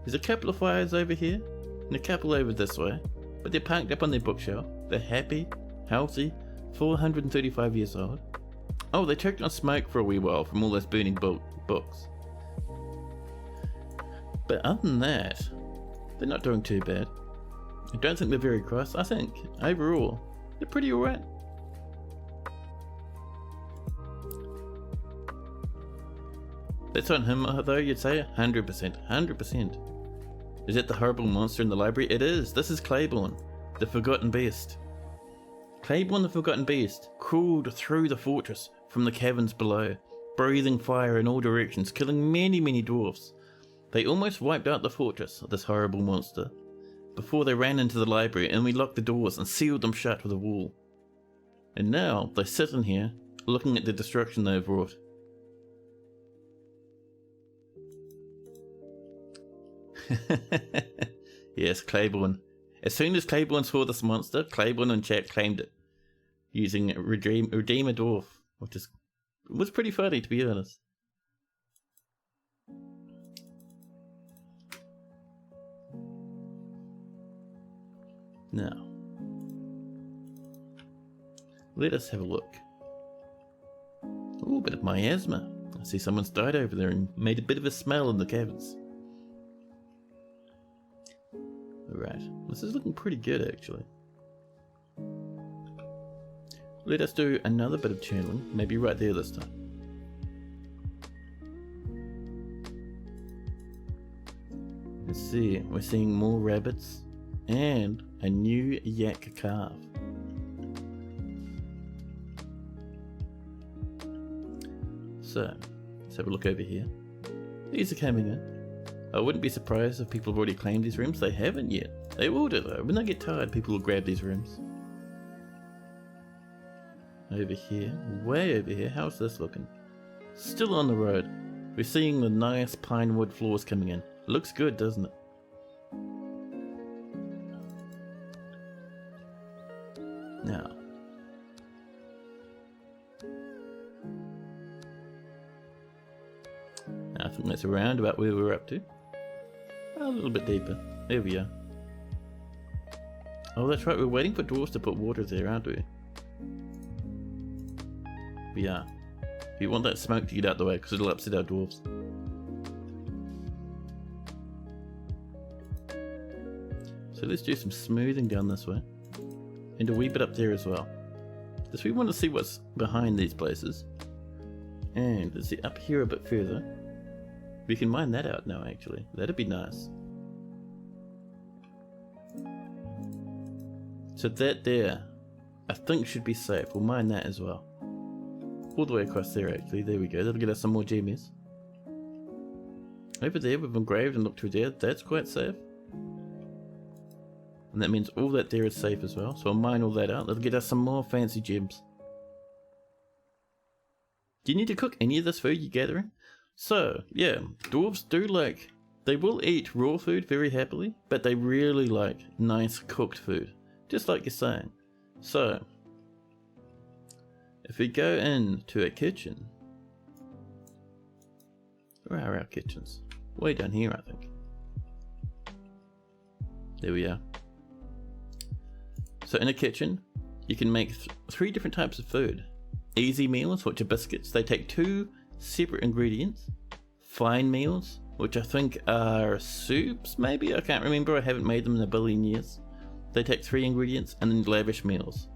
There's a couple of fires over here and a couple over this way, but they're parked up on their bookshelf. They're happy, healthy, 435 years old. Oh, they choked on smoke for a wee while from all those burning books. But other than that, they're not doing too bad. I don't think they're very cross. I think, overall, They're pretty alright. That's on him though, you'd say? 100%, 100%. Is it the horrible monster in the library? It is. This is Claiborne, the Forgotten Beast. Claiborne the Forgotten Beast crawled through the fortress from the caverns below, breathing fire in all directions, killing many dwarfs. They almost wiped out the fortress, this horrible monster, before they ran into the library, and we locked the doors and sealed them shut with a wall. And now they sit in here, looking at the destruction they've wrought. Yes, Claiborne. As soon as Claiborne saw this monster, Claiborne and chat claimed it, using Redeem a Dwarf, which was pretty funny, to be honest. Now, let us have a look. Oh, a bit of miasma. I see someone's died over there and made a bit of a smell in the caverns. Alright, this is looking pretty good actually. Let us do another bit of channeling, maybe right there this time. Let's see, we're seeing more rabbits and a new yak calf. So, let's have a look over here. These are coming in. I wouldn't be surprised if people have already claimed these rooms. They haven't yet. They will do though. When they get tired, people will grab these rooms. Over here, way over here, how's this looking? Still on the road. We're seeing the nice pine wood floors coming in. Looks good, doesn't it? Now, I think that's around about where we're up to. A little bit deeper. There we are. Oh, that's right, we're waiting for dwarves to put water there, aren't we? We are. We want that smoke to get out the way because it'll upset our dwarves. So let's do some smoothing down this way. And a wee bit up there as well. Because we want to see what's behind these places. And let's see up here a bit further. We can mine that out now actually. That'd be nice. So that there, I think should be safe. We'll mine that as well. All the way across there actually. There we go. That'll get us some more GMS. Over there we've engraved and looked through there. That's quite safe. And that means all that there is safe as well. So I'll mine all that out. That'll get us some more fancy gems. Do you need to cook any of this food you're gathering? So, yeah, dwarves do like, they will eat raw food very happily, but they really like nice cooked food, just like you're saying. So, if we go into a kitchen, where are our kitchens? Way down here, I think. There we are. So in a kitchen, you can make three different types of food. Easy meals, which are biscuits. They take 2 separate ingredients. Fine meals, which I think are soups, maybe? I can't remember. I haven't made them in a billion years. They take 3 ingredients. And then lavish meals.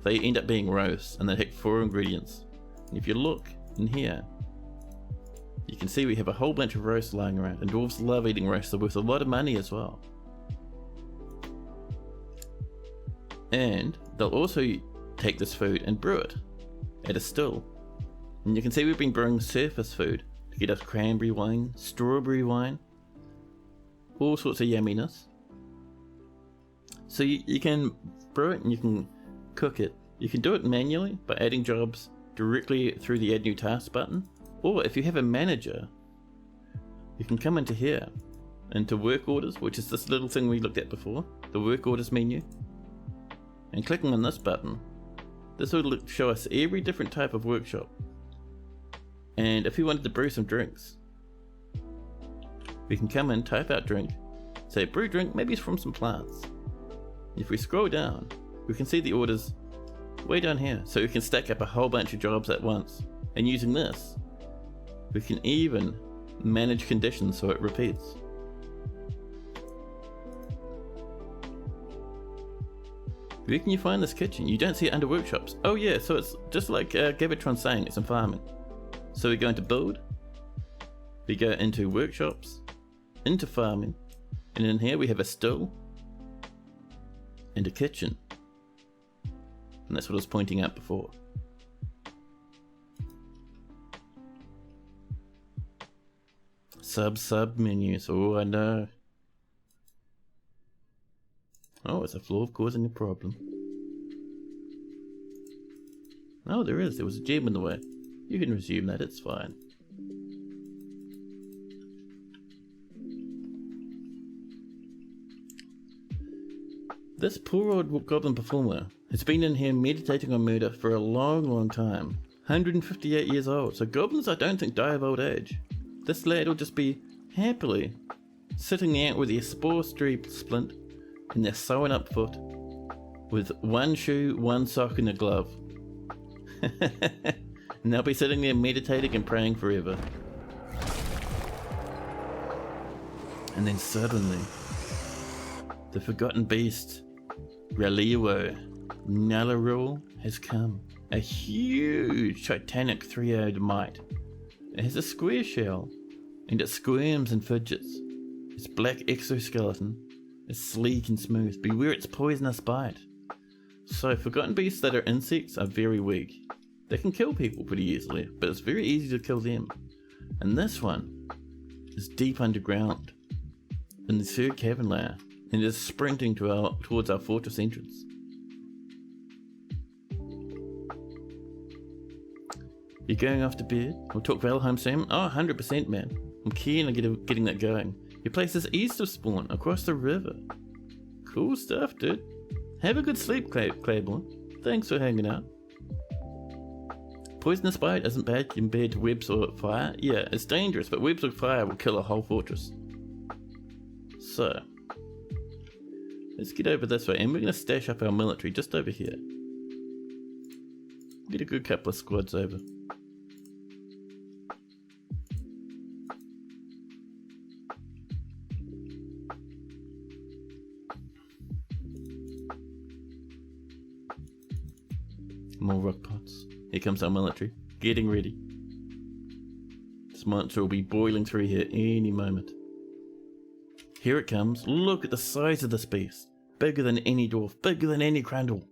They end up being roasts, and they take 4 ingredients. And if you look in here, you can see we have a whole bunch of roasts lying around. And dwarves love eating roasts. They're worth a lot of money as well. And they'll also take this food and brew it at a still. And you can see we've been brewing surface food to get us cranberry wine, strawberry wine, all sorts of yumminess. So you can brew it and you can cook it. You can do it manually by adding jobs directly through the add new task button, or if you have a manager, you can come into here, into work orders, which is this little thing we looked at before, the work orders menu. And clicking on this button, this will show us every different type of workshop. And if we wanted to brew some drinks, we can come in, type out drink, say brew drink, maybe it's from some plants. If we scroll down, we can see the orders way down here. So we can stack up a whole bunch of jobs at once. And using this, we can even manage conditions so it repeats. Where can you find this kitchen? You don't see it under workshops. Oh yeah, so it's just like Gabatron saying, it's in farming. So we go into build, we go into workshops, into farming, and in here we have a still, and a kitchen. And that's what I was pointing out before. Sub menus, oh I know. Oh, it's a flaw causing a problem. Oh, there was a gem in the way. You can resume that, it's fine. This poor old goblin performer has been in here meditating on murder for a long time. 158 years old, so goblins I don't think die of old age. This lad will just be happily sitting there with their spore splint and their sewn up foot, with one shoe, one sock and a glove. And they'll be sitting there meditating and praying forever. And then suddenly, the forgotten beast, Raliwo Nalarul, has come. A huge titanic three-eyed mite. It has a square shell, and it squirms and fidgets. Its black exoskeleton is sleek and smooth. Beware its poisonous bite. So forgotten beasts that are insects are very weak. They can kill people pretty easily, but it's very easy to kill them. And this one is deep underground, in the third cavern layer, and is sprinting towards our fortress entrance. You going off to bed? We'll talk Valheim soon? Oh, 100% man. I'm keen on getting that going. Your place is east of Spawn, across the river. Cool stuff, dude. Have a good sleep, Claiborne. Thanks for hanging out. Poisonous bite isn't bad compared to webs or fire. Yeah, it's dangerous, but webs or fire will kill a whole fortress. So, let's get over this way, and we're going to stash up our military just over here. Get a good couple of squads over. More rock pots. Here comes our military. Getting ready. This monster will be boiling through here any moment. Here it comes. Look at the size of this beast. Bigger than any dwarf. Bigger than any crandall.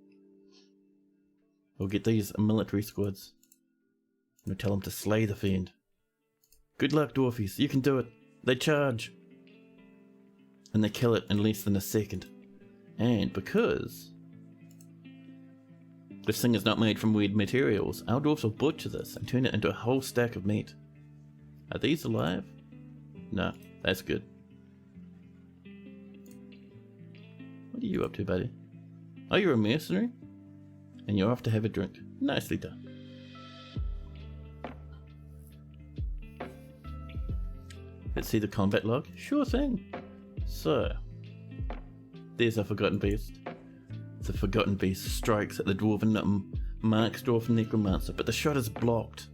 We'll get these military squads. And we'll tell them to slay the fiend. Good luck, dwarfies. You can do it. They charge. And they kill it in less than a second. And because this thing is not made from weird materials, our dwarves will butcher this and turn it into a whole stack of meat. Are these alive? No, that's good. What are you up to, buddy? Oh, you're a mercenary? And you're off to have a drink. Nicely done. Let's see the combat log. Sure thing. So, there's our forgotten beast. The forgotten beast strikes at the dwarven Marksdorf necromancer, but the shot is blocked.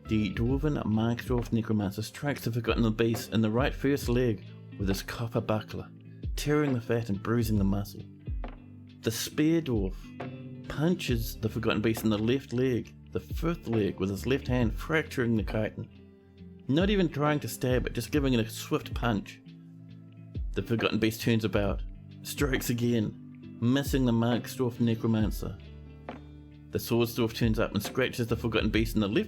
The dwarven Marksdorf necromancer strikes the forgotten beast in the right first leg with his copper buckler, tearing the fat and bruising the muscle. The spear dwarf punches the forgotten beast in the left leg, the fifth leg, with his left hand, fracturing the chitin. Not even trying to stab it, just giving it a swift punch. The forgotten beast turns about, strikes again, missing the Marksdorf necromancer. The swordsdwarf turns up and scratches the forgotten beast in the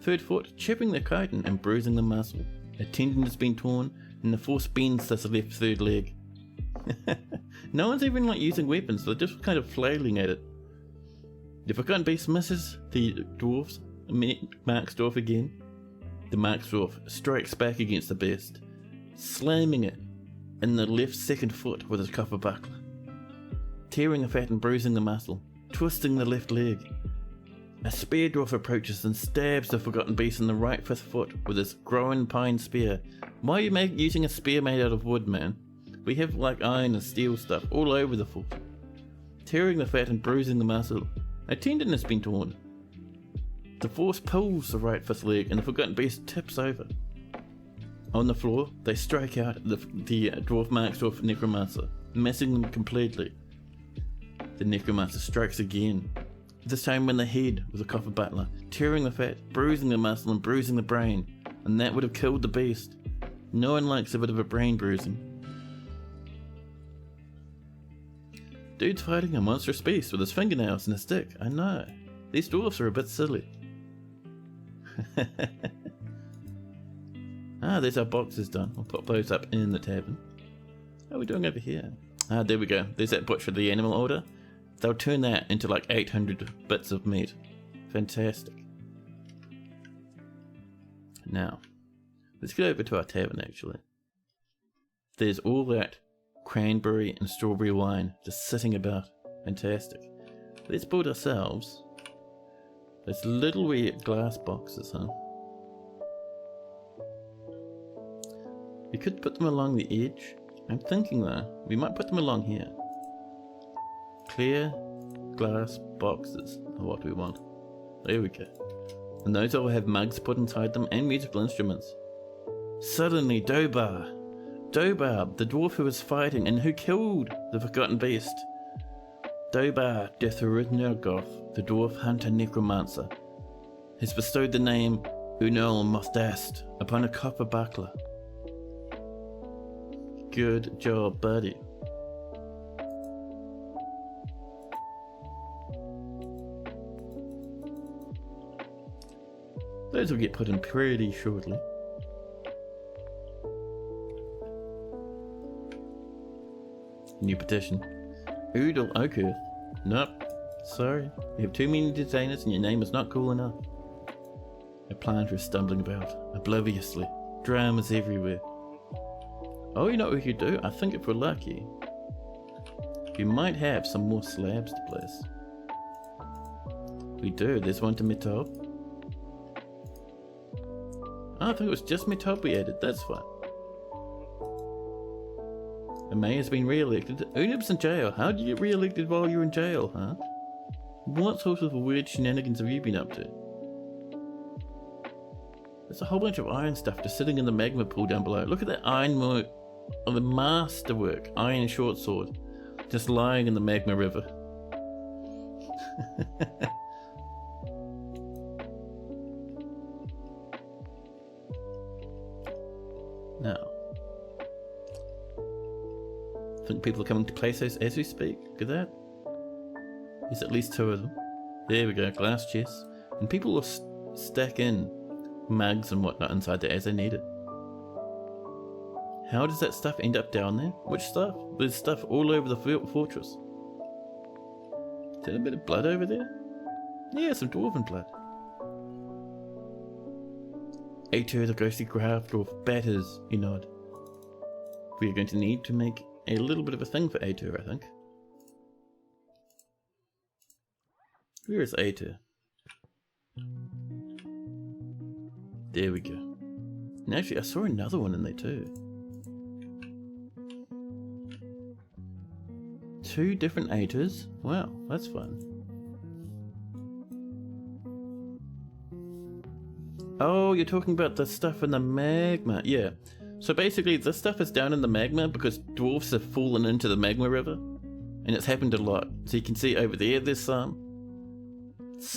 third foot, chipping the chitin and bruising the muscle. A tendon has been torn, and the force bends this left third leg. No one's even using weapons, they're just kind of flailing at it. The forgotten beast misses the dwarf's Marksdorf again. The Marksdorf strikes back against the beast, slamming it in the left second foot with his copper buckler, tearing the fat and bruising the muscle, twisting the left leg. A spear dwarf approaches and stabs the forgotten beast in the right fifth foot with his growing pine spear. Why are you using a spear made out of wood, man? We have like iron and steel stuff all over the foot. Tearing the fat and bruising the muscle. A tendon has been torn. The force pulls the right fifth leg and the forgotten beast tips over. On the floor, they strike out the dwarf Marksdorf necromancer, missing them completely. The necromancer strikes again, this time when the head was a copper butler, tearing the fat, bruising the muscle and bruising the brain, and that would have killed the beast. No one likes a bit of a brain bruising. Dude's fighting a monstrous beast with his fingernails and a stick. I know. These dwarfs are a bit silly. Ah, there's our boxes done. I'll pop those up in the tavern. How are we doing over here? Ah, there we go. There's that butcher, the animal order. They'll turn that into like 800 bits of meat. Fantastic. Now, let's get over to our tavern actually. There's all that cranberry and strawberry wine just sitting about. Fantastic. Let's build ourselves those little wee glass boxes, huh? We could put them along the edge. I'm thinking though, we might put them along here. Clear glass boxes are what we want. There we go. And those all have mugs put inside them and musical instruments. Suddenly, Dobar, the dwarf who was fighting and who killed the forgotten beast. Dobar de Thrownwires, the dwarf hunter necromancer, has bestowed the name Unol Mostast upon a copper buckler. Good job, buddy. Those will get put in pretty shortly. New petition. Oodle Oakhurst. Nope. Sorry. You have too many designers and your name is not cool enough. A planter is stumbling about, obliviously. Dramas everywhere. Oh, you know what we could do? I think if we're lucky, we might have some more slabs to place. We do. There's one to Metop. Oh, I think it was just Metop we added. That's fine. The mayor's been re-elected. Unib's in jail. How did you get re-elected while you're in jail, huh? What sort of weird shenanigans have you been up to? There's a whole bunch of iron stuff just sitting in the magma pool down below. Look at that iron work, or the masterwork, iron short sword, just lying in the magma river. Now, I think people are coming to place those as we speak. Look at that. There's at least 2 of them. There we go, glass chests. And people will stack in mugs and whatnot inside there as they need it. How does that stuff end up down there? Which stuff? There's stuff all over the fortress. Is that a bit of blood over there? Yeah, some dwarven blood. A2, the ghostly craft dwarf batters, you nod. We are going to need to make a little bit of a thing for A2, I think. Where is A2? There we go. And actually, I saw another one in there too. 2 different A2s? Wow, that's fun. Oh, you're talking about the stuff in the magma. Yeah. So basically, this stuff is down in the magma because dwarfs have fallen into the magma river. And it's happened a lot. So you can see over there, there's some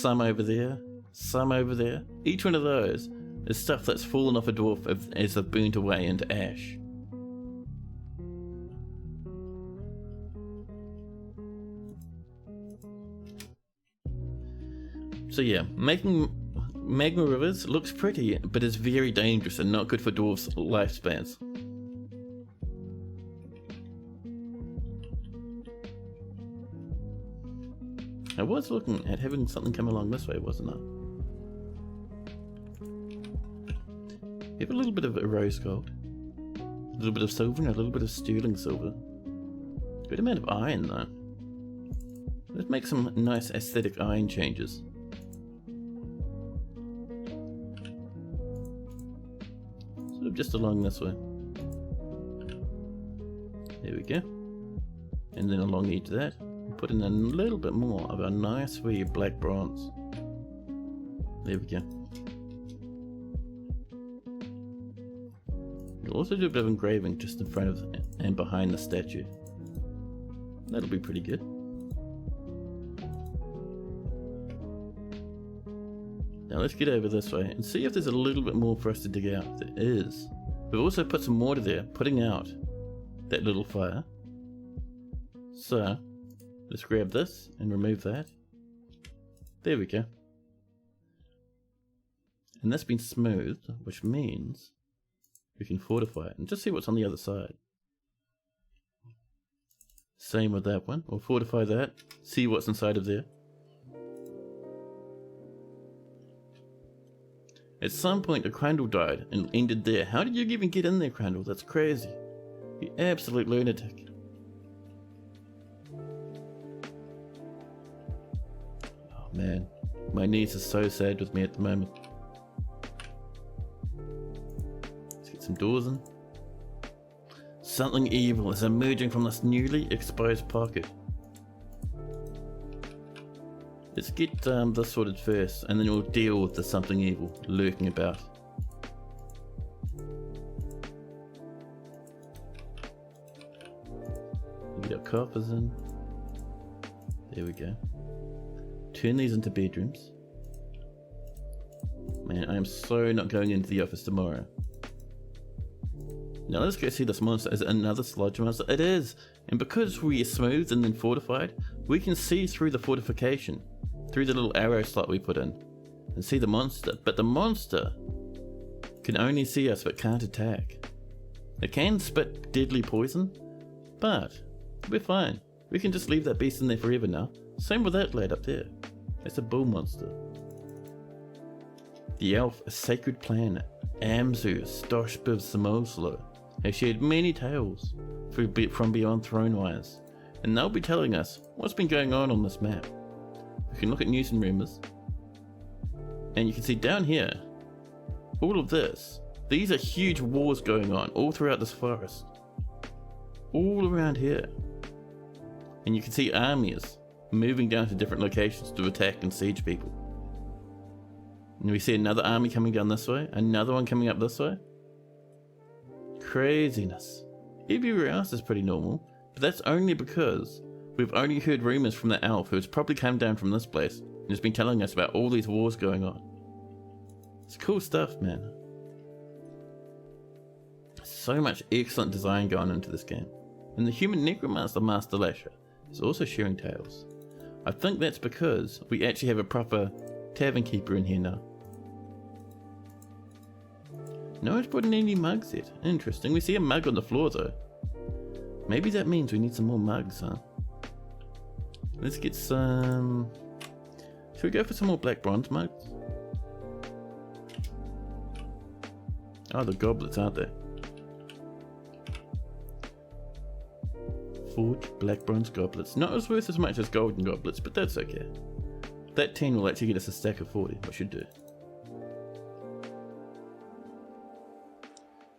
over there, some over there. Each one of those is stuff that's fallen off a dwarf as they've burnt away into ash. So yeah, making magma rivers looks pretty, but is very dangerous and not good for dwarves' lifespans. I was looking at having something come along this way, wasn't I? We have a little bit of a rose gold, a little bit of silver, and a little bit of sterling silver. Good amount of iron though. Let's make some nice aesthetic iron changes. Sort of just along this way. There we go. And then along each of that, put in a little bit more of a nice wee black bronze. There we go. We'll also do a bit of engraving just in front of and behind the statue. That'll be pretty good. Now let's get over this way and see if there's a little bit more for us to dig out. There is. We've also put some water there, putting out that little fire. So, let's grab this and remove that. There we go. And that's been smoothed, which means we can fortify it and just see what's on the other side. Same with that one. We'll fortify that, see what's inside of there. At some point, a Crandall died and ended there. How did you even get in there, Crandall? That's crazy. You absolute lunatic. Oh man, my niece is so sad with me at the moment. Let's get some doors in. Something evil is emerging from this newly exposed pocket. Let's get this sorted first, and then we'll deal with the something evil lurking about. Get our coffers in. There we go. Turn these into bedrooms. Man, I am so not going into the office tomorrow. Now let's go see this monster. Is it another sludge monster? It is! And because we are smoothed and then fortified, we can see through the fortification, through the little arrow slot we put in, and see the monster. But the monster can only see us but can't attack. It can spit deadly poison, but we're fine. We can just leave that beast in there forever now. Same with that lad up there. It's a bull monster. The elf, a sacred planet, Amzu, Stoshbiv Samoslo, has shared many tales from beyond Thrownwires, and they'll be telling us what's been going on this map. We can look at news and rumours, and you can see down here, all of this. These are huge wars going on all throughout this forest, all around here, and you can see armies moving down to different locations to attack and siege people. And we see another army coming down this way, another one coming up this way. Craziness. Everywhere else is pretty normal, but that's only because we've only heard rumours from the elf, who's probably come down from this place and has been telling us about all these wars going on. It's cool stuff, man. So much excellent design going into this game. And the human necromancer Master Lasher is also sharing tales. I think that's because we actually have a proper tavern keeper in here now. No one's put in any mugs yet. Interesting. We see a mug on the floor though. Maybe that means we need some more mugs, huh? Let's get some... Should we go for some more black bronze mugs? Oh, the goblets, aren't they? Forged black bronze goblets. Not as worth as much as golden goblets, but that's okay. That 10 will actually get us a stack of 40, which should do.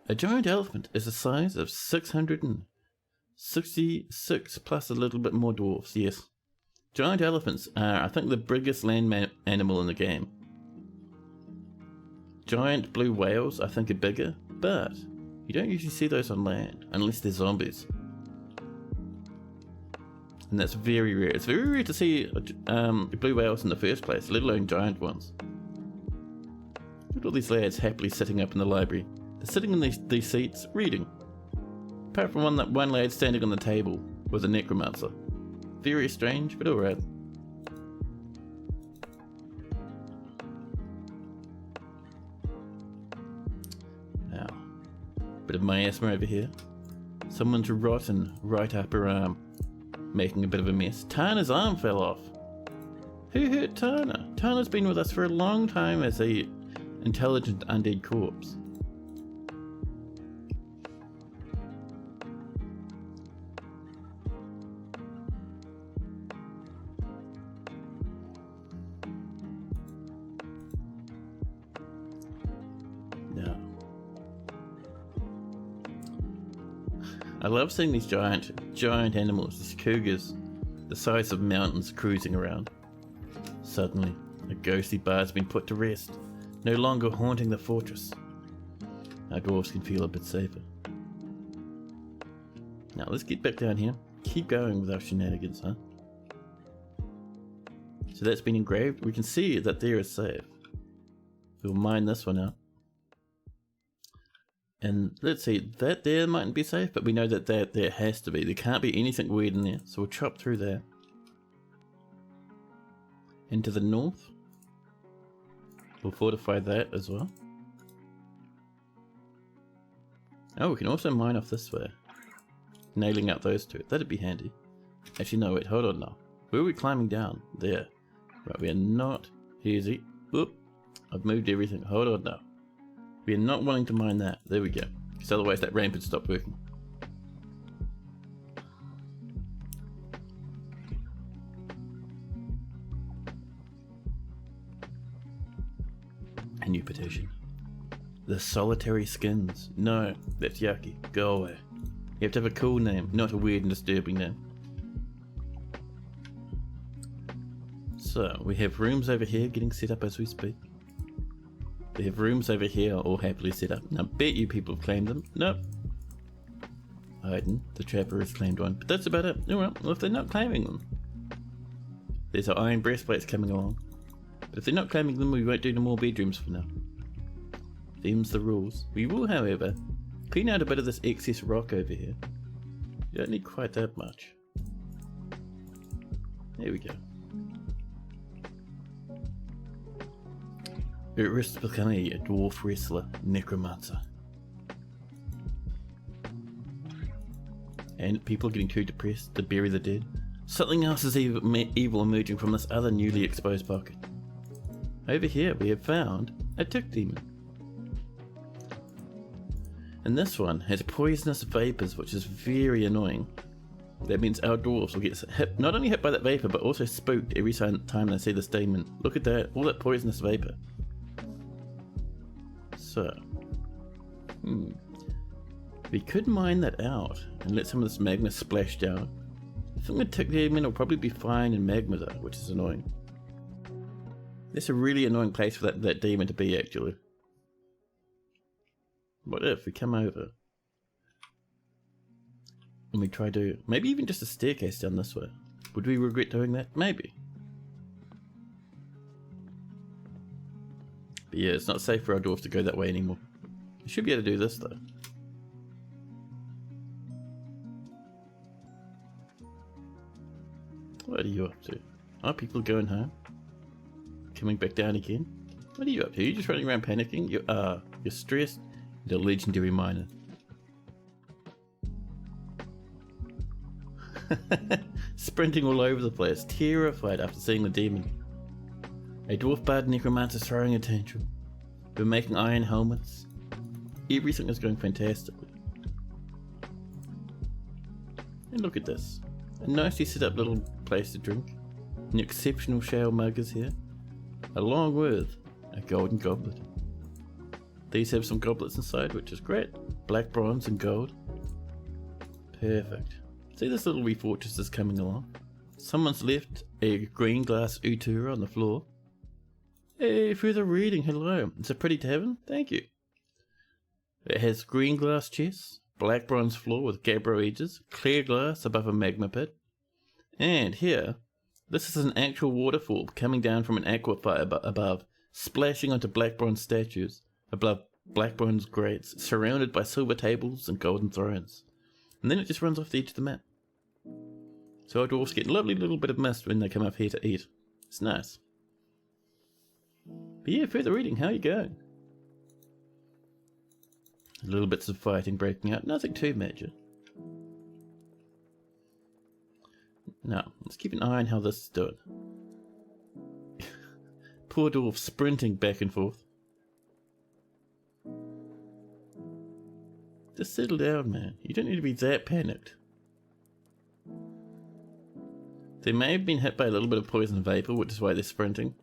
A giant elephant is the size of 666 plus a little bit more dwarfs, yes. Giant elephants are, I think, the biggest land animal in the game. Giant blue whales, I think, are bigger, but you don't usually see those on land, unless they're zombies. And that's very rare. It's very rare to see blue whales in the first place, let alone giant ones. Look at all these lads happily sitting up in the library. They're sitting in these seats, reading. Apart from one lad standing on the table with a necromancer. Very strange, but alright. Now, bit of miasma over here. Someone's rotten right upper arm, making a bit of a mess. Tana's arm fell off. Who hurt Tana? Tana's been with us for a long time as a intelligent undead corpse. Now, I love seeing these giant animals, these cougars, the size of mountains, cruising around. Suddenly, a ghostly bard's been put to rest, no longer haunting the fortress. Our dwarves can feel a bit safer. Now let's get back down here, keep going with our shenanigans, huh? So that's been engraved. We can see that there is safe. We'll mine this one out. And let's see, that there mightn't be safe, but we know that there has to be. There can't be anything weird in there, so we'll chop through there. Into the north. We'll fortify that as well. Oh, we can also mine off this way. Nailing out those two. That'd be handy. Actually, no, wait, hold on now. Where are we climbing down? There. Right, we are not easy. Oop. I've moved everything. Hold on now. We are not wanting to mine that. There we go. Because otherwise that ramp would stop working. A new petition. The solitary skins. No, that's yucky. Go away. You have to have a cool name, not a weird and disturbing name. So, we have rooms over here getting set up as we speak. We have rooms over here all happily set up. Now, bet you people have claimed them. Nope. Hayden, the trapper, has claimed one. But that's about it. Oh well, if they're not claiming them. There's our iron breastplates coming along. But if they're not claiming them, we won't do no more bedrooms for now. Them's the rules. We will, however, clean out a bit of this excess rock over here. You don't need quite that much. There we go. It risks becoming a dwarf wrestler, necromancer. And people getting too depressed to bury the dead. Something else is evil emerging from this other newly exposed pocket. Over here we have found a tick demon. And this one has poisonous vapors, which is very annoying. That means our dwarves will get hit, not only hit by that vapor, but also spooked every time they see this demon. Look at that, all that poisonous vapor. So, we could mine that out and let some of this magma splash down. I think the tick demon will probably be fine in magma though, which is annoying. That's a really annoying place for that demon to be actually. What if we come over and we try to, maybe even just a staircase down this way? Would we regret doing that? Maybe. But yeah, it's not safe for our dwarf to go that way anymore. We should be able to do this though. What are you up to? Are people going home? Coming back down again? What are you up to? Are you just running around panicking? You're stressed. You're a legendary miner. Sprinting all over the place, terrified after seeing the demon. A dwarf bard necromancer throwing a tantrum. We're making iron helmets. Everything is going fantastically. And look at this. A nicely set up little place to drink. An exceptional shale mug is here. Along with a golden goblet. These have some goblets inside, which is great. Black bronze and gold. Perfect. See this little wee fortress is coming along. Someone's left a green glass utura on the floor. Hey, further reading, hello. It's a pretty tavern, thank you. It has green glass chests, black bronze floor with gabbro edges, clear glass above a magma pit. And here, this is an actual waterfall coming down from an aquifer above, splashing onto black bronze statues above black bronze grates, surrounded by silver tables and golden thrones. And then it just runs off the edge of the map. So our dwarfs get a lovely little bit of mist when they come up here to eat. It's nice. But yeah, further reading, how are you going? Little bits of fighting breaking out, nothing too major. Now, let's keep an eye on how this is doing. Poor dwarf sprinting back and forth. Just settle down, man. You don't need to be that panicked. They may have been hit by a little bit of poison vapor, which is why they're sprinting.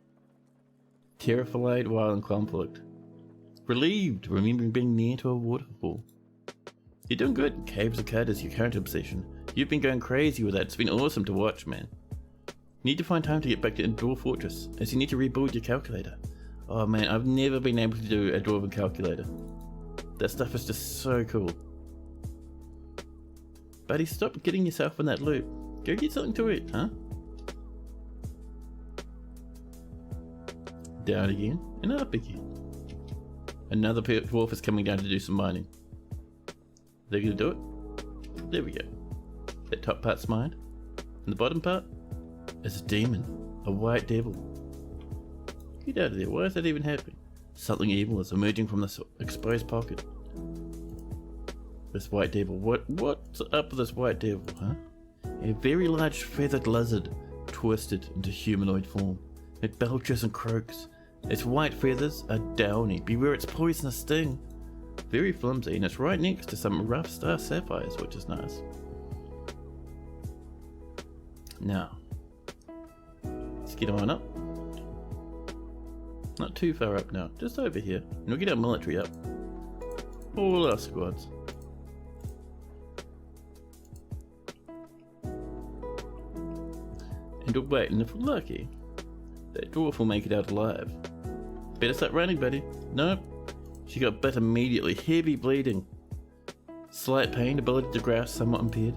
Terrified while in conflict. Relieved, remembering being near to a waterfall. You're doing good. Caves of Cud is your current obsession. You've been going crazy with that. It's been awesome to watch, man. You need to find time to get back to Dwarf Fortress, as you need to rebuild your calculator. Oh man, I've never been able to do a dwarven calculator. That stuff is just so cool. Buddy, stop getting yourself in that loop. Go get something to eat, huh? Down again, and up again. Another dwarf is coming down to do some mining. They're gonna do it. There we go. That top part's mine. And the bottom part is a demon. A white devil. Get out of there. Why is that even happening? Something evil is emerging from this exposed pocket. This white devil. What's up with this white devil, huh? A very large feathered lizard twisted into humanoid form. It belches and croaks. Its white feathers are downy. Beware its poisonous sting. Very flimsy, and it's right next to some rough star sapphires, which is nice. Now, let's get on up. Not too far up now, just over here. And we'll get our military up. All our squads. And we'll wait, and if we're lucky, that dwarf will make it out alive. Better start running, buddy. Nope. She got bit immediately. Heavy bleeding. Slight pain, ability to grasp somewhat impaired.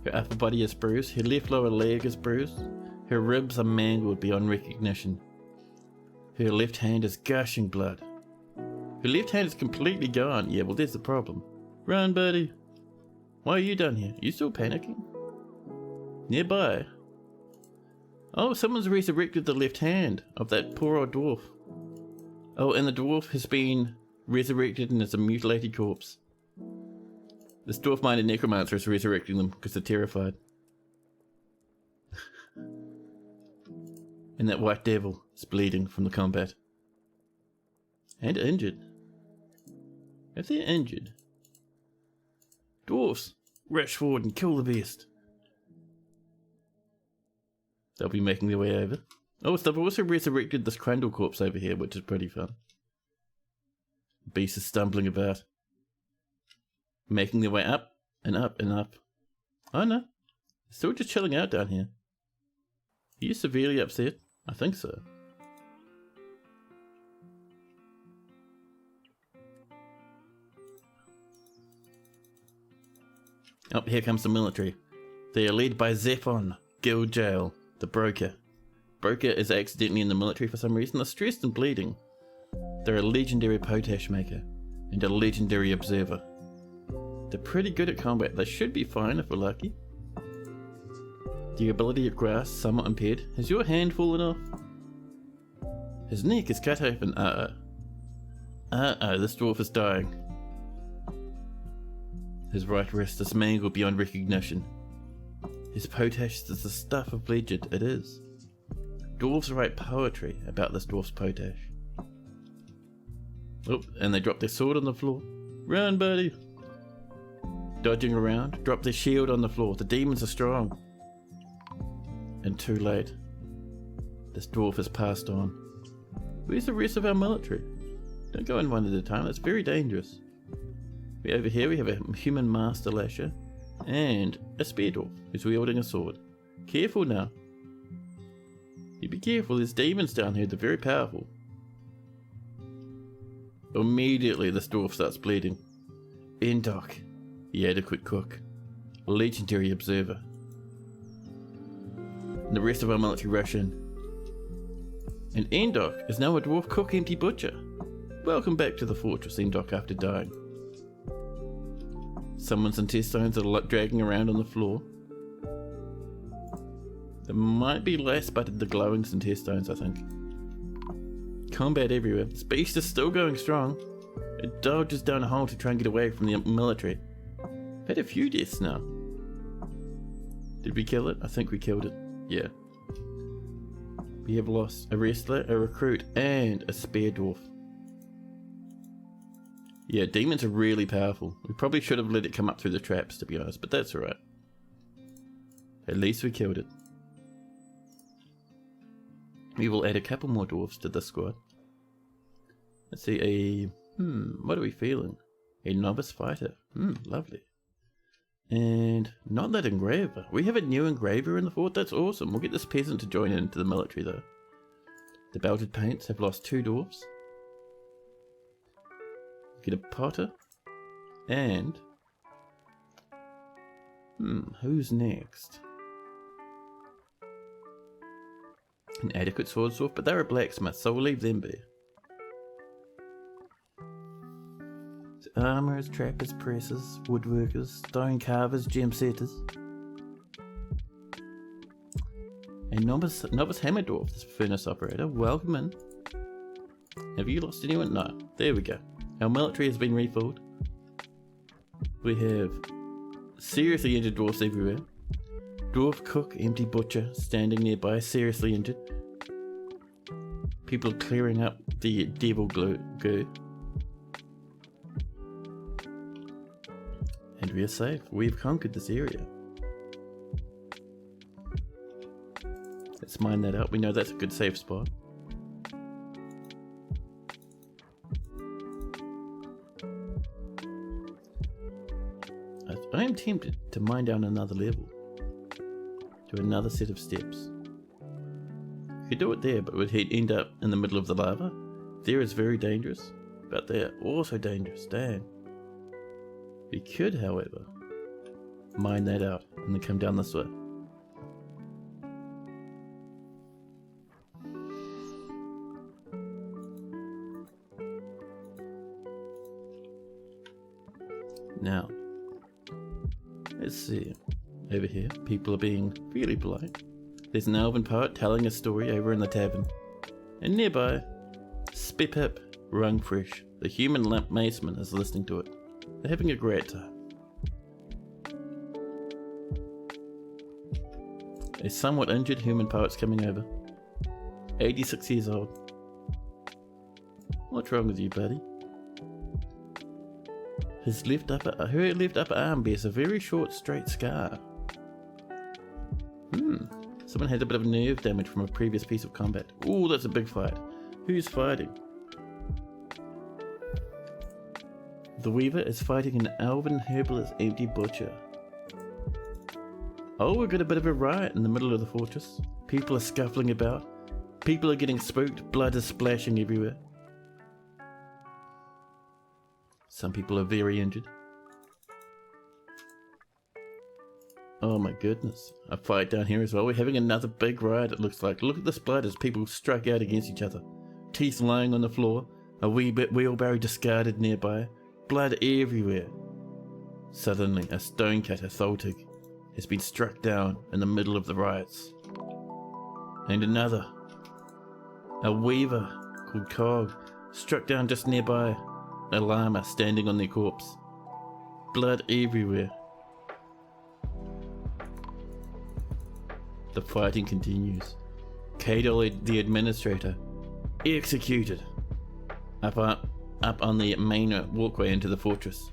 Her upper body is bruised. Her left lower leg is bruised. Her ribs are mangled beyond recognition. Her left hand is gushing blood. Her left hand is completely gone. Yeah, well, there's the problem. Run, buddy. Why are you down here? You still panicking? Nearby. Oh, someone's resurrected the left hand of that poor old dwarf. Oh, and the dwarf has been resurrected and is a mutilated corpse. This dwarf-minded necromancer is resurrecting them because they're terrified. And that white devil is bleeding from the combat. And injured. If they're injured, dwarves, rush forward and kill the beast. They'll be making their way over. Oh, so they've also resurrected this Crandall corpse over here, which is pretty fun. Beast is stumbling about. Making their way up and up and up. Oh no, still just chilling out down here. Are you severely upset? I think so. Oh, here comes the military. They are led by Zephon, Guild Jail, the broker. Broker is accidentally in the military for some reason. They're stressed and bleeding. They're a legendary potash maker and a legendary observer. They're pretty good at combat. They should be fine if we're lucky. The ability to grasp somewhat impaired. Has your hand fallen off? His neck is cut open. This dwarf is dying. His right wrist is mangled beyond recognition. His potash is the stuff of legend. It is. Dwarves write poetry about this dwarf's potash. Oh, and they drop their sword on the floor. Run, buddy! Dodging around, drop their shield on the floor. The demons are strong. And too late. This dwarf has passed on. Where's the rest of our military? Don't go in one at a time, that's very dangerous. Over here we have a human master lasher and a spear dwarf who's wielding a sword. Careful now. You be careful, there's demons down here, they're very powerful. Immediately this dwarf starts bleeding. Endok, the adequate cook. Legendary observer. And the rest of our military rush in. And Endok is now a dwarf cook empty butcher. Welcome back to the fortress, Endok, after dying. Someone's intestines are dragging around on the floor. There might be less, but the glowing intestines, I think. Combat everywhere. This beast is still going strong. It dodges down a hole to try and get away from the military. I've had a few deaths now. Did we kill it? I think we killed it. Yeah. We have lost a wrestler, a recruit, and a spear dwarf. Yeah, demons are really powerful. We probably should have let it come up through the traps, to be honest, but that's alright. At least we killed it. We will add a couple more dwarves to this squad. Let's see, what are we feeling? A novice fighter. Lovely. And not that engraver. We have a new engraver in the fort, that's awesome. We'll get this peasant to join into the military though. The belted paints have lost 2 dwarves. Get a potter. And who's next? An adequate swordsmith, but they're a blacksmith, so we'll leave them be. armourers, trappers, pressers, woodworkers, stone carvers, gem setters. A novice hammer dwarf, this furnace operator. Welcome in. Have you lost anyone? No. There we go. Our military has been refilled. We have seriously injured dwarfs everywhere. Dwarf cook, empty butcher, standing nearby, seriously injured. People are clearing up the devil goo. And we are safe. We've conquered this area. Let's mine that out. We know that's a good safe spot. I am tempted to mine down another level. To another set of steps. You could do it there, but we'd end up in the middle of the lava. There is very dangerous, but they're also dangerous. Dang. We could, however, mine that out and then come down this way. Now, let's see. Over here, people are being fairly polite. There's an elven poet telling a story over in the tavern. And nearby, Spipip Rungfresh, the human lamp maceman, is listening to it. They're having a great time. A somewhat injured human poet's coming over. 86 years old. What's wrong with you, buddy? Her left upper arm bears a very short, straight scar. Someone had a bit of nerve damage from a previous piece of combat. Ooh, that's a big fight. Who's fighting? The Weaver is fighting an elven herbalist empty butcher. Oh, we've got a bit of a riot in the middle of the fortress. People are scuffling about. People are getting spooked. Blood is splashing everywhere. Some people are very injured. Oh my goodness. A fight down here as well. We're having another big riot, it looks like. Look at this blood as people struck out against each other. Teeth lying on the floor. A wee bit wheelbarrow discarded nearby. Blood everywhere. Suddenly, a stonecutter, Tholtig, has been struck down in the middle of the riots. And another. A weaver called Cog, struck down just nearby. A llama standing on their corpse. Blood everywhere. The fighting continues. Kadol, the administrator, executed. Up on the main walkway into the fortress.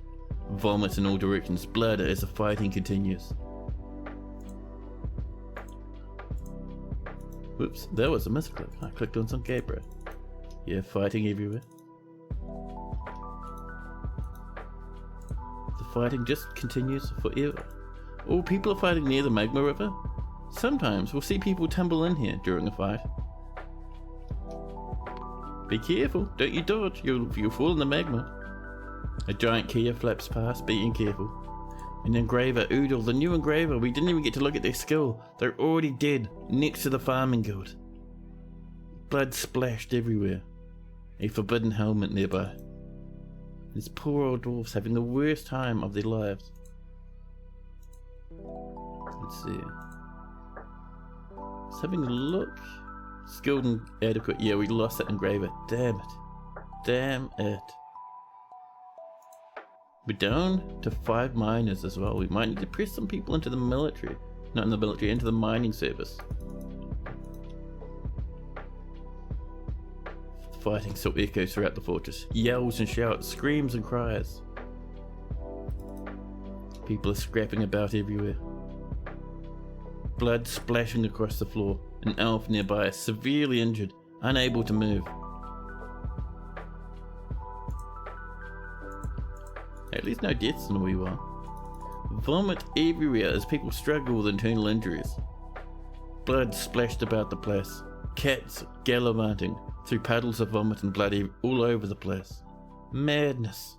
Vomit in all directions. Blood as the fighting continues. Whoops, that was a misclick. I clicked on some Gabriel. Yeah, fighting everywhere. The fighting just continues forever. Oh, people are fighting near the magma river. Sometimes we'll see people tumble in here during a fight. Be careful, don't you dodge, you'll fall in the magma. A giant Kia flaps past, being careful. An engraver, Oodle, the new engraver, we didn't even get to look at their skill. They're already dead, next to the farming guild. Blood splashed everywhere. A forbidden helmet nearby. These poor old dwarfs having the worst time of their lives. Let's see. Just having a look. Skilled and adequate. Yeah, we lost that engraver. Damn it. Damn it. We're down to 5 miners as well. We might need to press some people into the military. Not in the military, into the mining service. The fighting still echoes throughout the fortress. Yells and shouts, screams and cries. People are scrapping about everywhere. Blood splashing across the floor. An elf nearby is severely injured, unable to move. At least no deaths in a wee while. Vomit everywhere as people struggle with internal injuries. Blood splashed about the place. Cats gallivanting through puddles of vomit and blood all over the place. Madness.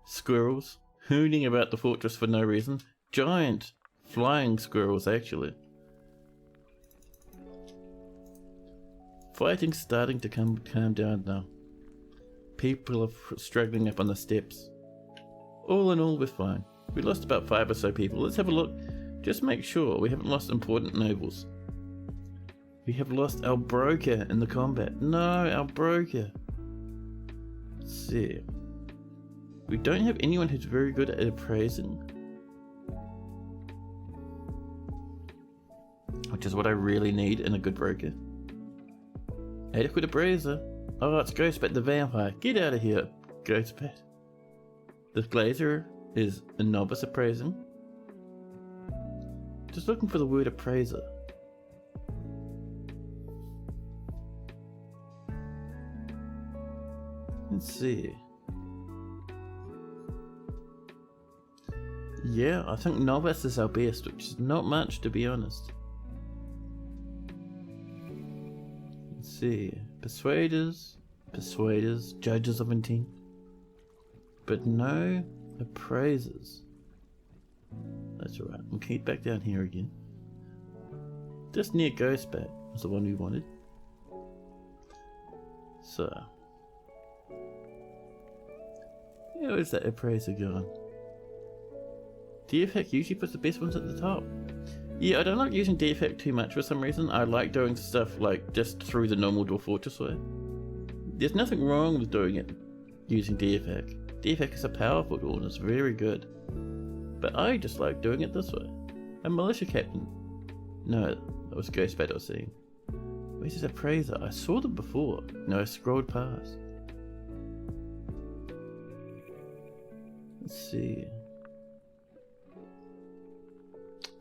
Squirrels hooning about the fortress for no reason. Giant flying squirrels, actually. Fighting's starting to calm down now. People are struggling up on the steps. All in all, we're fine. We lost about 5 or so people. Let's have a look. Just make sure we haven't lost important nobles. We have lost our broker in the combat. No, our broker. Let's see. We don't have anyone who's very good at appraising. Which is what I really need in a good broker. Adequate appraiser. Oh, it's Ghostbat the vampire. Get out of here, Ghostbat. This glazier is a novice appraising. Just looking for the word appraiser. Let's see. Yeah, I think novice is our best, which is not much to be honest. Let's see. Persuaders, judges of intent. But no appraisers. That's alright, we'll keep back down here again. Just near Ghostbat was the one we wanted. So. Yeah, where's that appraiser going? DFAC usually puts the best ones at the top. Yeah, I don't like using DFAC too much for some reason. I like doing stuff like just through the normal Dwarf Fortress way. There's nothing wrong with doing it using DFAC. DFAC is a powerful tool and it's very good. But I just like doing it this way. A militia captain. No, that was Ghostbat I was seeing. Where's this appraiser? I saw them before. No, I scrolled past. Let's see.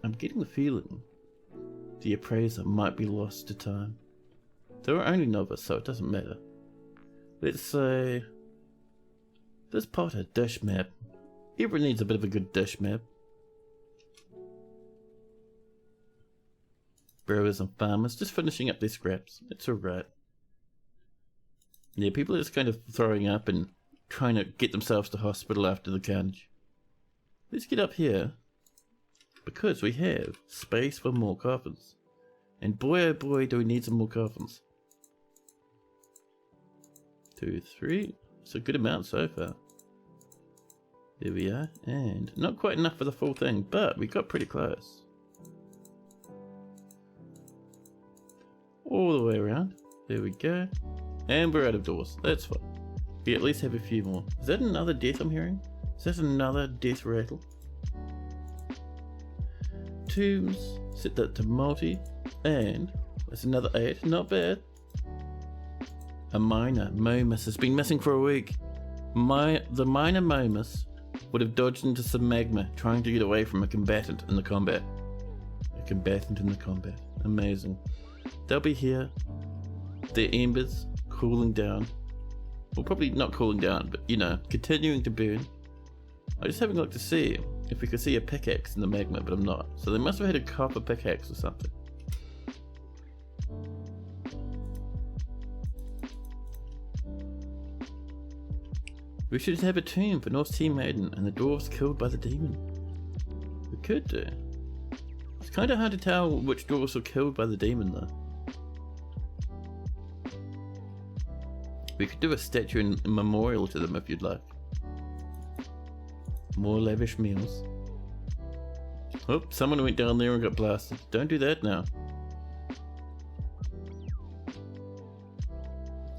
I'm getting the feeling the appraiser might be lost to time. They were only novice, so it doesn't matter. Let's say this pot a dish map. Everyone needs a bit of a good dish map. Brewers and farmers just finishing up their scraps. It's alright. Yeah, people are just kind of throwing up and trying to get themselves to hospital after the carnage. Let's get up here. Because we have space for more coffins. And boy oh boy do we need some more coffins. 2, 3. It's a good amount so far. There we are. And not quite enough for the full thing, but we got pretty close. All the way around. There we go. And we're out of doors. That's fine. We at least have a few more. Is that another death I'm hearing? Is that another death rattle? Tombs, set that to multi, and that's another 8, not bad. A miner, Momus, has been missing for a week. The miner Momus would have dodged into some magma trying to get away from a combatant in the combat. A combatant in the combat, amazing. They'll be here, their embers cooling down. Well, probably not cooling down, but you know, continuing to burn. I'm just having a look to see if we could see a pickaxe in the magma, but I'm not. So they must have had a copper pickaxe or something. We should have a tomb for North's Tea Maiden and the dwarves killed by the demon. We could do. It's kind of hard to tell which dwarves were killed by the demon though. We could do a statue in memorial to them if you'd like. More lavish meals. Oh, someone went down there and got blasted. Don't do that now.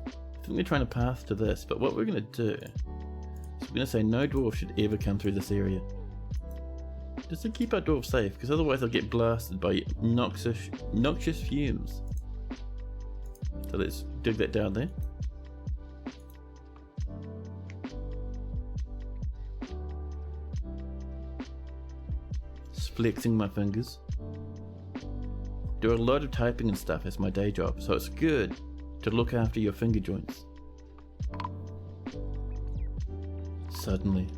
I think they're trying to path to this, but what we're going to do is we're going to say no dwarf should ever come through this area. Just to keep our dwarves safe, because otherwise they'll get blasted by noxious fumes. So let's dig that down there. Flexing my fingers. Do a lot of typing and stuff as my day job, so it's good to look after your finger joints. Suddenly.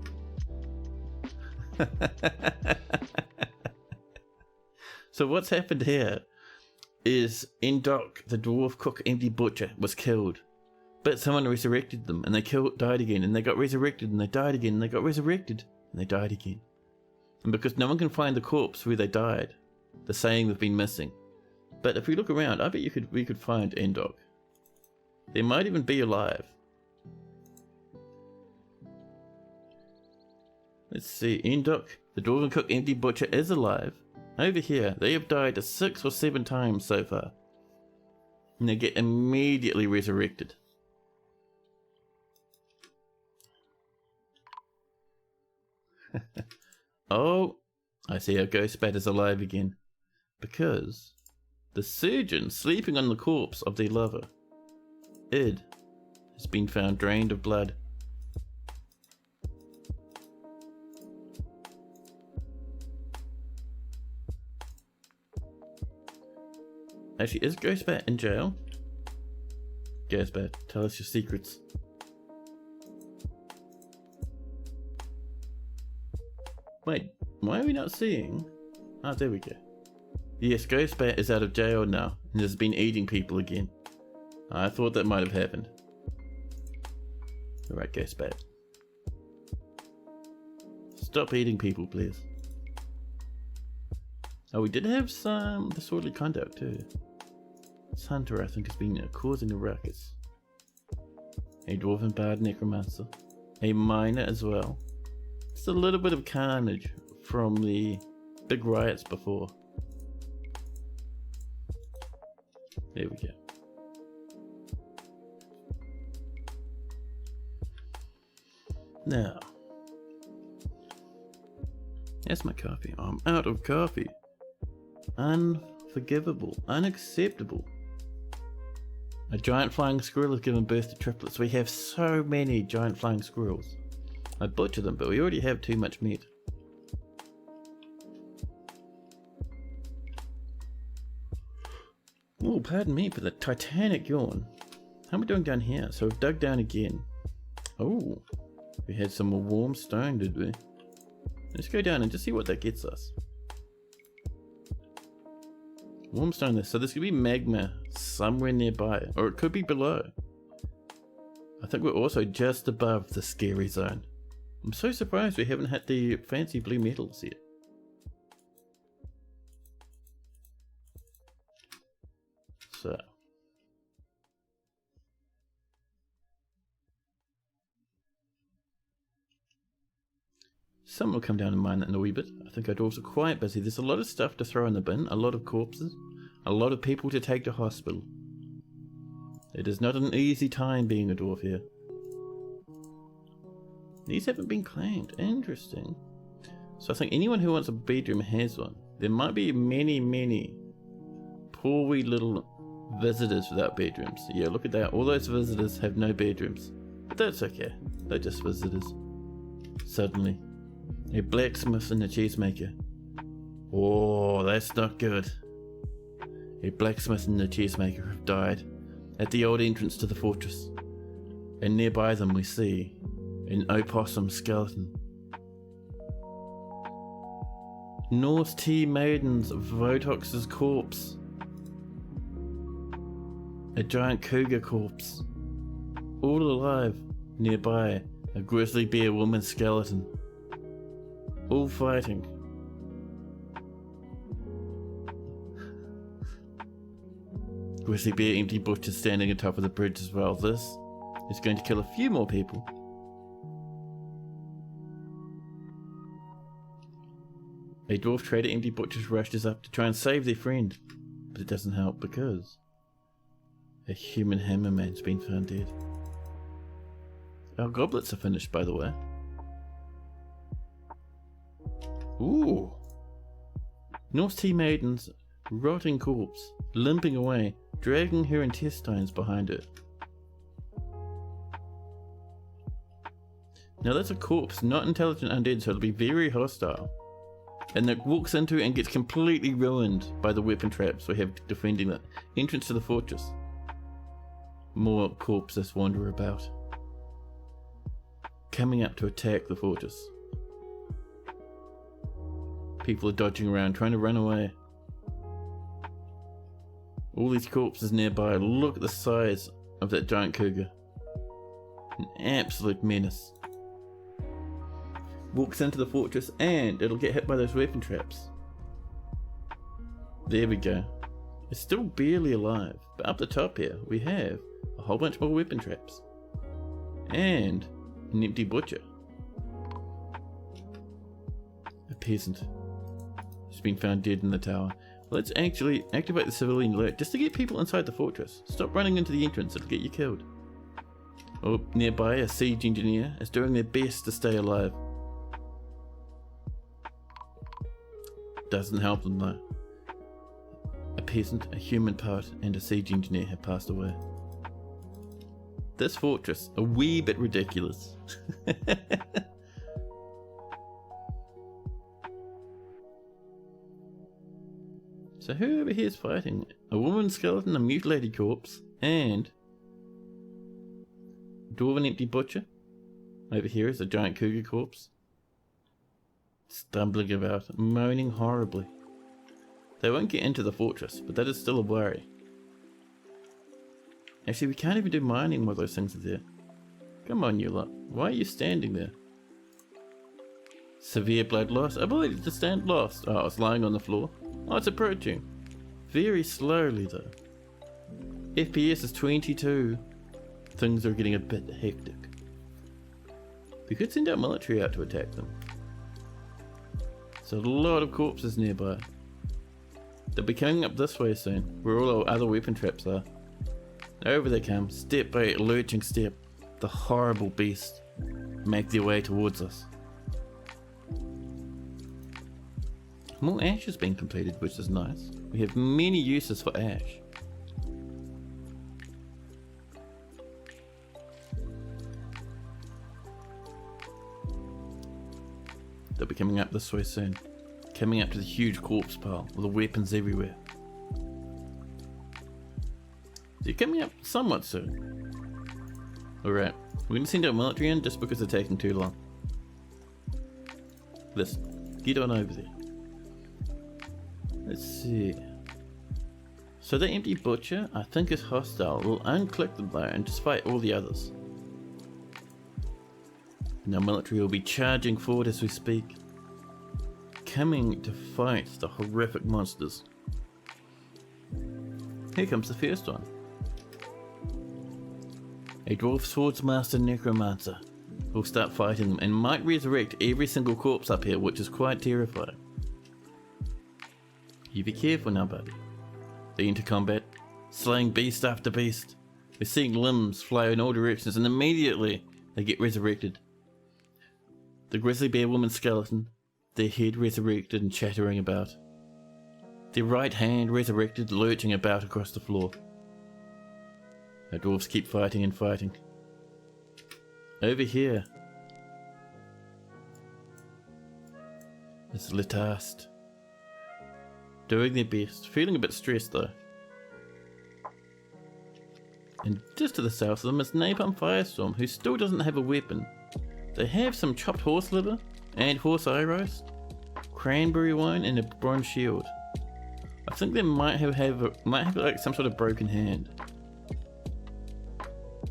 So what's happened here is Endok, the dwarf cook empty butcher, was killed. But someone resurrected them and they died again, and they got resurrected and they died again, and they got resurrected and they died again. And because no one can find the corpse where they died, they're saying they've been missing. But if we look around, I bet we could find Endok. They might even be alive. Let's see. Endok, the Dwarven Cook Empty Butcher is alive. Over here, they have died 6 or 7 times so far. And they get immediately resurrected. Oh, I see our ghost bat is alive again. Because the surgeon sleeping on the corpse of their lover, Id, has been found drained of blood. Actually, is Ghostbat in jail? Ghostbat, tell us your secrets. Wait, why are we not seeing? Ah, there we go. Yes, Ghostbat is out of jail now and has been eating people again. I thought that might have happened. Alright, Ghostbat. Stop eating people, please. Oh, we did have some disorderly conduct too. This hunter, I think, has been causing a ruckus. A dwarven bard necromancer. A miner as well. Just a little bit of carnage from the big riots before. There we go. Now, that's my coffee. I'm out of coffee. Unforgivable. Unacceptable. A giant flying squirrel has given birth to triplets. We have so many giant flying squirrels. I butcher them, but we already have too much meat. Oh, pardon me for the titanic yawn. How are we doing down here? So we've dug down again. Oh, we had some more warm stone, did we? Let's go down and just see what that gets us. Warm stone there. So there's going to be magma somewhere nearby, or it could be below. I think we're also just above the scary zone. I'm so surprised we haven't had the fancy blue metals yet. So. Some will come down and mine that in a wee bit. I think our dwarves are quite busy. There's a lot of stuff to throw in the bin, a lot of corpses, a lot of people to take to hospital. It is not an easy time being a dwarf here. These haven't been claimed. Interesting. So I think anyone who wants a bedroom has one. There might be many poor wee little visitors without bedrooms. Yeah, look at that. All those visitors have no bedrooms. But that's okay. They're just visitors. Suddenly. A blacksmith and a cheesemaker. Oh, that's not good. A blacksmith and a cheesemaker have died at the old entrance to the fortress. And nearby them we see an opossum skeleton. Norse tea maidens, Votox's corpse. A giant cougar corpse. All alive. Nearby, a grizzly bear woman's skeleton. All fighting. Grizzly bear empty butcher standing on top of the bridge as well. This is going to kill a few more people. A dwarf trader empty butchers rushes up to try and save their friend, but it doesn't help because a human hammerman's been found dead. Our goblets are finished, by the way. Ooh! Norse tea maiden's rotting corpse, limping away, dragging her intestines behind her. Now that's a corpse, not intelligent undead, so it'll be very hostile. And that walks into and gets completely ruined by the weapon traps we have defending the entrance to the fortress. More corpses wander about, coming up to attack the fortress. People are dodging around, trying to run away. All these corpses nearby. Look at the size of that giant cougar. An absolute menace. Walks into the fortress and it'll get hit by those weapon traps. There we go. It's still barely alive, but up the top here we have a whole bunch more weapon traps. And an empty butcher. peasant. She's been found dead in the tower. Let's actually activate the civilian alert just to get people inside the fortress. Stop running into the entrance, it'll get you killed. Oh, nearby, a siege engineer is doing their best to stay alive. Doesn't help them though. A peasant, a human part, and a siege engineer have passed away. This fortress, a wee bit ridiculous. So who over here is fighting? A woman skeleton, a mutilated corpse, and dwarven empty butcher. Over here is a giant cougar corpse. Stumbling about, moaning horribly. They won't get into the fortress, but that is still a worry. Actually, we can't even do mining while those things are there. Come on, you lot. Why are you standing there? Severe blood loss. Ability to stand lost. Oh, it's lying on the floor. Oh, it's approaching. Very slowly, though. FPS is 22. Things are getting a bit hectic. We could send our military out to attack them. There's a lot of corpses nearby. They'll be coming up this way soon, where all our other weapon traps are. Over they come, step by lurching step. The horrible beast make their way towards us. More ash has been completed, which is nice. We have many uses for ash. They'll be coming up this way soon. Coming up to the huge corpse pile with the weapons everywhere. They're coming up somewhat soon. Alright, we're going to send our military in just because they're taking too long. Listen, get on over there. Let's see. So the empty butcher, I think, is hostile. We'll unclick them though and just fight all the others. And our military will be charging forward as we speak. Coming to fight the horrific monsters. Here comes the first one. A dwarf swordsmaster necromancer will start fighting them and might resurrect every single corpse up here, which is quite terrifying. You be careful now, buddy. They enter combat, slaying beast after beast. We're seeing limbs fly in all directions and immediately they get resurrected. The grizzly bear woman skeleton, their head resurrected and chattering about. Their right hand resurrected, lurching about across the floor. Our dwarves keep fighting and fighting. Over here is Litast. Doing their best, feeling a bit stressed though. And just to the south of them is Napalm Firestorm, who still doesn't have a weapon. They have some chopped horse liver and horse eye roast, cranberry wine, and a bronze shield. I think they might have like some sort of broken hand.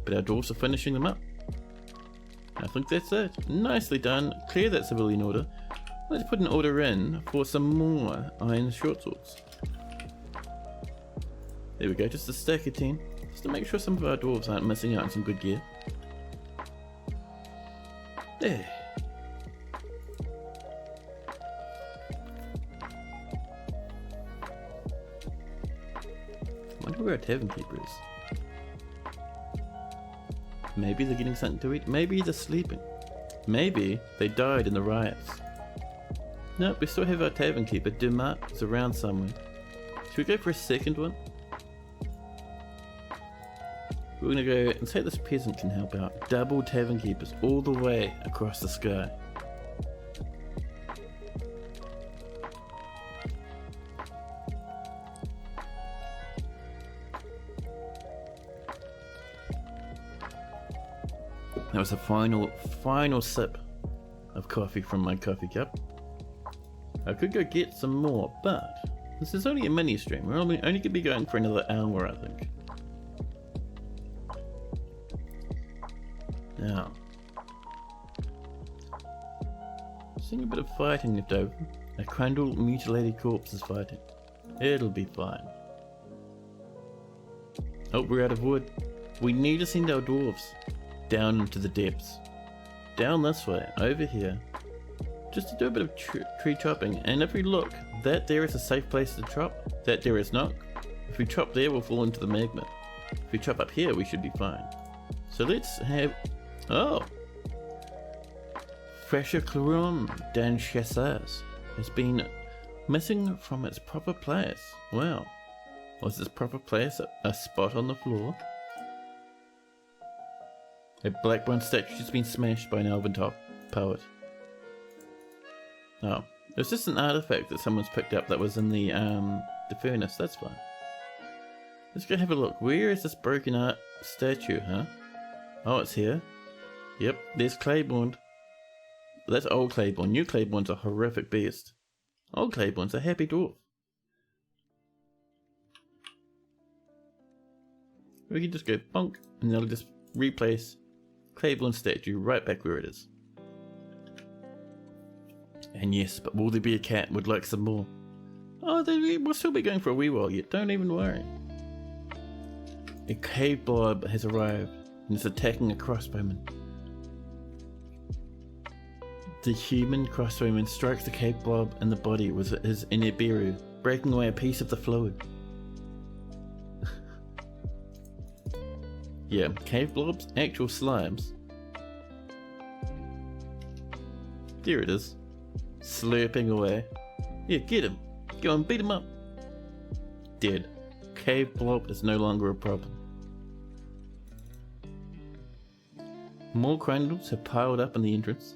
But our dwarves are finishing them up. I think that's it. Nicely done. Clear that civilian order. Let's put an order in for some more iron short swords. There we go, just a stack of 10. Just to make sure some of our dwarves aren't missing out on some good gear. There. I wonder where our tavern keeper is. Maybe they're getting something to eat. Maybe they're sleeping. Maybe they died in the riots. Nope, we still have our tavern keeper. Dumas is around somewhere. Should we go for a second one? We're gonna go and say this peasant can help out. Double tavern keepers all the way across the sky. That was the final sip of coffee from my coffee cup. I could go get some more, but this is only a mini stream. We're only going to be going for another hour, I think. Now, seeing a bit of fighting left over. A crandalled, mutilated corpse is fighting. It'll be fine. Oh, we're out of wood. We need to send our dwarves down into the depths. Down this way, over here, just to do a bit of tree chopping. And if we look, that there is a safe place to chop, that there is not. If we chop there, we'll fall into the magma. If we chop up here, we should be fine. So let's have... Oh! Fresher Claron Dan Chasseurs has been missing from its proper place. Wow. Was this proper place a spot on the floor? A black bronze statue has been smashed by an elven poet. Oh. It was just an artifact that someone's picked up that was in the furnace. That's fine. Let's go have a look. Where is this broken art statue, huh? Oh, it's here. Yep, there's Claiborne. That's old Claiborne. New Claiborne's a horrific beast. Old Claiborne's a happy dwarf. We can just go bonk, and that'll just replace Claiborne's statue right back where it is. And yes, but will there be a cat would like some more? Oh, we'll still be going for a wee while yet, don't even worry. A cave blob has arrived and is attacking a crossbowman. The human crossbowman strikes the cave blob in the body with his Inebiru, breaking away a piece of the fluid. Yeah, cave blobs, actual slimes. There it is. Slurping away. Yeah, get him. Go on, beat him up. Dead. Cave blob is no longer a problem. More crandals have piled up in the entrance.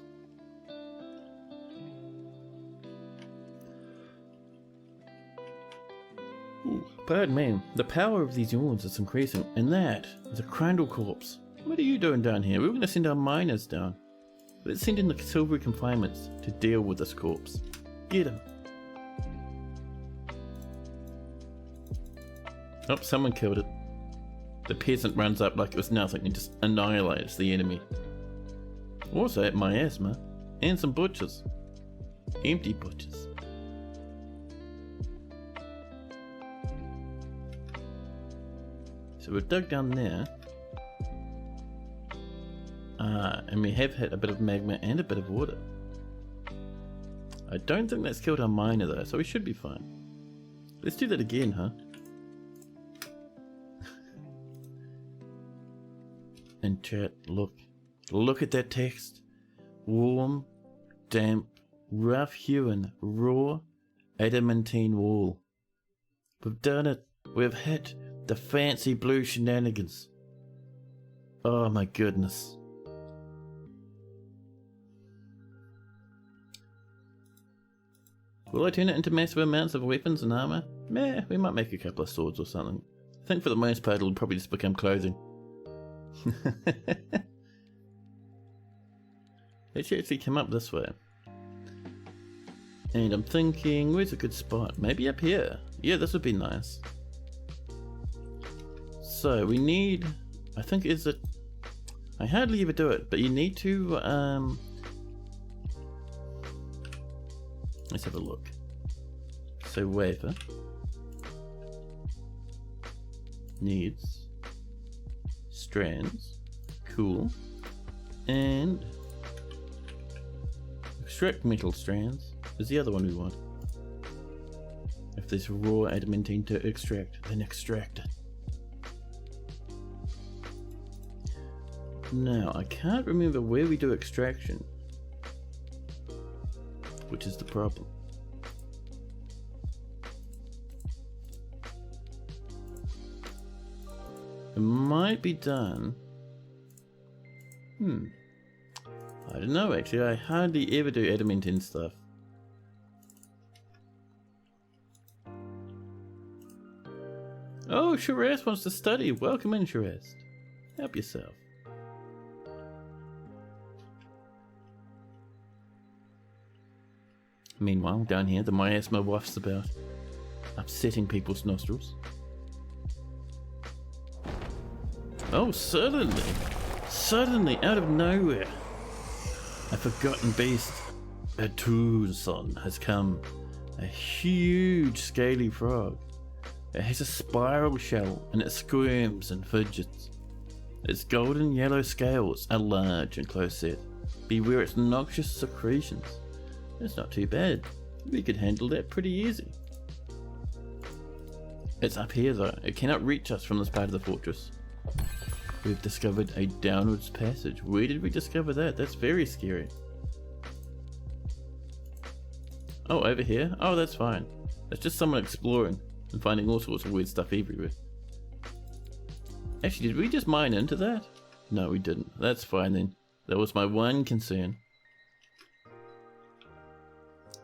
Ooh, pardon me, the power of these yawns is increasing, and that is a crandall corpse. What are you doing down here? We're going to send our miners down. Let's send in the silvery confinements to deal with this corpse. Get him. Oh, someone killed it. The peasant runs up like it was nothing and just annihilates the enemy. Also, miasma and some butchers. Empty butchers. So we've dug down there. And we have hit a bit of magma and a bit of water. I don't think that's killed our miner though, so we should be fine. Let's do that again, huh? And chat, look at that text. Warm, damp, rough-hewn, raw, adamantine wall. We've done it. We've hit the fancy blue shenanigans. Oh my goodness. Will I turn it into massive amounts of weapons and armor? Meh, we might make a couple of swords or something. I think for the most part it'll probably just become clothing. Let's actually come up this way. And I'm thinking, where's a good spot? Maybe up here. Yeah, this would be nice. So we need, I think I hardly ever do it, but you need to, let's have a look. So wafer needs strands, cool, and extract metal strands is the other one we want. If there's raw adamantine to extract, then extract it. Now, I can't remember where we do extraction, which is the problem. It might be done. I don't know actually, I hardly ever do adamantine stuff. Oh, Shiraz wants to study. Welcome in, Shiraz. Help yourself. Meanwhile, down here, the miasma wafts about, upsetting people's nostrils. Oh, suddenly, out of nowhere, a forgotten beast, a Toonson, has come. A huge, scaly frog. It has a spiral shell, and it squirms and fidgets. Its golden yellow scales are large and close set. Beware its noxious secretions. That's not too bad. We could handle that pretty easy. It's up here though. It cannot reach us from this part of the fortress. We've discovered a downwards passage. Where did we discover that? That's very scary. Oh, over here? Oh, that's fine. That's just someone exploring and finding all sorts of weird stuff everywhere. Actually, did we just mine into that? No, we didn't. That's fine then. That was my one concern.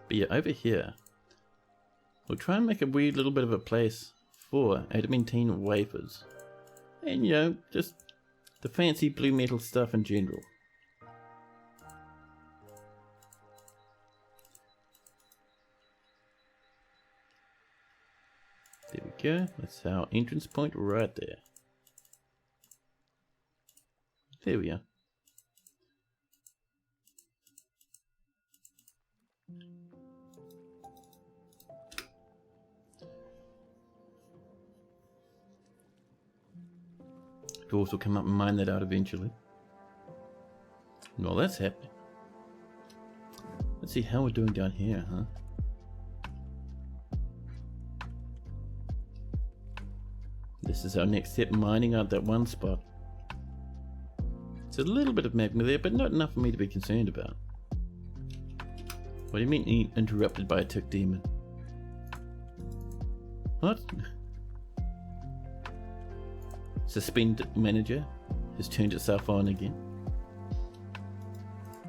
But yeah, over here, we'll try and make a weird little bit of a place for adamantine wafers. And, you know, just the fancy blue metal stuff in general. There we go. That's our entrance point right there. There we are. Dwarves will come up and mine that out eventually. Well, that's happening. Let's see how we're doing down here, huh? This is our next step, mining out that one spot. It's a little bit of magma there, but not enough for me to be concerned about. What do you mean interrupted by a tick demon? What? Suspend manager has turned itself on again.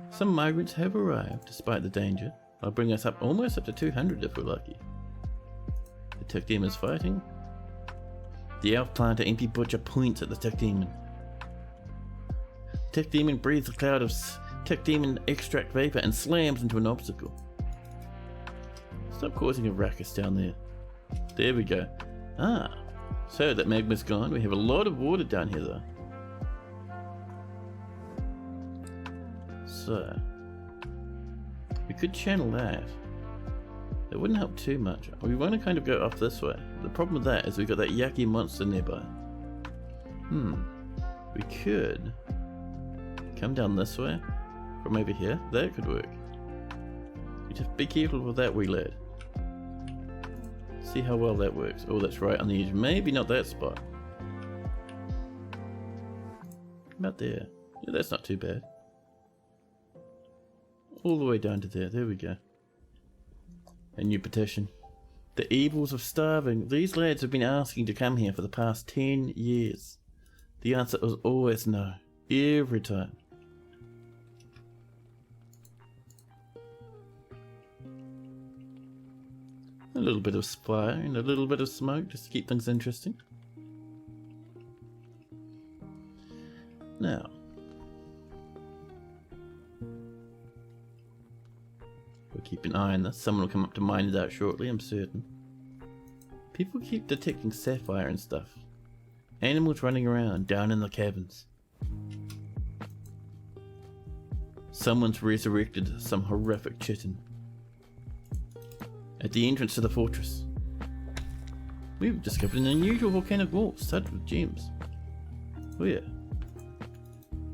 Some migrants have arrived despite the danger. They'll bring us up almost up to 200 if we're lucky. The tick demon is fighting. The elf planter MP butcher points at the tick demon. The tick demon breathes a cloud of tick demon extract vapor and slams into an obstacle. Stop causing a ruckus down there. There we go. Ah, so that magma's gone. We have a lot of water down here though. So, we could channel that. It wouldn't help too much. We want to kind of go off this way. The problem with that is we've got that yucky monster nearby. We could come down this way from over here. That could work. You just be careful with that, wee lad. See how well that works. Oh, that's right on the edge. Maybe not that spot. About there. Yeah, that's not too bad. All the way down to there. There we go. A new petition. The evils of starving. These lads have been asking to come here for the past 10 years. The answer was always no. Every time. A little bit of fire and a little bit of smoke just to keep things interesting. Now, we'll keep an eye on this. Someone will come up to mine it out shortly, I'm certain. People keep detecting sapphire and stuff. Animals running around down in the caverns. Someone's resurrected some horrific chitin. At the entrance to the fortress, we've discovered an unusual volcanic wall studded with gems. Where?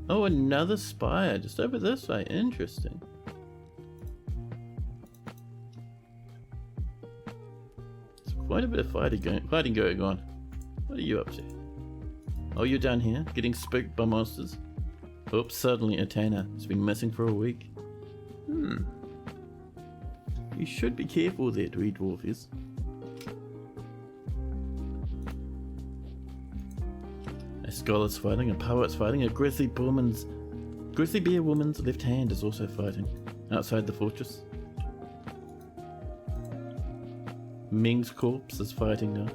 Oh, another spire just over this way. Interesting. There's quite a bit of fighting going on. What are you up to? Oh, you're down here getting spooked by monsters. Oops, suddenly a Tanner has been missing for a week. You should be careful there, Dwee Dwarfies. A scholar's fighting, a poet's fighting, a grizzly bear woman's left hand is also fighting outside the fortress. Ming's corpse is fighting now.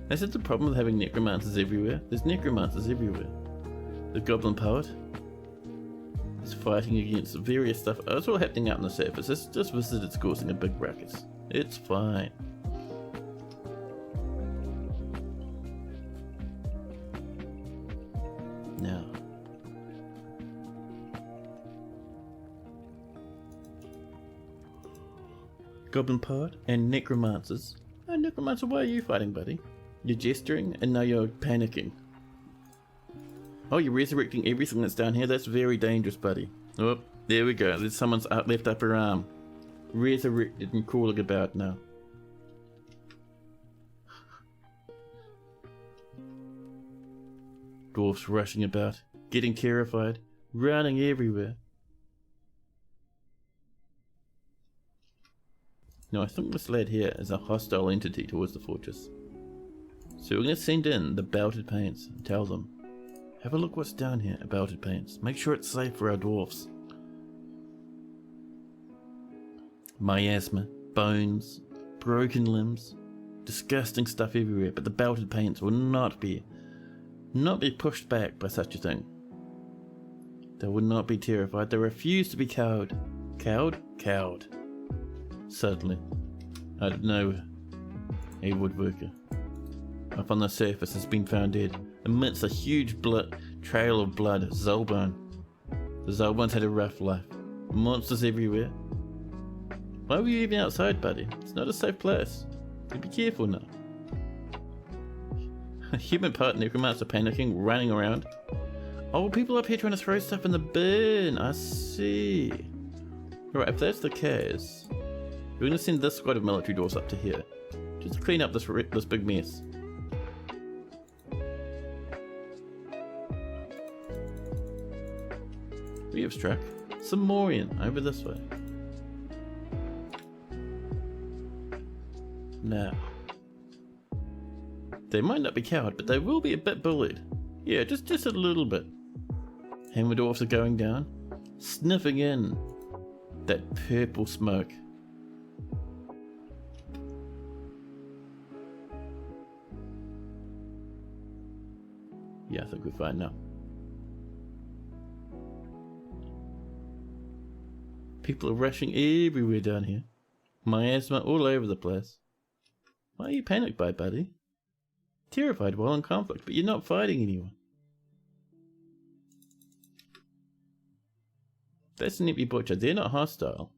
That's just the problem with having necromancers everywhere. There's necromancers everywhere. The goblin poet is fighting against various stuff. Oh, it's all happening out on the surface. This just visitors causing a big ruckus. It's fine. Now, goblin poet and necromancers. Oh, necromancer, why are you fighting, buddy? You're gesturing and now you're panicking. Oh, you're resurrecting everything that's down here? That's very dangerous, buddy. Oh, There we go. There's someone's left upper arm. Resurrected and crawling about now. Dwarfs rushing about, getting terrified, running everywhere. Now I think this lad here is a hostile entity towards the fortress. So we're going to send in the Belted Paints and tell them, have a look what's down here at Belted Paints. Make sure it's safe for our dwarfs. Miasma, bones, broken limbs, disgusting stuff everywhere, but the Belted Paints will not be pushed back by such a thing. They will not be terrified. They refuse to be cowed. Cowed. Suddenly, I don't know, a woodworker up on the surface has been found dead amidst a huge trail of blood. Zolbone. The Zolbones had a rough life. Monsters everywhere. Why were you even outside, buddy? It's not a safe place. You be careful now. A human part necromancer panicking, running around. Oh, people up here trying to throw stuff in the bin. I see. Alright, if that's the case, we're going to send this squad of military dwarfs up to here, just to clean up this big mess. We have struck some more in over this way. Now, they might not be cowed, but they will be a bit bullied. Yeah, just a little bit. Hammer dwarfs are going down, sniffing in that purple smoke. Yeah, I think we're fine now. People are rushing everywhere down here. Miasma all over the place. Why are you panicked by, buddy? Terrified while in conflict, but you're not fighting anyone. That's an empty butcher. They're not hostile.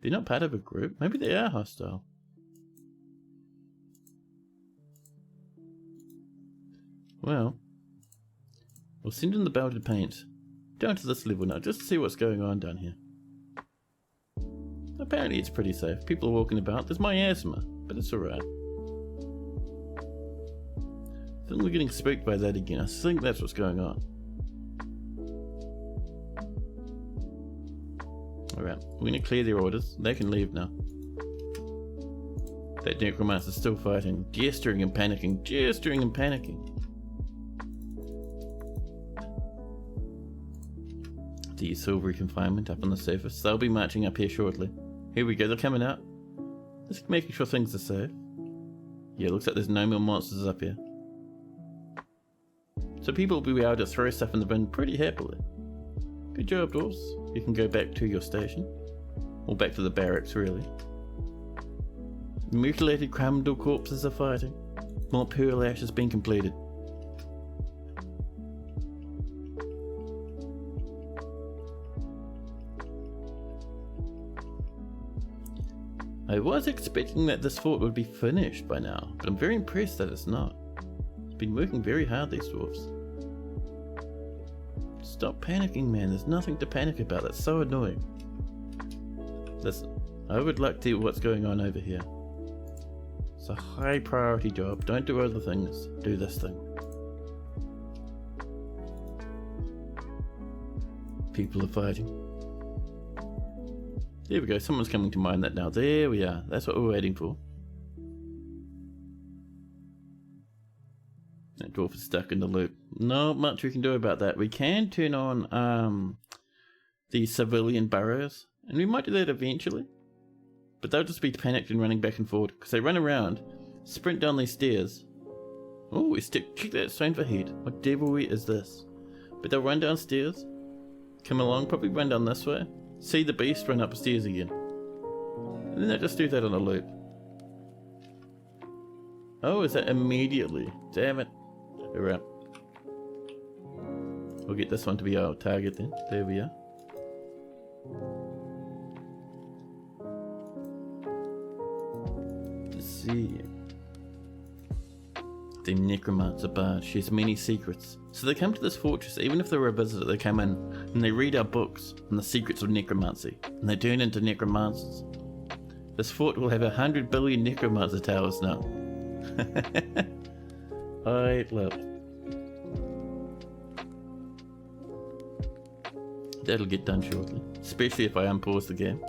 They're not part of a group. Maybe they are hostile. Well, we'll send in the Belted Paint down to this level now, just to see what's going on down here. Apparently it's pretty safe. People are walking about. There's miasma, but it's alright. I think we're getting spooked by that again. I think that's what's going on. Alright, we're going to clear their orders. They can leave now. That necromancer's still fighting, gesturing and panicking, The silvery confinement up on the surface. They'll be marching up here shortly. Here we go, they're coming out. Just making sure things are safe. Yeah, looks like there's no more monsters up here. So people will be able to throw stuff in the bin pretty happily. Good job, dwarves. You can go back to your station. Or back to the barracks, really. Mutilated criminal corpses are fighting. More pearl ash has been completed. I was expecting that this fort would be finished by now, but I'm very impressed that it's not. It's been working very hard, these dwarves. Stop panicking, man. There's nothing to panic about. That's so annoying. Listen, I would like to see what's going on over here. It's a high priority job. Don't do other things. Do this thing. People are fighting. There we go, someone's coming to mine that now. There we are. That's what we're waiting for. That dwarf is stuck in the loop. Not much we can do about that. We can turn on the civilian burrows, and we might do that eventually. But they'll just be panicked and running back and forward, because they run around, sprint down these stairs. Oh, we check that stone for heat. What devilry is this? But they'll run downstairs, come along, probably run down this way. See the beast, run upstairs again. And then they just do that on a loop. Oh, is that immediately? Damn it. Alright. We'll get this one to be our target then. There we are. Let's see. The necromancer bard shares many secrets, so they come to this fortress. Even if they're a visitor, they come in and they read our books on the secrets of necromancy, and they turn into necromancers. This fort will have 100 billion necromancer towers now. I love it. That'll get done shortly, especially if I unpause the game.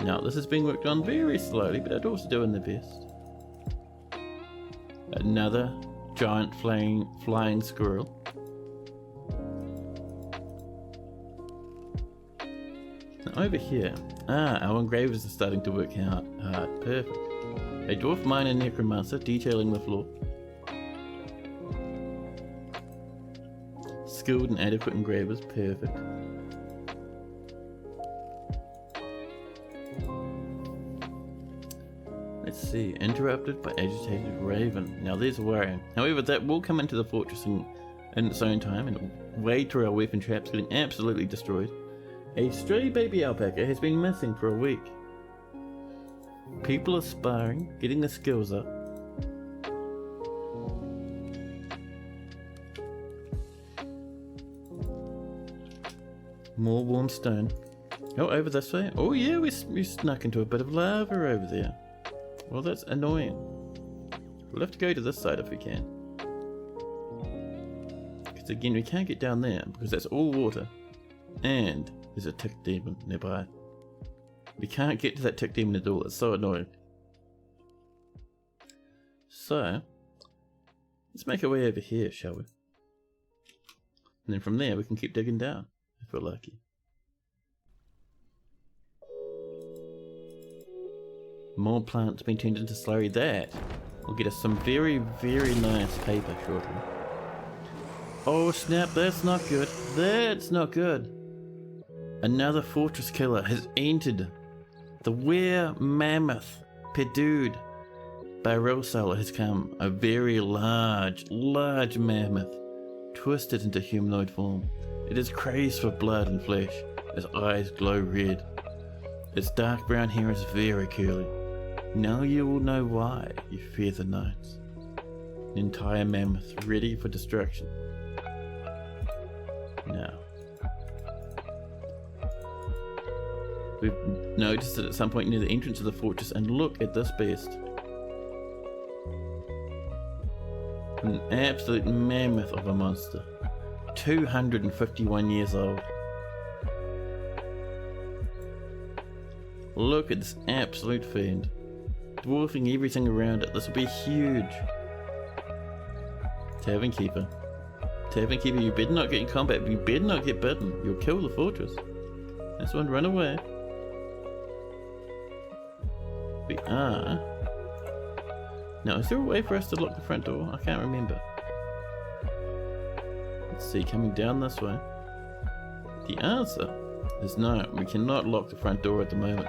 Now this is being worked on very slowly, but I'd also doing the best. Another giant flying squirrel. Now over here, our engravers are starting to work hard. Perfect. A dwarf miner necromancer detailing the floor. Skilled and adequate engravers, perfect. Let's see, interrupted by agitated raven. Now there's worrying. However, that will come into the fortress in its own time and wade through our weapon traps, getting absolutely destroyed. A stray baby alpaca has been missing for a week. People are sparring, getting their skills up. More warm stone. Oh, over this way? Oh yeah, we snuck into a bit of lava over there. Well, that's annoying. We'll have to go to this side if we can. Because again, we can't get down there because that's all water. And there's a tick demon nearby. We can't get to that tick demon at all. It's so annoying. So, let's make our way over here, shall we? And then from there, we can keep digging down if we're lucky. More plants being turned into slurry. That will get us some very, very nice paper shortly. Oh snap, that's not good. That's not good. Another fortress killer has entered. The were mammoth Pedude Barrelsala has come. A very large mammoth, twisted into humanoid form. It is crazed for blood and flesh. Its eyes glow red. Its dark brown hair is very curly. Now you will know why, you feather knights. An entire mammoth ready for destruction. Now, we've noticed it at some point near the entrance of the fortress, and look at this beast. An absolute mammoth of a monster. 251 years old. Look at this absolute fiend. Dwarfing everything around it. This will be huge. Tavern Keeper. Tavern Keeper, you better not get in combat. You better not get bitten. You'll kill the fortress. That's one, run away. We are... Now, is there a way for us to lock the front door? I can't remember. Let's see, coming down this way. The answer is no, we cannot lock the front door at the moment.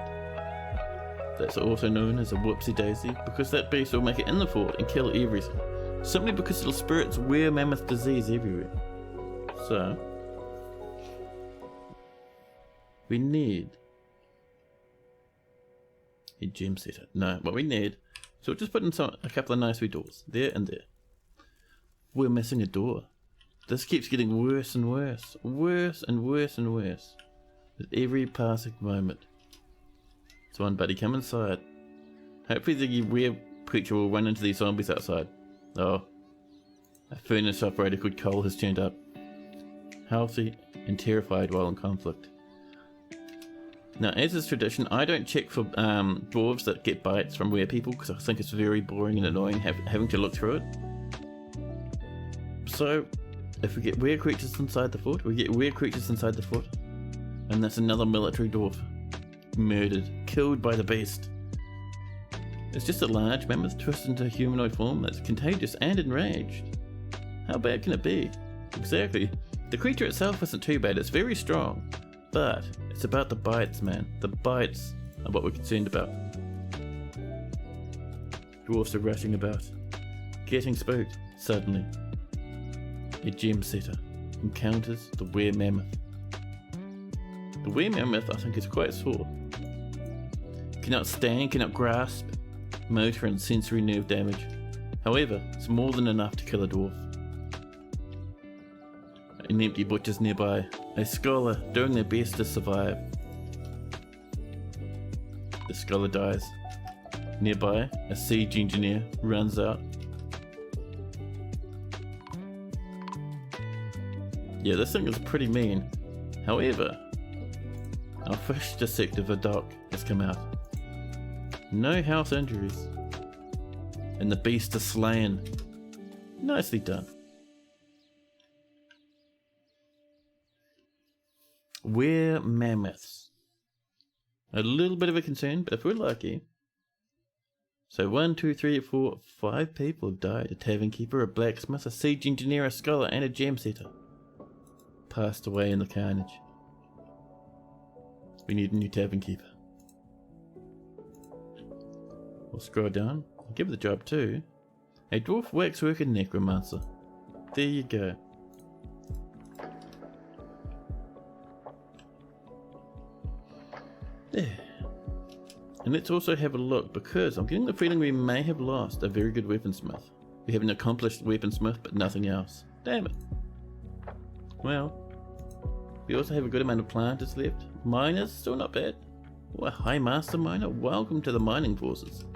That's also known as a whoopsie daisy, because that beast will make it in the fort and kill everything. Simply because it'll spread its were mammoth disease everywhere. So, we need a gem setter. No, what we need, so we'll just put in a couple of nice wee doors, there and there. We're missing a door. This keeps getting worse and worse. Worse and worse and worse. With every passing moment. So on, buddy, come inside. Hopefully the weird creature will run into these zombies outside. Oh. A furnace operator called Cole has turned up. Healthy and terrified while in conflict. Now, as is tradition, I don't check for dwarves that get bites from were people because I think it's very boring and annoying having to look through it. So, if we get weird creatures inside the fort, we get weird creatures inside the fort. And that's another military dwarf. Murdered, killed by the beast. It's just a large mammoth twisted into a humanoid form that's contagious and enraged. How bad can it be? Exactly. The creature itself isn't too bad, it's very strong. But it's about the bites, man. The bites are what we're concerned about. Dwarfs are rushing about, getting spooked. Suddenly, a gem setter encounters the were mammoth. The were mammoth, I think, is quite sore. Cannot stand, cannot grasp motor and sensory nerve damage. However, it's more than enough to kill a dwarf. An empty butcher's nearby, a scholar doing their best to survive. The scholar dies. Nearby, a siege engineer runs out. Yeah, this thing is pretty mean. However, our fish dissector doc has come out. No health injuries. And the beast is slain. Nicely done. We're mammoths. A little bit of a concern, but if we're lucky. So 1, 2, 3, 4, 5 people have died. A tavern keeper, a blacksmith, a siege engineer, a scholar, and a gem setter passed away in the carnage. We need a new tavern keeper. We'll scroll down. I'll give it the job too. A dwarf waxworker necromancer. There you go. There. And let's also have a look, because I'm getting the feeling we may have lost a very good weaponsmith. We have an accomplished weaponsmith, but nothing else. Damn it. Well, we also have a good amount of planters left. Miners, still not bad. Oh, a high master miner, welcome to the mining forces.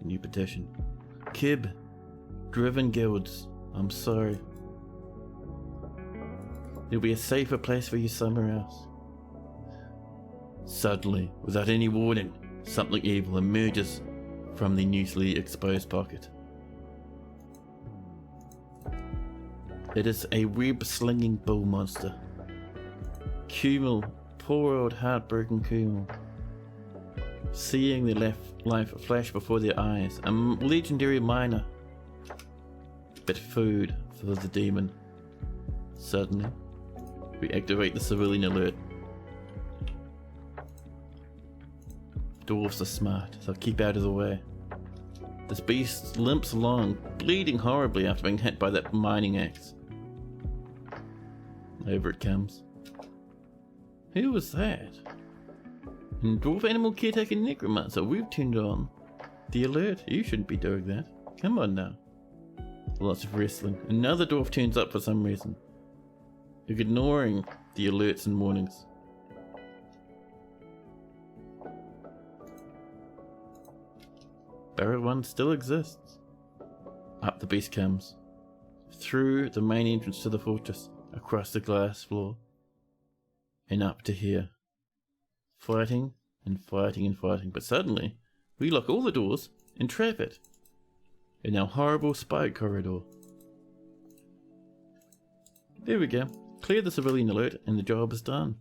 New petition. Kib, driven guilds, I'm sorry. There'll be a safer place for you somewhere else. Suddenly, without any warning, something evil emerges from the newly exposed pocket. It is a web-slinging bull monster. Kumel, poor old heartbroken Kumel. Seeing their life flash before their eyes, a legendary miner. But food for the demon. Suddenly, we activate the civilian alert. Dwarves are smart, they'll keep out of the way. This beast limps along, bleeding horribly after being hit by that mining axe. Over it comes. Who was that? Dwarf animal caretaker necromancer, we've turned on the alert. You shouldn't be doing that. Come on now. Lots of wrestling. Another dwarf turns up for some reason. Ignoring the alerts and warnings. Barrow 1 still exists. Up the beast comes. Through the main entrance to the fortress. Across the glass floor. And up to here. Fighting and fighting and fighting. But suddenly, we lock all the doors and trap it. In our horrible spike corridor. There we go. Clear the civilian alert and the job is done.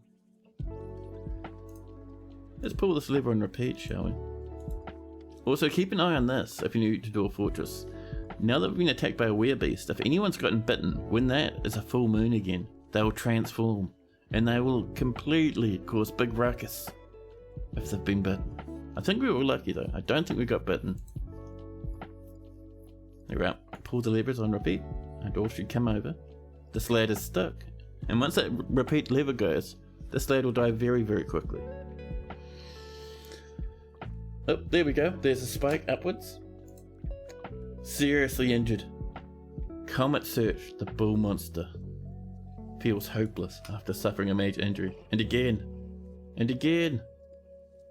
Let's pull this lever and repeat, shall we? Also keep an eye on this if you're new to Dwarf Fortress. Now that we've been attacked by a werebeast, if anyone's gotten bitten, when that is a full moon again, they will transform. And they will completely cause big ruckus if they've been bitten. I think we were lucky though. I don't think we got bitten. There we are. Pull the levers on repeat. And all should come over. This lad is stuck. And once that repeat lever goes, this lad will die very, very quickly. Oh, there we go. There's a spike upwards. Seriously injured. Comet Search, the bull monster. Feels hopeless after suffering a major injury. And again. And again.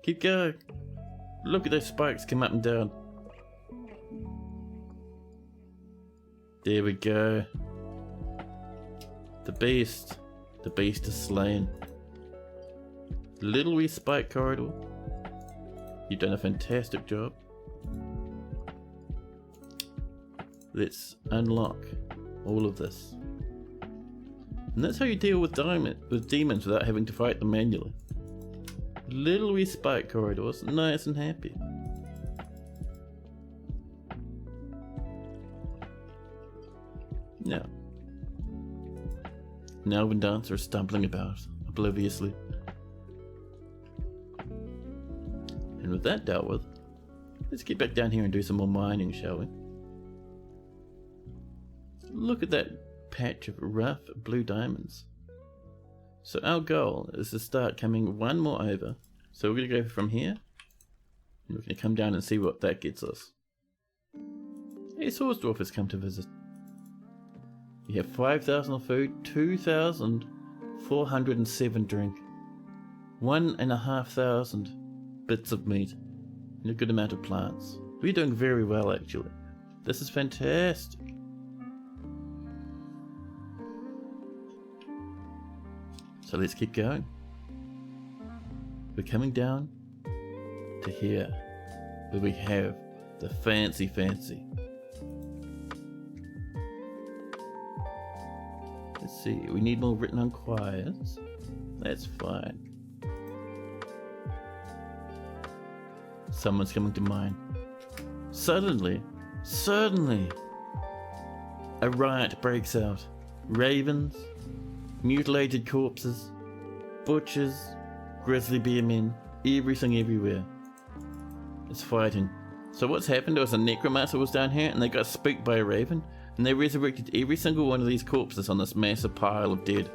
Keep going. Look at those spikes come up and down. There we go. The beast. The beast is slain. Little wee spike corridor. You've done a fantastic job. Let's unlock all of this. And that's how you deal with demons without having to fight them manually. Little wee spike corridors, nice and happy. Now, an elven dancer is stumbling about, obliviously. And with that dealt with, let's get back down here and do some more mining, shall we? Look at that patch of rough blue diamonds. So our goal is to start coming one more over. So we're going to go from here. And we're going to come down and see what that gets us. Hey, Swordsdwarf has come to visit. We have 5,000 of food, 2,407 drink, 1,500 bits of meat, and a good amount of plants. We're doing very well actually. This is fantastic. So let's keep going. We're coming down to here, where we have the fancy. Let's see, we need more written on choirs. That's fine. Someone's coming to mind. Suddenly, a riot breaks out. Ravens, mutilated corpses, butchers, grizzly bear men, everything everywhere. It's fighting. So what's happened was a necromancer was down here and they got spooked by a raven and they resurrected every single one of these corpses on this massive pile of dead.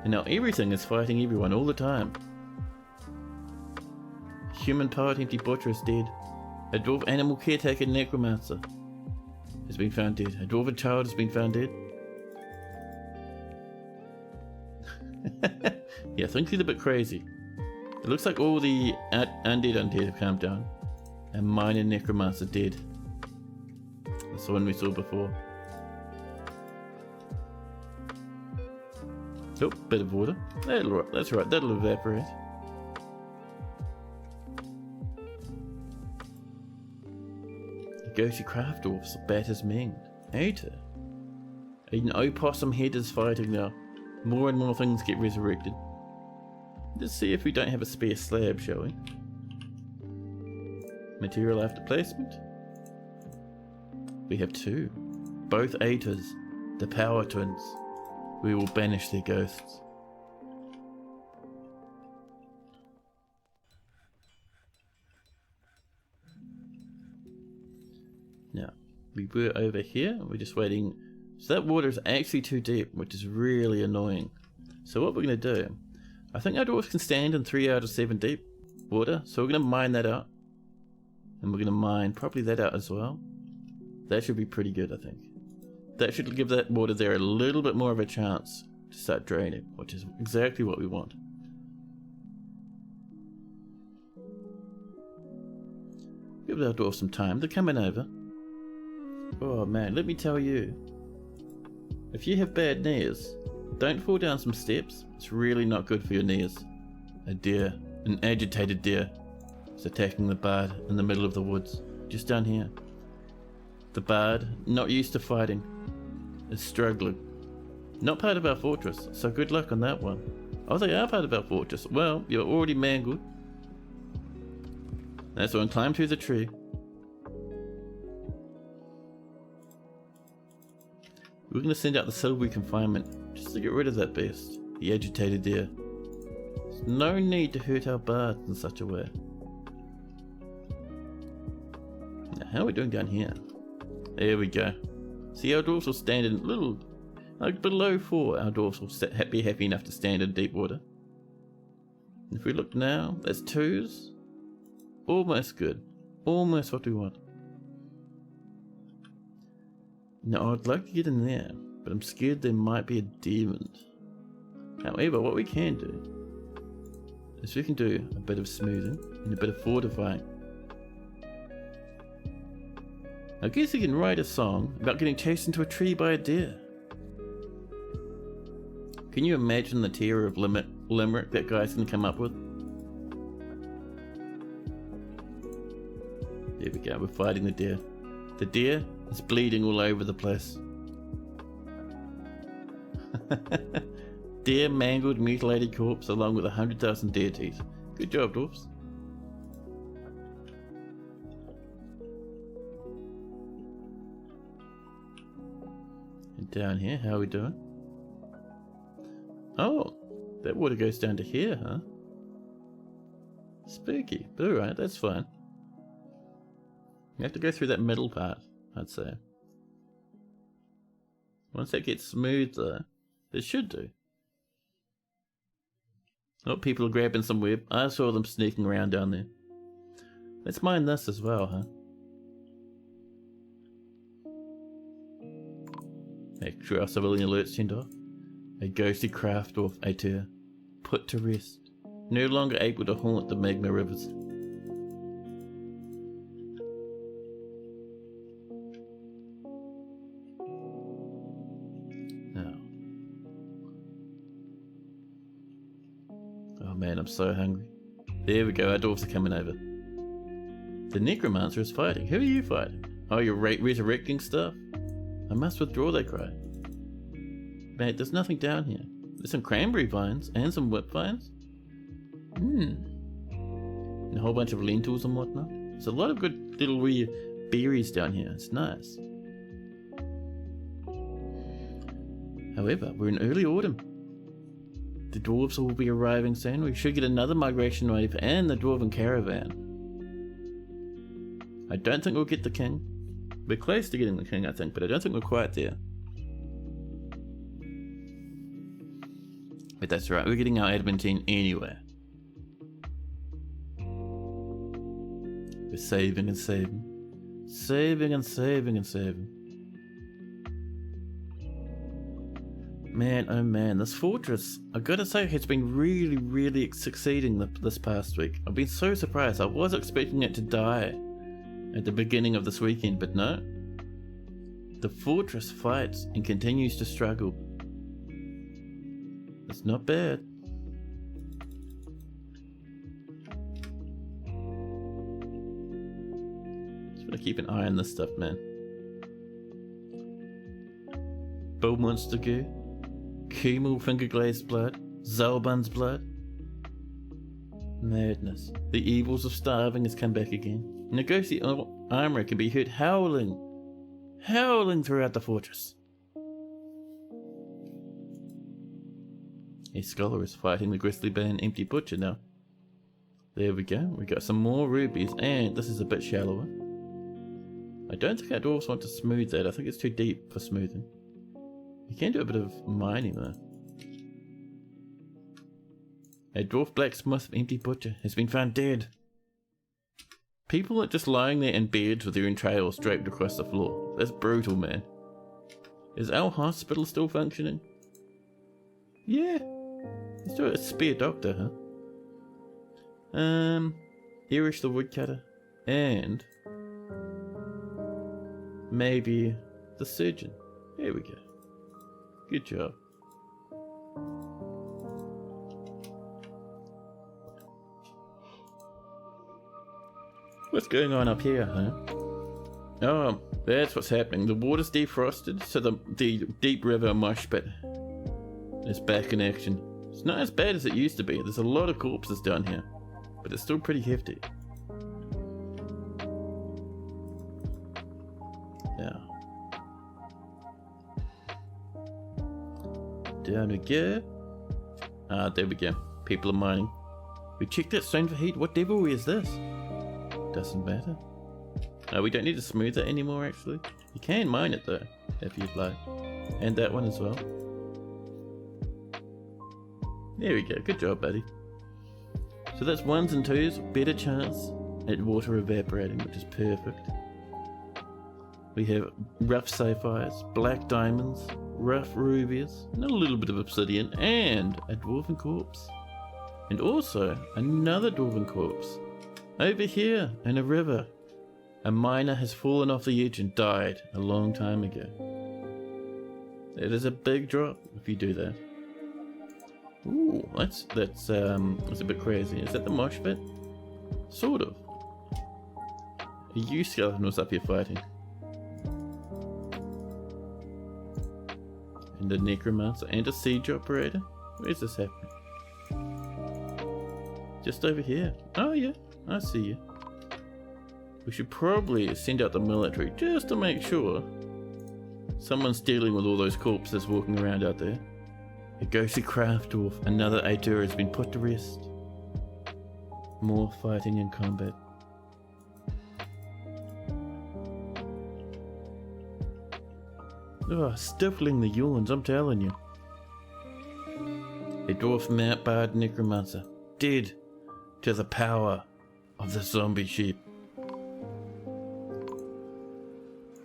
And now everything is fighting everyone all the time. Human powered empty butcher is dead. A dwarf animal caretaker necromancer has been found dead. A dwarven child has been found dead. Yeah, things get a bit crazy. It looks like all the undead have calmed down. And minor necromancer dead. That's the one we saw before. Oh, bit of water. That's right, that'll evaporate. The ghostly craft dwarfs, Batter's Ming. Ater. An opossum head is fighting now. More and more things get resurrected. Let's see if we don't have a spare slab, shall we? Material after placement. We have two. Both Aeters, the power twins. We will banish their ghosts. Now, we were over here. We're just waiting. So that water is actually too deep, which is really annoying. So what we're going to do, I think our dwarves can stand in 3 out of 7 deep water. So we're going to mine that out. And we're going to mine probably that out as well. That should be pretty good, I think. That should give that water there a little bit more of a chance to start draining, which is exactly what we want. Give our dwarves some time. They're coming over. Oh man, let me tell you. If you have bad knees, don't fall down some steps. It's really not good for your knees. A deer, an agitated deer, is attacking the bard in the middle of the woods, just down here. The bard, not used to fighting, is struggling. Not part of our fortress, so good luck on that one. Oh, they are part of our fortress. Well, you're already mangled. That's one, climb through the tree. We're going to send out the silvery confinement, just to get rid of that beast, the agitated deer. There's no need to hurt our bards in such a way. Now, how are we doing down here? There we go. See, our dwarves will stand in little, like below 4, our dwarves will be happy enough to stand in deep water. If we look now, that's 2s. Almost good. Almost what we want. Now, I'd like to get in there, but I'm scared there might be a demon. However, what we can do is we can do a bit of smoothing and a bit of fortifying. I guess you can write a song about getting chased into a tree by a deer. Can you imagine the tier of limerick that guy's going to come up with? There we go, we're fighting the deer. The deer is bleeding all over the place. Deer, mangled, mutilated corpse along with 100,000 deer teeth. Good job, dwarfs. And down here, how are we doing? Oh, that water goes down to here, huh? Spooky, but alright, that's fine. You have to go through that middle part, I'd say. Once that gets smooth though, it should do. Oh, people are grabbing some web. I saw them sneaking around down there. Let's mine this as well, huh? Make sure our civilian alerts turned off. A ghostly craft of Aeter, put to rest. No longer able to haunt the magma rivers. Oh. Oh man, I'm so hungry. There we go, our dwarves are coming over. The necromancer is fighting. Who are you fighting? Oh, you're resurrecting stuff? I must withdraw, they cry. Mate, there's nothing down here. There's some cranberry vines and some whip vines. And a whole bunch of lentils and whatnot. There's a lot of good little wee berries down here. It's nice. However, we're in early autumn. The dwarves will be arriving soon. We should get another migration wave and the dwarven caravan. I don't think we'll get the king. We're close to getting the king, I think, but I don't think we're quite there. But that's right, we're getting our adamantine anyway. We're saving and saving. Saving and saving and saving. Man, oh man, this fortress, I've got to say, has been really succeeding this past week. I've been so surprised. I was expecting it to die at the beginning of this weekend, but no. The fortress fights and continues to struggle. It's not bad. Just gotta keep an eye on this stuff, man. Bull monster goo. Kumul finger glazed blood. Zalban's blood. Madness. The evils of starving has come back again. And the ghostly armourer can be heard howling throughout the fortress. A scholar is fighting the grisly band empty butcher now. There we go, we got some more rubies, and this is a bit shallower. I don't think our dwarves want to smooth that, I think it's too deep for smoothing. You can do a bit of mining though. A dwarf blacksmith empty butcher has been found dead. People are just lying there in beds with their entrails draped across the floor. That's brutal, man. Is our hospital still functioning? Yeah. Let's do a spare doctor, huh? Irish the woodcutter. And maybe the surgeon. There we go. Good job. What's going on up here, huh? Oh, that's what's happening. The water's defrosted, so the deep river mush pit is back in action. It's not as bad as it used to be. There's a lot of corpses down here, but it's still pretty hefty. Yeah. Down we go. Ah, there we go. People are mining. We checked that stone for heat. What devil is this? Doesn't matter. No, we don't need to smooth it anymore, actually. You can mine it, though, if you'd like. And that one as well. There we go. Good job, buddy. So that's 1s and 2s. Better chance at water evaporating, which is perfect. We have rough sapphires, black diamonds, rough rubies, and a little bit of obsidian, and a dwarven corpse. And also, another dwarven corpse. Over here, in a river. A miner has fallen off the edge and died a long time ago. It is a big drop if you do that. Ooh, that's a bit crazy. Is that the mosh pit? Sort of. A U-skeleton was up here fighting. And a necromancer and a siege operator. Where's this happening? Just over here. Oh yeah, I see you. We should probably send out the military just to make sure someone's dealing with all those corpses walking around out there. A ghostly craft dwarf, another Aeter has been put to rest. More fighting and combat. Oh, stifling the yawns, I'm telling you. A dwarf bard necromancer, dead to the power of the zombie sheep.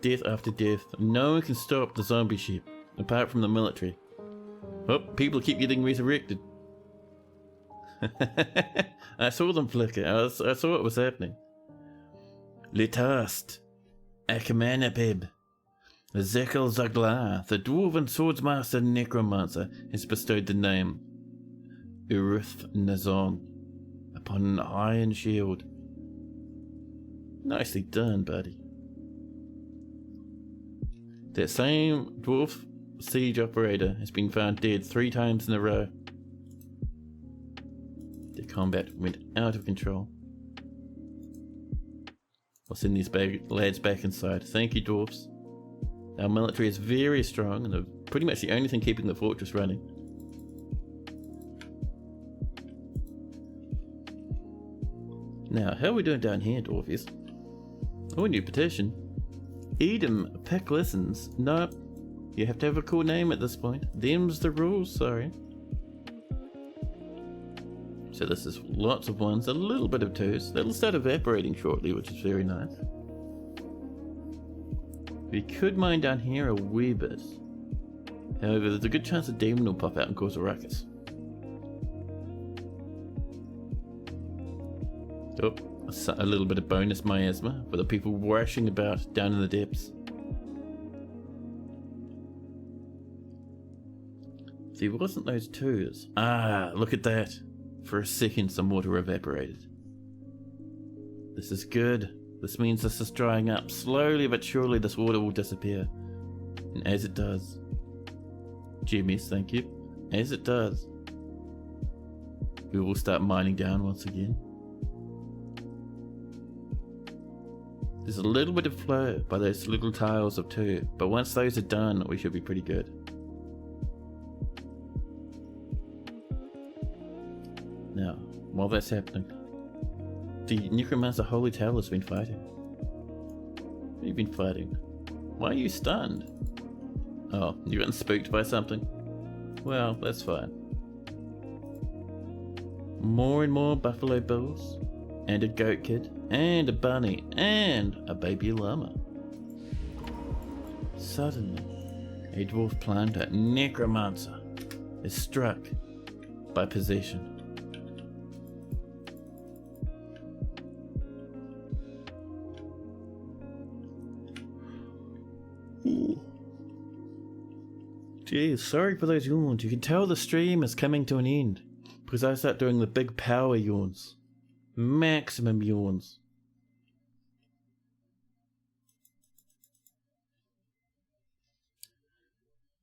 Death after death. No one can stop the zombie sheep, apart from the military. Oh, people keep getting resurrected. I saw them flicker. I saw what was happening. Letast, Akamanapib, Zekel Zaglar, the dwarven swordsmaster necromancer, has bestowed the name Uruth Nazon upon an iron shield. Nicely done, buddy. That same dwarf siege operator has been found dead 3 times in a row. The combat went out of control. I'll send these lads back inside. Thank you, dwarfs. Our military is very strong and they're pretty much the only thing keeping the fortress running. Now, how are we doing down here, dwarfies? Oh, new petition. Edom, Peck listens. Nope. You have to have a cool name at this point. Them's the rules, sorry. So this is lots of 1s, a little bit of 2s. That'll start evaporating shortly, which is very nice. We could mine down here a wee bit. However, there's a good chance a demon will pop out and cause a ruckus. Oh, a little bit of bonus miasma for the people washing about down in the depths. See, it wasn't those 2s. Ah, look at that. For a second, some water evaporated. This is good. This means this is drying up. Slowly but surely this water will disappear. And as it does... Jimmies, thank you. As it does, we will start mining down once again. There's a little bit of flow by those little tiles of 2, but once those are done, we should be pretty good. Now, while that's happening, the Necromancer Holy Tower has been fighting. What have you been fighting? Why are you stunned? Oh, you got spooked by something? Well, that's fine. More and more buffalo bills, and a goat kid, and a bunny, and a baby llama. Suddenly, a dwarf planter, Necromancer, is struck by possession. Geez, sorry for those yawns. You can tell the stream is coming to an end because I start doing the big power yawns. Maximum yawns.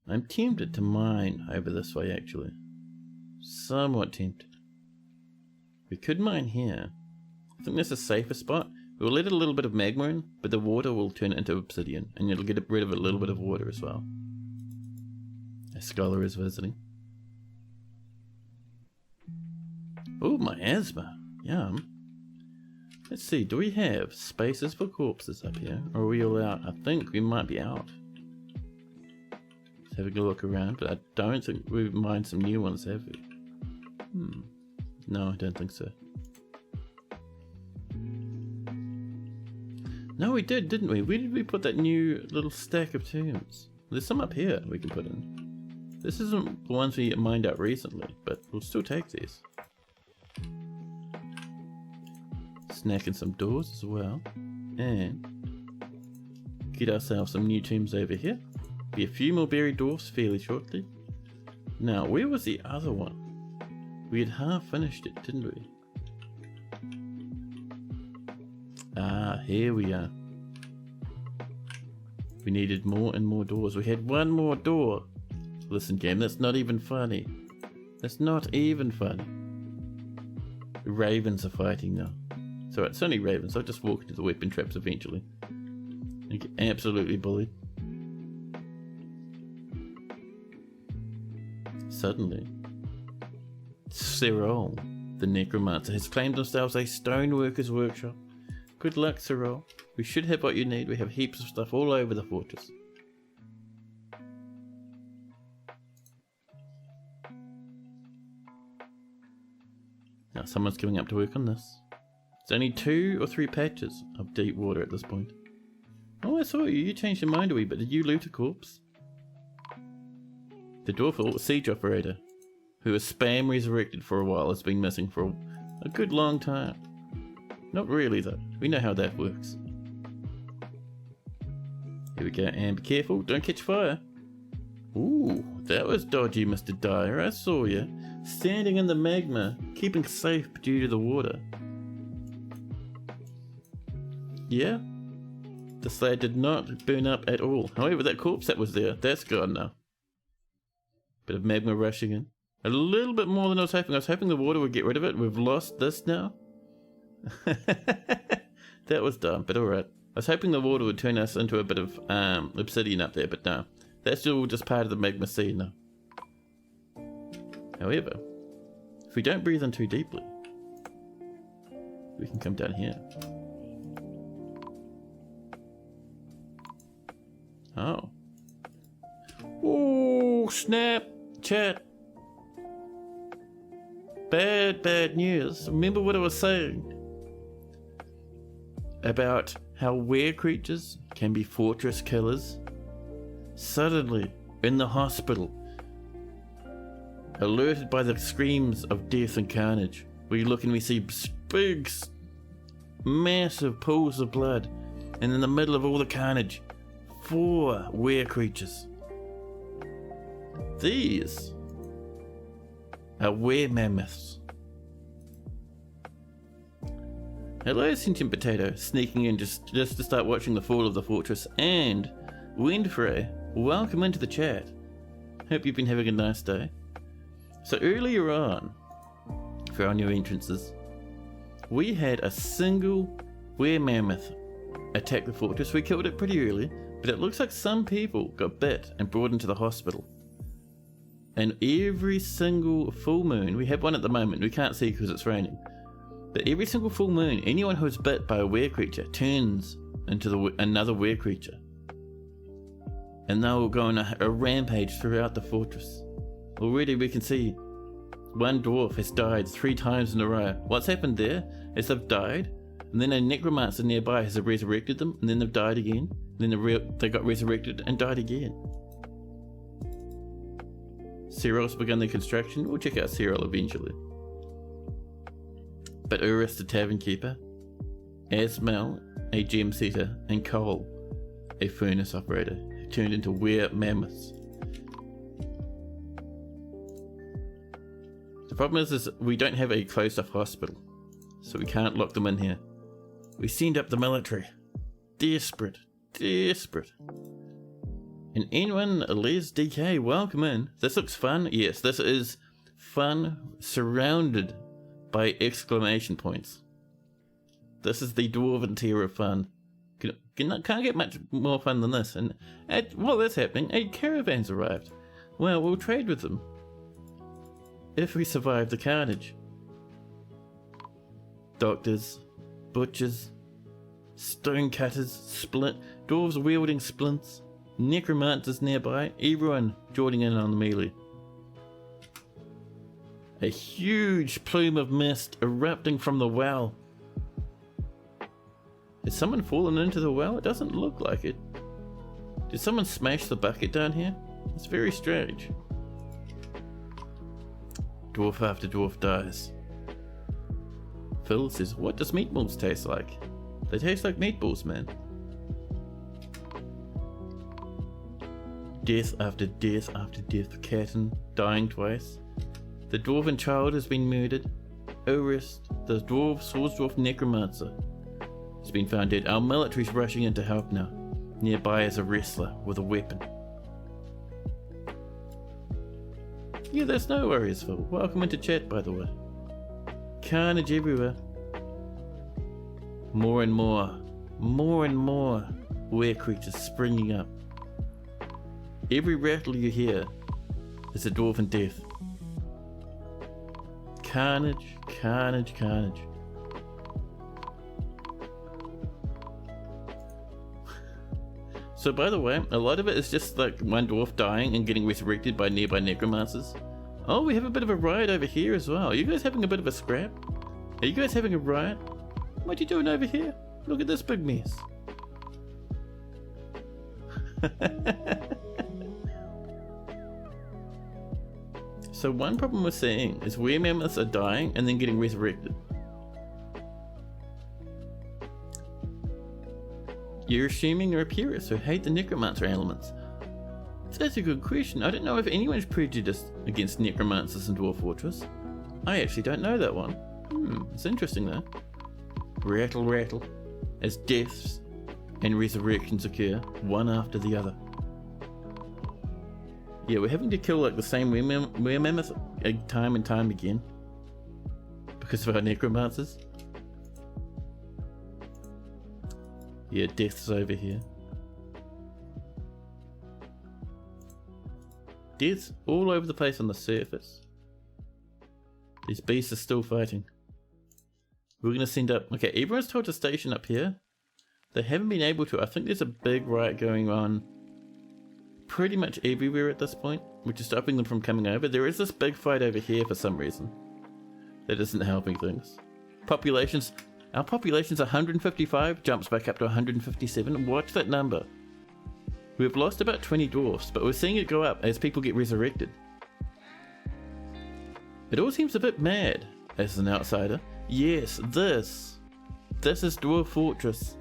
I'm tempted to mine over this way actually. Somewhat tempted. We could mine here. I think that's a safer spot. We'll let a little bit of magma in, but the water will turn it into obsidian and it'll get rid of a little bit of water as well. A scholar is visiting. Oh, miasma. Yum. Let's see, do we have spaces for corpses up here? Or are we all out? I think we might be out. Let's have a look around, but I don't think we've mined some new ones, have we? No, I don't think so. No, we did, didn't we? Where did we put that new little stack of tombs? There's some up here we can put in. This isn't the ones we mined out recently, but we'll still take these. Snacking some doors as well. And get ourselves some new tombs over here. Be a few more buried dwarfs fairly shortly. Now, where was the other one? We had half finished it, didn't we? Ah, here we are. We needed more and more doors. We had one more door. Listen, game, that's not even funny. That's not even funny. The ravens are fighting now. It's alright, it's only ravens. I'll just walk into the weapon traps eventually. And get absolutely bullied. Suddenly, Cyril, the necromancer, has claimed themselves a stoneworker's workshop. Good luck, Cyril. We should have what you need. We have heaps of stuff all over the fortress. Now someone's coming up to work on this. It's only 2 or 3 patches of deep water at this point. Oh, I saw you. You changed your mind a wee bit. Did you loot a corpse? The dwarf siege operator, who was spam resurrected for a while, has been missing for a good long time. Not really though. We know how that works. Here we go, and be careful, don't catch fire. Ooh, that was dodgy, Mr. Dyer. I saw you. Standing in the magma, keeping safe due to the water. Yeah, the slab did not burn up at all. However, that corpse that was there, that's gone now. Bit of magma rushing in. A little bit more than I was hoping. I was hoping the water would get rid of it. We've lost this now. That was dumb, but alright. I was hoping the water would turn us into a bit of obsidian up there, but no. That's all just part of the magma sea now. However, if we don't breathe in too deeply, we can come down here. Oh. Oh, snap! Chat. Bad news. Remember what I was saying about how were creatures can be fortress killers? Suddenly, in the hospital, alerted by the screams of death and carnage, we look and we see big, massive pools of blood, and in the middle of all the carnage, 4 were creatures. These are were mammoths. Hello, Sentient Potato, sneaking in just to start watching the fall of the fortress, and Windfray, welcome into the chat. Hope you've been having a nice day. So earlier on, for our new entrances, we had a single were mammoth attack the fortress. We killed it pretty early, but it looks like some people got bit and brought into the hospital. And every single full moon, we have one at the moment, we can't see because it's raining, but every single full moon, anyone who's bit by a were creature turns into another were creature. And they will go on a rampage throughout the fortress. Already we can see one dwarf has died 3 times in a row. What's happened there is they've died, and then a necromancer nearby has resurrected them, and then they've died again, and then they got resurrected and died again. Cyril's begun the construction. We'll check out Cyril eventually. But Urus the tavern keeper, Asmel a gem setter, and Cole a furnace operator turned into were mammoths. The problem is we don't have a closed off hospital, so we can't lock them in here. We send up the military. Desperate. And anyone, Les DK, welcome in. This looks fun. Yes, this is fun, surrounded by exclamation points. This is the dwarven tier of fun. Can't get much more fun than this. And while that's happening, 8 caravans arrived. Well, we'll trade with them if we survive the carnage. Doctors, butchers, stone cutters, dwarves wielding splints, necromancers nearby, everyone joining in on the melee. A huge plume of mist erupting from the well. Has someone fallen into the well? It doesn't look like it. Did someone smash the bucket down here? It's very strange. Dwarf after dwarf dies. Phil says, what does meatballs taste like? They taste like meatballs, man. Death after death after death. Caton dying twice. The dwarven child has been murdered. Orist, the swords dwarf necromancer, has been found dead. Our military's rushing in to help now. Nearby is a wrestler with a weapon. Yeah, there's no worries, Phil. Welcome into chat, by the way. Carnage everywhere. More and more were creatures springing up. Every rattle you hear is a dwarven death. Carnage. So by the way, a lot of it is just like one dwarf dying and getting resurrected by nearby necromancers. Oh, we have a bit of a riot over here as well. Are you guys having a bit of a scrap? Are you guys having a riot? What you doing over here? Look at this big mess. So one problem we're seeing is were mammoths are dying and then getting resurrected. You're assuming there are purists who hate the necromancer elements. So that's a good question. I don't know if anyone's prejudiced against necromancers in Dwarf Fortress. I actually don't know that one. It's interesting though. Rattle rattle, as deaths and resurrections occur, one after the other. Yeah, we're having to kill like the same were mammoth time and time again. Because of our necromancers. Yeah, death's over here. Deaths all over the place on the surface. These beasts are still fighting. We're gonna send up... Okay, everyone's told to station up here. They haven't been able to. I think there's a big riot going on pretty much everywhere at this point, which is stopping them from coming over. There is this big fight over here for some reason. That isn't helping things. Populations... Our population's 155, jumps back up to 157. Watch that number. We've lost about 20 dwarfs, but we're seeing it go up as people get resurrected. It all seems a bit mad, as an outsider. Yes, this is Dwarf Fortress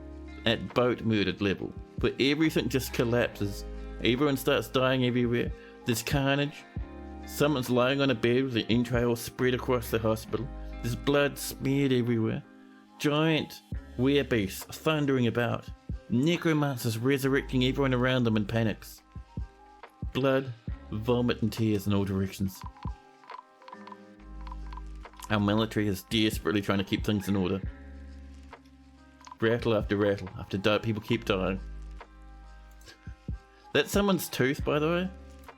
at boat murdered level, where everything just collapses. Everyone starts dying everywhere. There's carnage. Someone's lying on a bed with an entrail spread across the hospital. There's blood smeared everywhere. Giant werebeasts thundering about. Necromancers resurrecting everyone around them in panics. Blood, vomit and tears in all directions. Our military is desperately trying to keep things in order. Rattle after people keep dying. That's someone's tooth, by the way.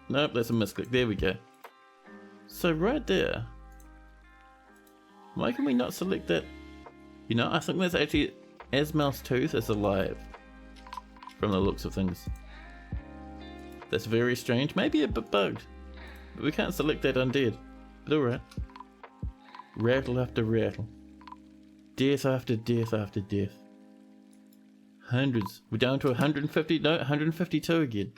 Nope, that's a misclick. There we go. So right there. Why can we not select that? You know, I think that's actually Asmal's tooth is alive. From the looks of things. That's very strange. Maybe a bit bugged. But we can't select that undead. But alright. Rattle after rattle. Death after death after death. Hundreds. We're down to 150. No, 152 again.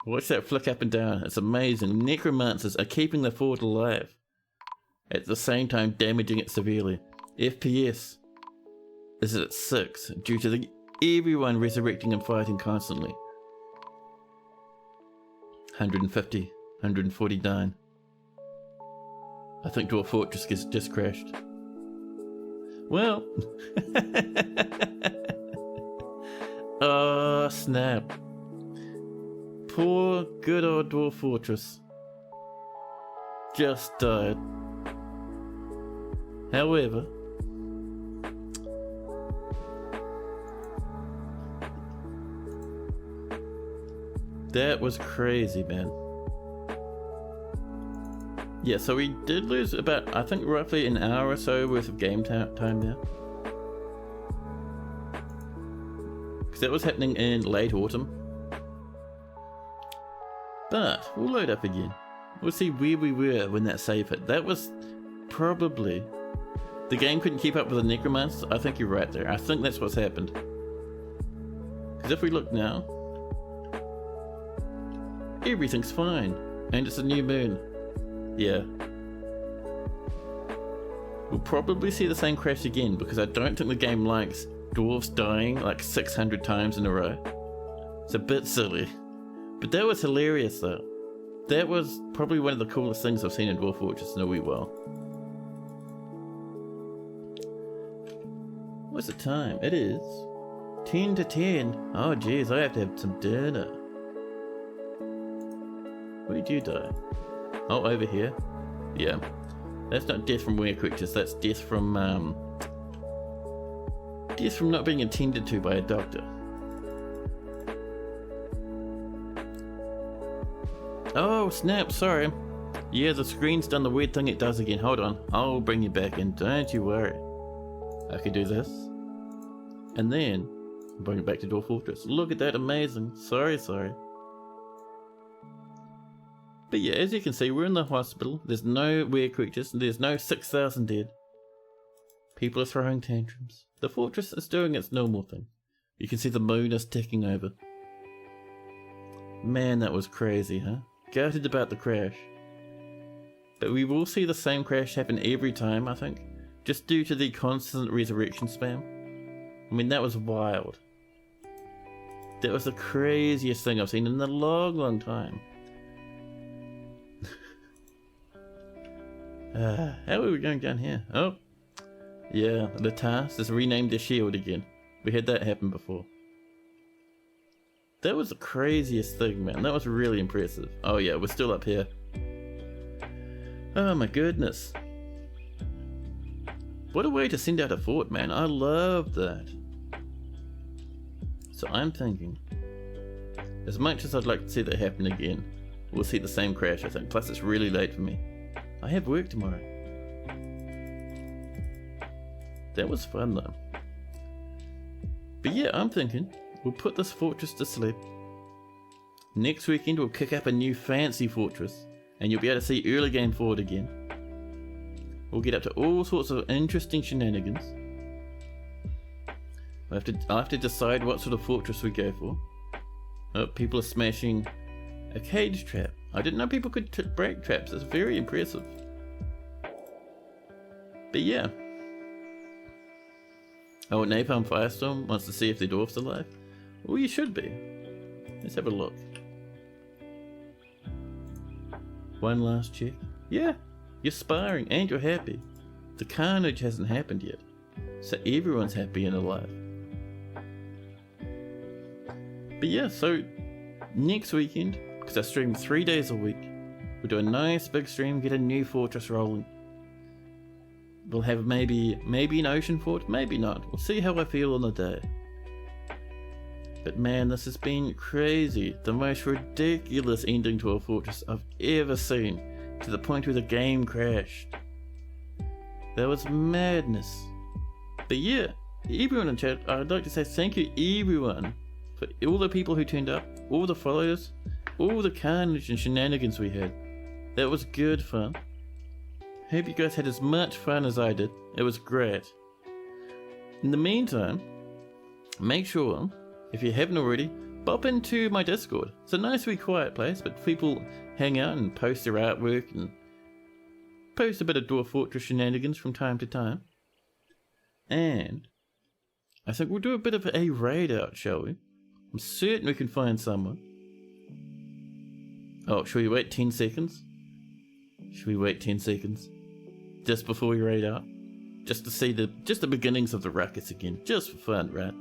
Watch that flick up and down. It's amazing. Necromancers are keeping the fort alive. At the same time damaging it severely. FPS is at 6 due to everyone resurrecting and fighting constantly. 150, 149. I think Dwarf Fortress just crashed. Well. Oh snap. Poor good old Dwarf Fortress. Just died. However, that was crazy, man. Yeah, so we did lose about, I think, roughly an hour or so worth of game time there. Because that was happening in late autumn. But we'll load up again. We'll see where we were when that save hit. That was probably... The game couldn't keep up with the necromancers. I think you're right there. I think that's what's happened. Because if we look now... Everything's fine. And it's a new moon. Yeah. We'll probably see the same crash again because I don't think the game likes dwarves dying like 600 times in a row. It's a bit silly. But that was hilarious though. That was probably one of the coolest things I've seen in Dwarf Fortress in a wee while. What's the time? It is 10 to 10. Oh jeez, I have to have some dinner. Where did you die? Oh, over here. Yeah. That's not death from were creatures, that's death from not being attended to by a doctor. Oh snap, sorry. Yeah, the screen's done the weird thing it does again. Hold on, I'll bring you back in, don't you worry. I could do this. And then bring it back to Dwarf Fortress. Look at that, amazing. Sorry. But yeah, as you can see, we're in the hospital. There's no weird creatures. There's no 6,000 dead. People are throwing tantrums. The fortress is doing its normal thing. You can see the moon is ticking over. Man, that was crazy, huh? Gutted about the crash. But we will see the same crash happen every time, I think. Just due to the constant resurrection spam. I mean, that was wild. That was the craziest thing I've seen in a long, long time. How are we going down here? Oh. Yeah, the task is renamed the shield again. We had that happen before. That was the craziest thing, man. That was really impressive. Oh yeah, we're still up here. Oh my goodness. What a way to send out a fort, man. I love that. So I'm thinking, as much as I'd like to see that happen again, we'll see the same crash, I think. Plus it's really late for me. I have work tomorrow. That was fun though. But yeah, I'm thinking we'll put this fortress to sleep. Next weekend we'll kick up a new fancy fortress, and you'll be able to see early game forward again. We'll get up to all sorts of interesting shenanigans. I'll have to decide what sort of fortress we go for. Oh, people are smashing a cage trap. I didn't know people could break traps. It's very impressive. But yeah. Oh, Napalm Firestorm wants to see if the dwarf's alive. Well, you should be. Let's have a look. One last check. Yeah, you're sparring and you're happy. The carnage hasn't happened yet, so everyone's happy and alive. But yeah, so next weekend, because I stream 3 days a week, we'll do a nice big stream, get a new fortress rolling. We'll have maybe an ocean fort, maybe not. We'll see how I feel on the day. But man, this has been crazy. The most ridiculous ending to a fortress I've ever seen, to the point where the game crashed. That was madness. But yeah, everyone in chat, I'd like to say thank you everyone for all the people who turned up, all the followers, all the carnage and shenanigans we had. That was good fun. Hope you guys had as much fun as I did. It was great. In the meantime, make sure, if you haven't already, pop into my Discord. It's a nice wee quiet place, but people hang out and post their artwork and post a bit of Dwarf Fortress shenanigans from time to time. And I think we'll do a bit of a raid out, shall we? I'm certain we can find someone. Oh, should we wait 10 seconds? Should we wait 10 seconds? Just before we raid out? Just to see the beginnings of the ruckus again. Just for fun, right?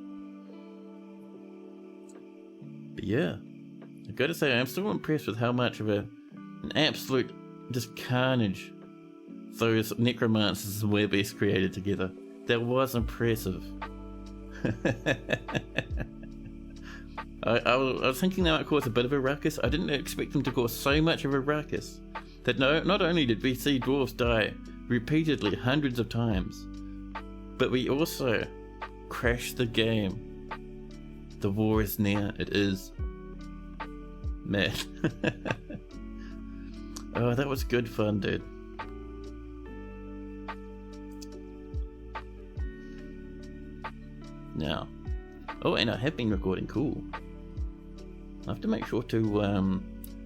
But yeah, I've got to say I'm still impressed with how much of an absolute just carnage those necromancers and werebeasts created together. That was impressive. I was thinking that might cause a bit of a ruckus. I didn't expect them to cause so much of a ruckus. That not only did we see dwarves die repeatedly hundreds of times, but we also crashed the game. The war is near. It is. Man. Oh, that was good fun, dude. Now. Oh, and I have been recording. Cool. I have to make sure to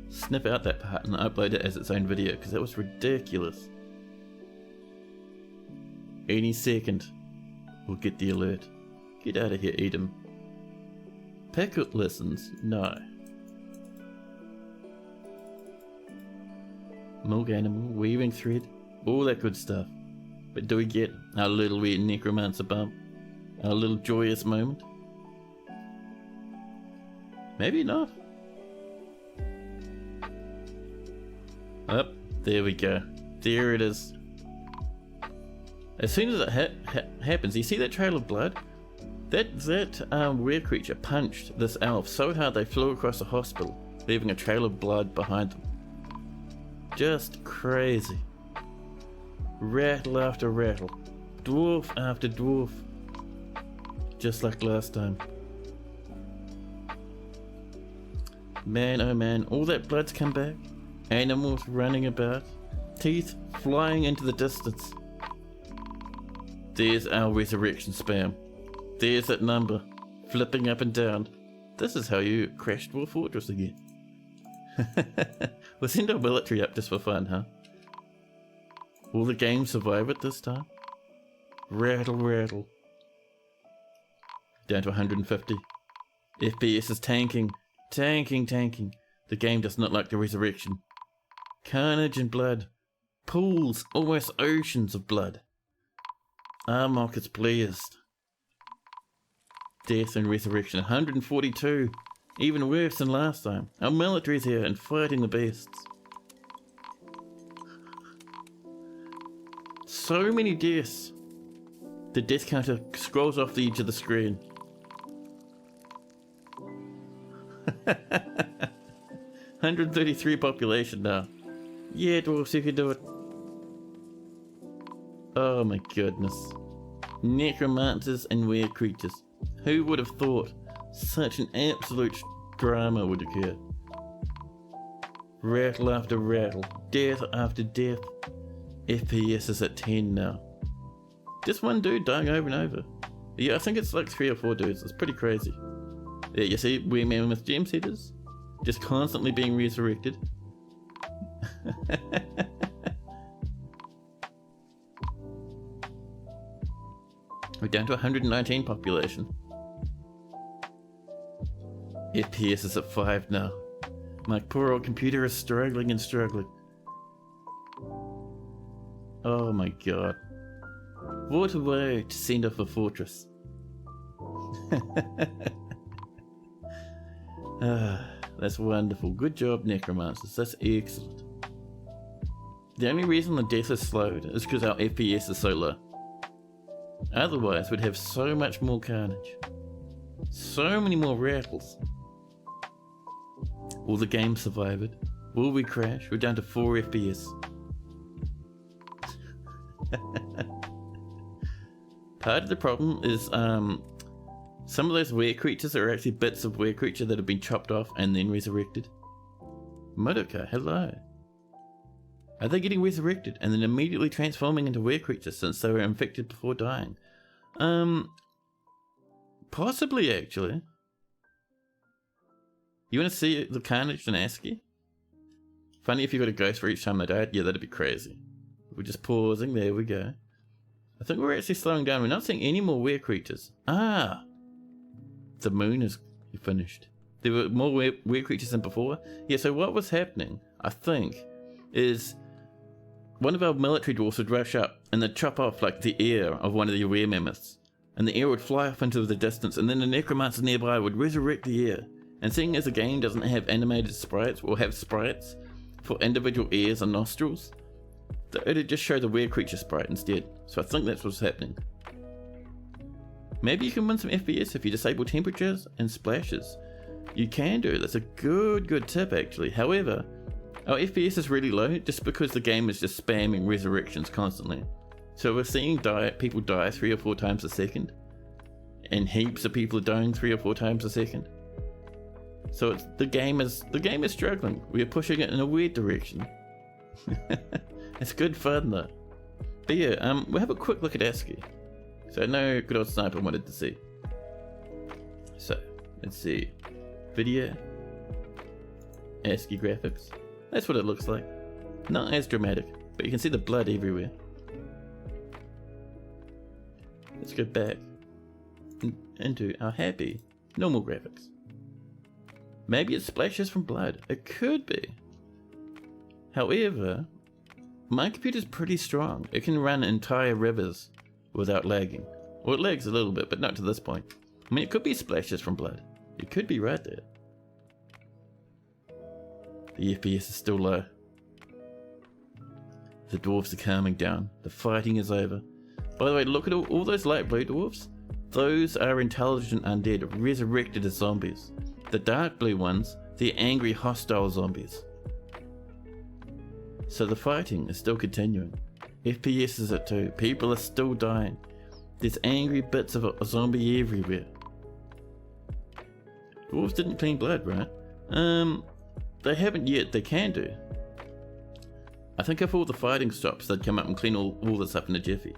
snip out that part and upload it as its own video, because that was ridiculous. Any second, we'll get the alert. Get out of here, Edom. Pickle listens? No. Milk animal, weaving thread, all that good stuff. But do we get our little weird necromancer bump? Our little joyous moment? Maybe not. Oh, there we go. There it is. As soon as it happens, you see that trail of blood? That were creature punched this elf so hard they flew across the hospital, leaving a trail of blood behind them. Just crazy. Rattle after rattle. Dwarf after dwarf. Just like last time. Man, oh man, all that blood's come back. Animals running about. Teeth flying into the distance. There's our resurrection spam. There's that number, flipping up and down. This is how you crash Dwarf Fortress again. We'll send our military up just for fun, huh? Will the game survive it this time? Rattle, rattle. Down to 150. FPS is tanking. Tanking. The game does not like the resurrection. Carnage and blood. Pools, almost oceans of blood. Armok is pleased. Death and resurrection, 142. Even worse than last time. Our military's here and fighting the beasts. So many deaths. The death counter scrolls off the edge of the screen. 133 population now. Yeah, dwarves, you can do it. Oh my goodness. Necromancers and weird creatures. Who would have thought such an absolute drama would occur? Rattle after rattle, death after death. FPS is at 10 now. Just one dude dying over and over. Yeah, I think it's like 3 or 4 dudes. It's pretty crazy. Yeah, you see, we're Mammoth Gem Setters. Just constantly being resurrected. We're down to 119 population. FPS is at 5 now. My poor old computer is struggling and struggling. Oh my god. What a way to send off a fortress. That's wonderful. Good job, Necromancers. That's excellent. The only reason the death is slowed is because our FPS is so low. Otherwise, we'd have so much more carnage. So many more rattles. Will the game survive it? Will we crash? We're down to 4 FPS. Part of the problem is some of those weird creatures are actually bits of weird creature that have been chopped off and then resurrected. Modoka, hello. Are they getting resurrected and then immediately transforming into weird creatures since they were infected before dying? Possibly actually. You want to see the carnage in ASCII? Funny if you got a ghost for each time they died. Yeah, that'd be crazy. We're just pausing. There we go. I think we're actually slowing down. We're not seeing any more weird creatures. Ah! The moon is finished. There were more weird creatures than before. Yeah, so what was happening, I think, is one of our military dwarfs would rush up and they'd chop off like the ear of one of the rare mammoths. And the ear would fly off into the distance, and then the necromancer nearby would resurrect the ear. And seeing as the game doesn't have animated sprites or have sprites for individual ears and nostrils, it'd just show the weird creature sprite instead. So I think that's what's happening. Maybe you can win some FPS if you disable temperatures and splashes. You can do. That's a good tip actually. However, our FPS is really low just because the game is just spamming resurrections constantly. So we're seeing people die 3 or 4 times a second, and heaps of people are dying 3 or 4 times a second. So the game is struggling. We are pushing it in a weird direction. It's good fun though. But yeah, we'll have a quick look at ASCII. So I know good old Sniper wanted to see. So let's see. Video. ASCII graphics. That's what it looks like. Not as dramatic, but you can see the blood everywhere. Let's go back into our happy, normal graphics. Maybe it splashes from blood. It could be. However, my computer's pretty strong. It can run entire rivers without lagging. Or it lags a little bit, but not to this point. I mean, it could be splashes from blood. It could be right there. The FPS is still low. The dwarves are calming down. The fighting is over. By the way, look at all those light blue dwarves. Those are intelligent undead, resurrected as zombies. The dark blue ones, they're angry, hostile zombies. So the fighting is still continuing. FPS is at 2. People are still dying. There's angry bits of a zombie everywhere. Dwarves didn't clean blood, right? They haven't yet. They can do. I think if all the fighting stops, they'd come up and clean all this up in a jiffy.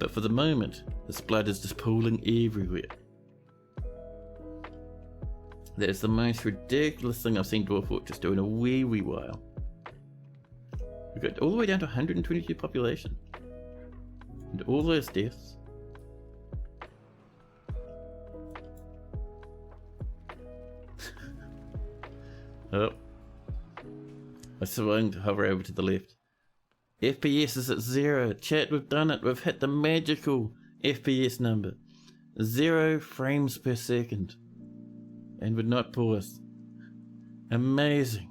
But for the moment, this blood is just pooling everywhere. That is the most ridiculous thing I've seen Dwarf Fortress do in a wee while. We got all the way down to 122 population. And all those deaths. Oh. I swung to hover over to the left. FPS is at 0. Chat, we've done it. We've hit the magical FPS number. 0 frames per second. And would not pause. Amazing.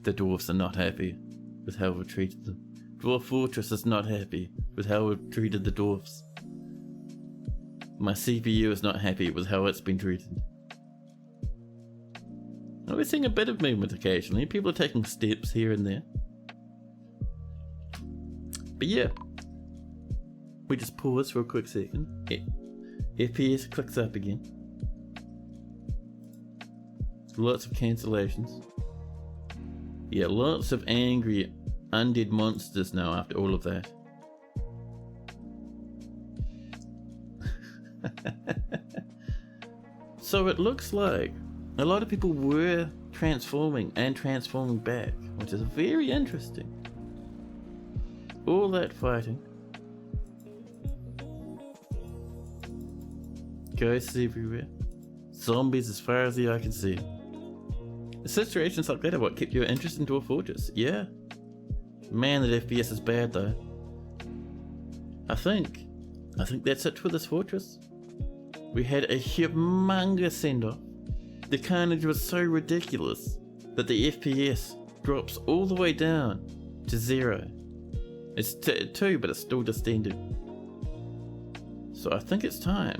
The dwarfs are not happy with how we've treated them. Dwarf Fortress is not happy with how we've treated the dwarfs. My CPU is not happy with how it's been treated. We're seeing a bit of movement occasionally. People are taking steps here and there. But yeah. We just pause for a quick second. FPS clicks up again. Lots of cancellations. Yeah, lots of angry undead monsters now after all of that. So it looks like a lot of people were transforming and transforming back, which is very interesting. All that fighting. Ghosts everywhere. Zombies as far as the eye can see. Situations like that are what kept your interest in Dwarf Fortress. Yeah. Man, that FPS is bad though. I think that's it for this fortress. We had a humongous send-off. The carnage was so ridiculous that the FPS drops all the way down to 0. It's 2, but it's still descended. So I think it's time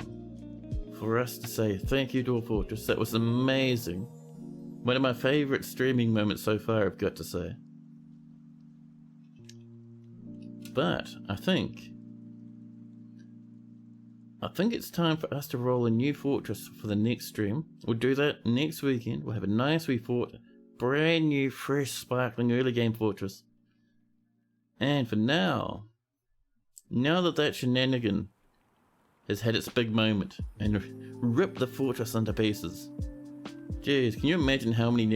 for us to say thank you, Dwarf Fortress. That was amazing. One of my favourite streaming moments so far, I've got to say. But I think it's time for us to roll a new fortress for the next stream. We'll do that next weekend. We'll have a nice wee fort, brand new, fresh, sparkling early game fortress. And for now that shenanigan has had its big moment and ripped the fortress into pieces. Jeez, can you imagine how many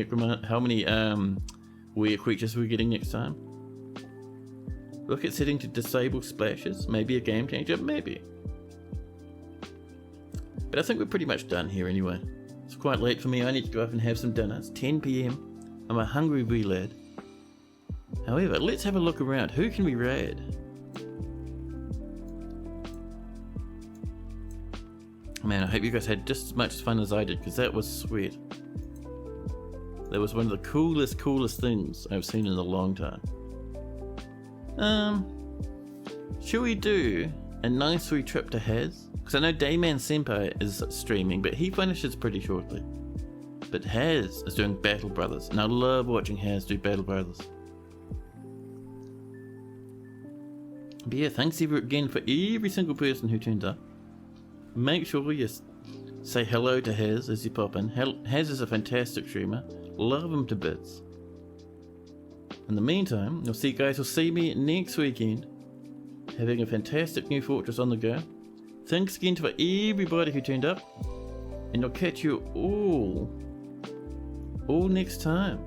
weird creatures we're getting next time? Look at setting to disable splashes. Maybe a game changer, maybe. But I think we're pretty much done here anyway. It's quite late for me. I need to go up and have some dinner. It's 10 PM. I'm a hungry wee lad. However, let's have a look around. Who can we raid? Man, I hope you guys had just as much fun as I did, because that was sweet. That was one of the coolest things I've seen in a long time. Should we do a nice wee trip to Haz? Because I know Dayman Senpai is streaming, but he finishes pretty shortly. But Haz is doing Battle Brothers, and I love watching Haz do Battle Brothers. But yeah, thanks again for every single person who turned up. Make sure you say hello to Haz as you pop in. Haz is a fantastic streamer. Love him to bits. In the meantime, you'll see me next weekend, having a fantastic new fortress on the go. Thanks again for everybody who turned up, and I'll catch you all next time.